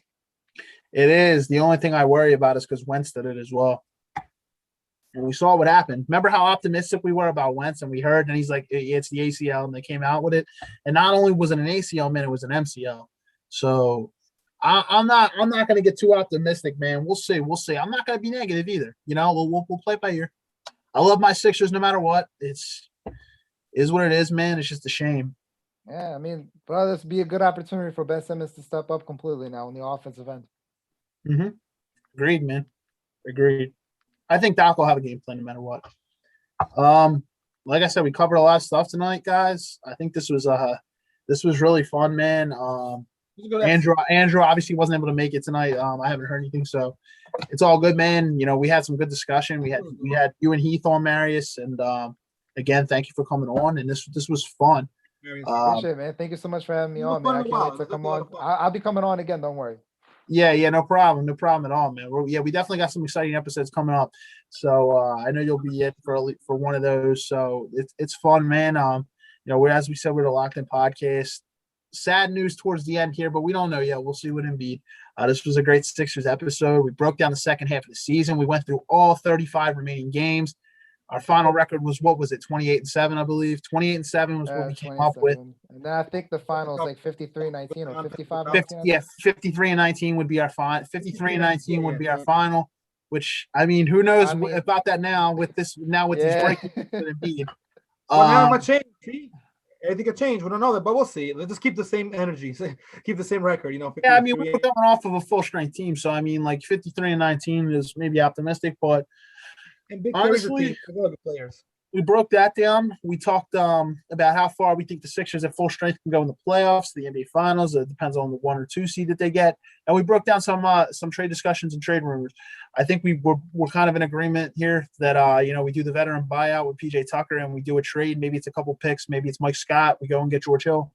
It is. The only thing I worry about is because Wentz did it as well. And we saw what happened. Remember how optimistic we were about Wentz, and we heard, and he's like, it's the ACL, and they came out with it. And not only was it an ACL, man, it was an MCL. So I'm not going to get too optimistic, man. We'll see. I'm not going to be negative either. You know, we'll play it by ear. I love my Sixers no matter what. Is what it is, man. It's just a shame. Yeah, I mean, well, this would be a good opportunity for Ben Simmons to step up completely now on the offensive end. Mm-hmm. Agreed, man. Agreed. I think Doc will have a game plan no matter what. Like I said, we covered a lot of stuff tonight, guys. I think this was really fun, man. Andrew obviously wasn't able to make it tonight. I haven't heard anything, so it's all good, man. You know, we had some good discussion. We had you and Heath on, Marius, and again, thank you for coming on. And this was fun. Appreciate it, man. Thank you so much for having me on, man. I can't wait to come on. I'll be coming on again. Don't worry. Yeah, no problem at all, man. We definitely got some exciting episodes coming up. So I know you'll be in for one of those. So it's fun, man. You know, as we said, we're the Locked In podcast. Sad news towards the end here, but we don't know yet. We'll see what Embiid. This was a great Sixers episode. We broke down the second half of the season. We went through all 35 remaining games. Our final record was, what was it, 28-7, I believe. 28-7 was what we came up with. And then I think the final is like 53-19 or 55-19. Yeah, 53-19 would be our final. 53-19 would be our final. Which, I mean, who knows about that now with this these breaking with Embiid. Well, now it might change. See? Anything could change. We don't know that, but we'll see. Let's just keep the same energy, keep the same record. You know. Yeah, I mean, we're going off of a full strength team, so I mean, like 53-19 is maybe optimistic, but and big honestly, players. We broke that down. We talked about how far we think the Sixers at full strength can go in the playoffs, the NBA Finals. It depends on the 1 or 2 seed that they get, and we broke down some trade discussions and trade rumors. I think we're kind of in agreement here that you know, we do the veteran buyout with PJ Tucker and we do a trade. Maybe it's a couple picks, maybe it's Mike Scott. We go and get George Hill.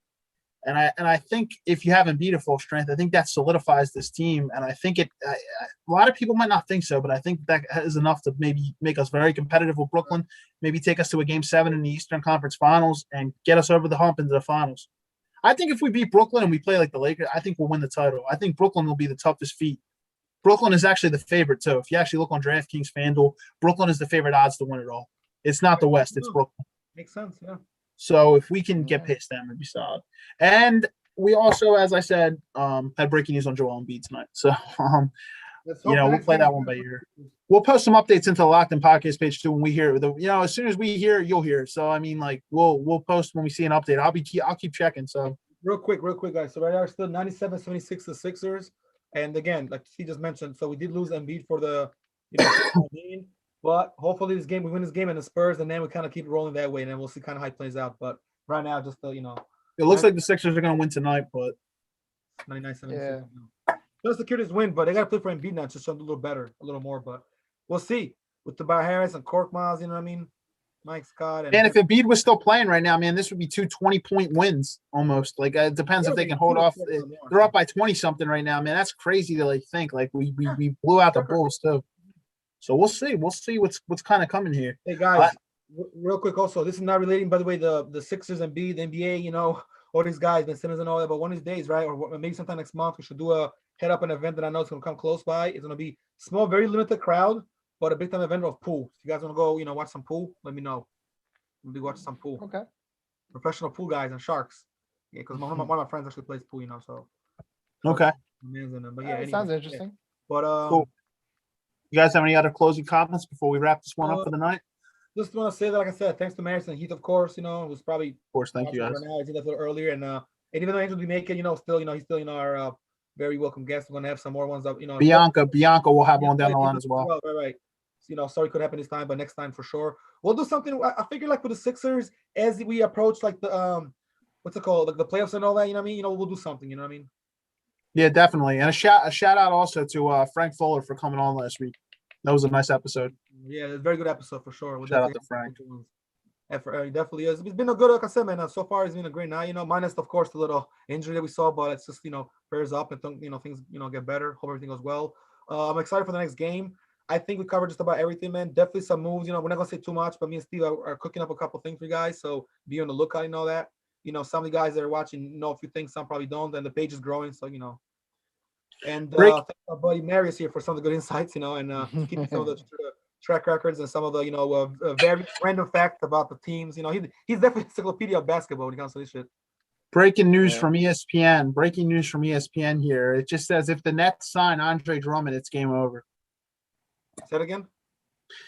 And I think if you haven't beat a full strength, I think that solidifies this team. And I think a lot of people might not think so, but I think that is enough to maybe make us very competitive with Brooklyn, maybe take us to a Game 7 in the Eastern Conference Finals and get us over the hump into the finals. I think if we beat Brooklyn and we play like the Lakers, I think we'll win the title. I think Brooklyn will be the toughest feat. Brooklyn is actually the favorite, too. If you actually look on DraftKings, FanDuel, Brooklyn is the favorite odds to win it all. It's not the West, it's Brooklyn. Makes sense, yeah. So if we can get past them, it'd be solid. And we also, as I said, had breaking news on Joel Embiid tonight. So, you know, we'll play that one by ear. We'll post some updates into the Locked In podcast page too when we hear. You know, as soon as we hear, you'll hear. So I mean, like we'll post when we see an update. I'll keep checking. So real quick, guys. So right now, still 97-76 the Sixers. And again, like he just mentioned, so we did lose Embiid for the, you know, but hopefully we win this game and the Spurs, and then we kind of keep rolling that way, and then we'll see kind of how it plays out. But right now, just you know, it looks like the Sixers are going to win tonight, but 99-76. Yeah. Just secure this win, but they got to play for Embiid now, just to a little better, a little more. But we'll see with Tobias Harris and Korkmaz, you know what I mean? Mike Scott. And if Embiid was still playing right now, man, this would be 2 20-point wins almost. Like it depends if they can hold off. They're up by 20-something right now, man. That's crazy to like think. Like we blew out the Bulls too. So we'll see. We'll see what's kind of coming here. Hey guys, real quick also, this is not relating, by the way, the Sixers and the NBA, you know, all these guys, Ben Simmons and all that, but one of these days, right, or maybe sometime next month, we should do a head up an event that I know is going to come close by. It's going to be small, very limited crowd, but a big time event of pool. If you guys want to go, you know, watch some pool, let me know. We'll be watching some pool. Okay. Professional pool guys and sharks. Yeah, because one of my friends actually plays pool, you know, so. Okay. But yeah, anyway, sounds interesting. Yeah. But cool. You guys have any other closing comments before we wrap this one up for the night? Just want to say that, like I said, thanks to Marius and Heath, of course, you know, who's probably. Of course, thank you guys. Right now, I did that a little earlier, and even though Angel will be making, you know, still, you know, he's still, you know, our very welcome guest. We're gonna have some more ones up, you know. Bianca will have one down the line as well. Right. So, you know, sorry could happen this time, but next time for sure. We'll do something. I figure like with the Sixers, as we approach like the what's it called, like the playoffs and all that. You know what I mean? You know, we'll do something. You know what I mean? Yeah, definitely. And a shout out also to Frank Fuller for coming on last week. That was a nice episode. Yeah, it's a very good episode for sure. Shout out to Frank. He definitely is. It's been a good, like I said, man. So far, it's been a great night. You know, minus of course the little injury that we saw, but it's just, you know, prayers up and you know, things, you know, get better. Hope everything goes well. I'm excited for the next game. I think we covered just about everything, man. Definitely some moves. You know, we're not gonna say too much, but me and Steve are cooking up a couple things for you guys. So be on the lookout and all that. You know, some of the guys that are watching know a few things, some probably don't, and the page is growing. So, you know. And thank our buddy Marius here for some of the good insights, you know, and keeping some of the track records and some of the, you know, very random facts about the teams. You know, he's definitely an encyclopedia of basketball when it comes to this shit. Breaking news from ESPN. Breaking news from ESPN here. It just says if the Nets sign Andre Drummond, it's game over. Say it again.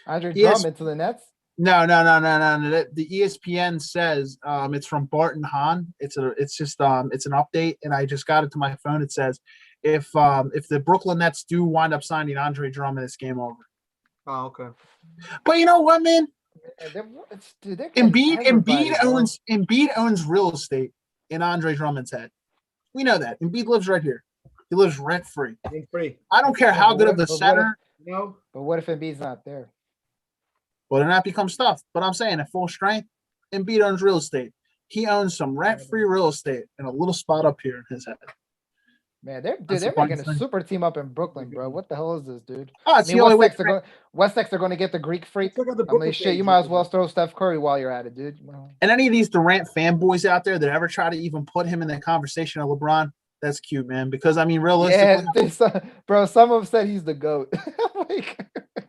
Andre Drummond to the Nets? No. The ESPN says it's from Barton Hahn. It's an update, and I just got it to my phone. It says if the Brooklyn Nets do wind up signing Andre Drummond, it's game over. Oh, okay. But you know what, man? Dude, Embiid owns real estate in Andre Drummond's head. We know that. Embiid lives right here. He lives rent free. Free. I don't care how good of a center. No. But what if Embiid's not there? Well, then that becomes tough. But I'm saying at full strength, Embiid owns real estate. He owns some rent-free real estate in a little spot up here in his head. Man, they're That's the making funny a thing. super team up in Brooklyn, bro. What the hell is this, dude? Oh, I it's mean, the only way. West Sex are going to get the Greek freak. Check out the I mean, Brooklyn shit, you page, might as well man. throw Steph Curry while you're at it, dude. And any of these Durant fanboys out there that ever try to even put him in the conversation of LeBron, that's cute, man. Because I mean, realistically, bro, some of them said he's the GOAT. Like,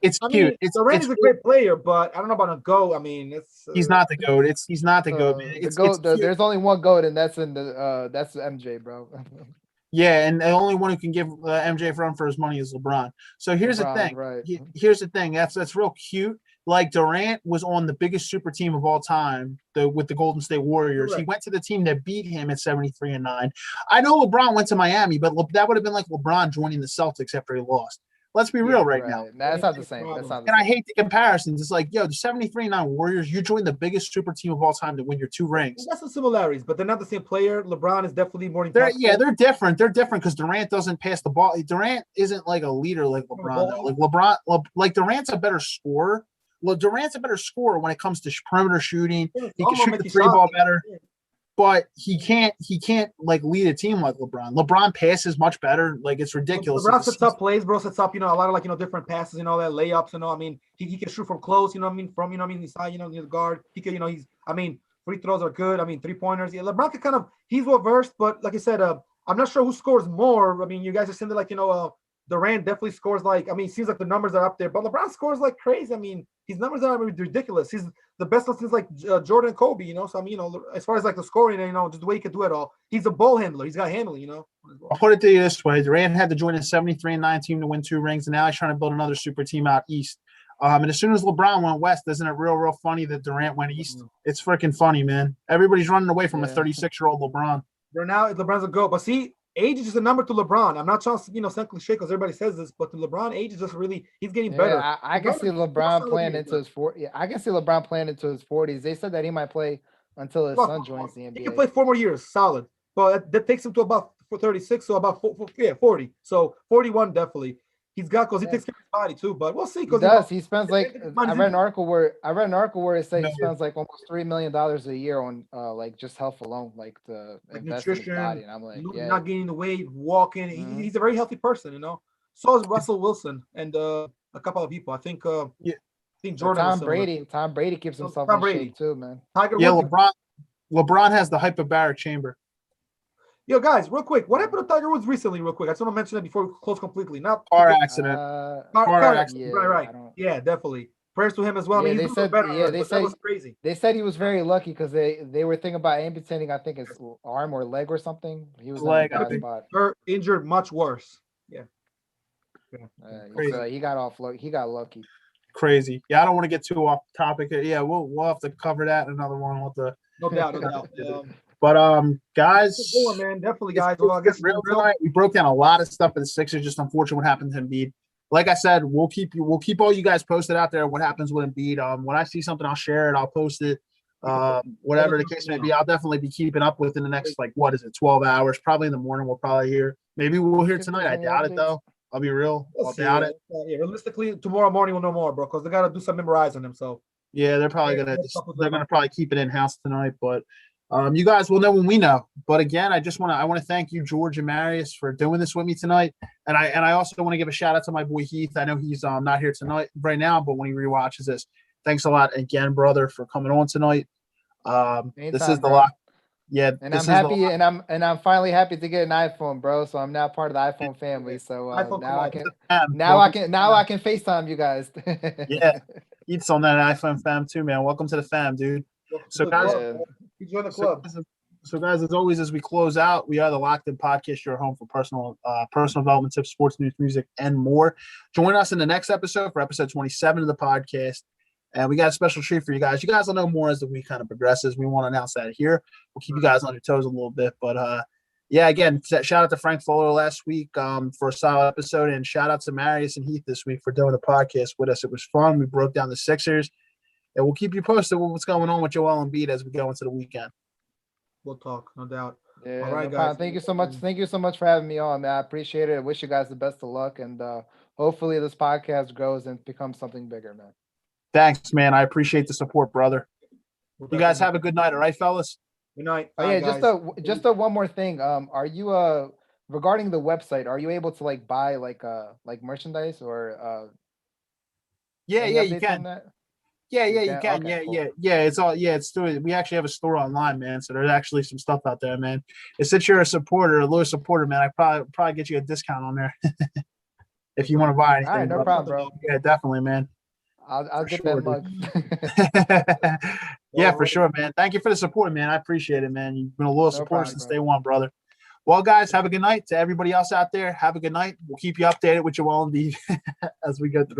it's I cute. mean, Durant is a great player, but I don't know about a go. I mean, it's he's not the GOAT. He's not the GOAT, man. It's cute. There's only one GOAT, and that's that's MJ, bro. Yeah, and the only one who can give MJ run for his money is LeBron. So here's the thing. Right. Here's the thing. That's real cute. Like Durant was on the biggest super team of all time, with the Golden State Warriors. Correct. He went to the team that beat him at 73-9. I know LeBron went to Miami, but that would have been like LeBron joining the Celtics after he lost. Let's be real right now. That's not the same. That's not the And same. I hate the comparisons. It's like, yo, the 73-9 Warriors, you joined the biggest super team of all time to win your 2 rings. That's some similarities, but they're not the same player. LeBron is definitely more They're impactful. different. They're different because Durant doesn't pass the ball. Durant isn't like a leader like LeBron. Though. Like Durant's a better scorer. Well, Durant's a better scorer when it comes to perimeter shooting. He can shoot the 3 ball better, but he can't like lead a team like LeBron. LeBron passes much better. Like it's ridiculous. LeBron sets up plays, bro. Sets up, a lot of different passes and all that, layups and all. I mean, he can shoot from close. From inside, near the guard. He can, free throws are good. I mean, 3-pointers. Yeah, LeBron can he's well versed, but like I said, I'm not sure who scores more. I mean, you guys are saying that Durant definitely scores it seems like the numbers are up there, but LeBron scores like crazy. I mean, his numbers are ridiculous. He's the best one since Jordan and Kobe, So I mean, as far as the scoring, just the way he can do it all, he's a ball handler. He's got handling, I'll put it to you this way: Durant had to join a 73-9 team to win 2 rings, and now he's trying to build another super team out east. And as soon as LeBron went west, isn't it real funny that Durant went east? It's freaking funny, man. Everybody's running away from a 36-year-old LeBron. Now LeBron's a GOAT, but see. Age is just a number to LeBron. I'm not trying to sound cliche because everybody says this, but to LeBron, age is just he's getting better. I can see LeBron playing into his 40s. I can see LeBron playing into his 40s. They said that he might play until his son joins the NBA. He can play 4 more years, solid. But that takes him to about 36, so about 40. So 41 definitely. He's got because he takes care of his body too. But we'll see. Because he spends I read an article where it said he spends almost $3 million a year on just health alone, to invest in his body. And I'm like, not gaining the weight, walking. Mm-hmm. He's a very healthy person, So is Russell Wilson and a couple of people. I think Jordan. Tom Brady keeps himself in shape too, man. LeBron has the hyperbaric chamber. Yo, guys, real quick, what happened to Tiger Woods recently? Real quick, I just want to mention that before we close completely. Not car accident. Car accident. Right. Yeah, definitely. Prayers to him as well. Yeah, I mean, that was crazy. They said he was very lucky because they were thinking about amputating, I think, his arm or leg or something. He was in a bad spot. Injured, much worse. Yeah. He got off. He got lucky. Crazy. Yeah, I don't want to get too off topic. Yeah, we'll have to cover that in another one. No doubt. But guys, man, definitely, guys. Well, I guess tonight. We broke down a lot of stuff for the Sixers. Just unfortunate what happened to Embiid. Like I said, we'll keep all you guys posted out there. What happens with Embiid? When I see something, I'll share it. I'll post it. Whatever the case may be, I'll definitely be keeping up within the next 12 hours. Probably in the morning, we'll probably hear. Maybe we'll hear tonight. I doubt it though. I'll be real. I'll doubt it. Yeah, realistically, tomorrow morning we'll know more, bro, because they got to do some memorizing them. So yeah, they're probably gonna probably keep it in house tonight, but. You guys will know when we know. But again, I want to thank you, George and Marius, for doing this with me tonight. And I also want to give a shout out to my boy Heath. I know he's not here tonight right now, but when he rewatches this, thanks a lot again, brother, for coming on tonight. This is the lock. Yeah, and I'm happy, and I'm finally happy to get an iPhone, bro. So I'm now part of the iPhone family. So now I can FaceTime you guys. Yeah, Heath's on that iPhone fam too, man. Welcome to the fam, dude. So guys, join the club. So guys, as always, as we close out, we are the Locked In Podcast, your home for personal development tips, sports news, music, and more. Join us in the next episode for episode 27 of the podcast. And we got a special treat for you guys. You guys will know more as the week kind of progresses. We won't announce that here. We'll keep you guys on your toes a little bit. But yeah, again, shout out to Frank Fuller last week for a solid episode. And shout out to Marius and Heath this week for doing the podcast with us. It was fun. We broke down the Sixers. And we'll keep you posted with what's going on with Joel Embiid as we go into the weekend. We'll talk, no doubt. Yeah, All right, no guys. problem. Thank you so much. Thank you so much for having me on, man. I appreciate it. I wish you guys the best of luck, and hopefully this podcast grows and becomes something bigger, man. Thanks, man. I appreciate the support, brother. We'll You guys definitely- have a good night, all right, fellas? Good night. Oh Bye, yeah, guys. just one more thing. Are you regarding the website? Are you able to like buy like merchandise or Yeah, any yeah, you updates can. on that? Yeah, You yeah, you can? can. Okay, cool. Yeah. It's all. Yeah, it's through it. We actually have a store online, man. So there's actually some stuff out there, man. And since you're a loyal supporter, man, I probably get you a discount on there if you want to buy anything. All right, no brother. problem, bro. Yeah, definitely, man. I'll For get sure, that mug. Yeah, for sure, man. Thank you for the support, man. I appreciate it, man. You've been a loyal No supporter problem, since bro. day one, brother. Well, guys, have a good night. To everybody else out there, have a good night. We'll keep you updated with Joel and Dee as we go through.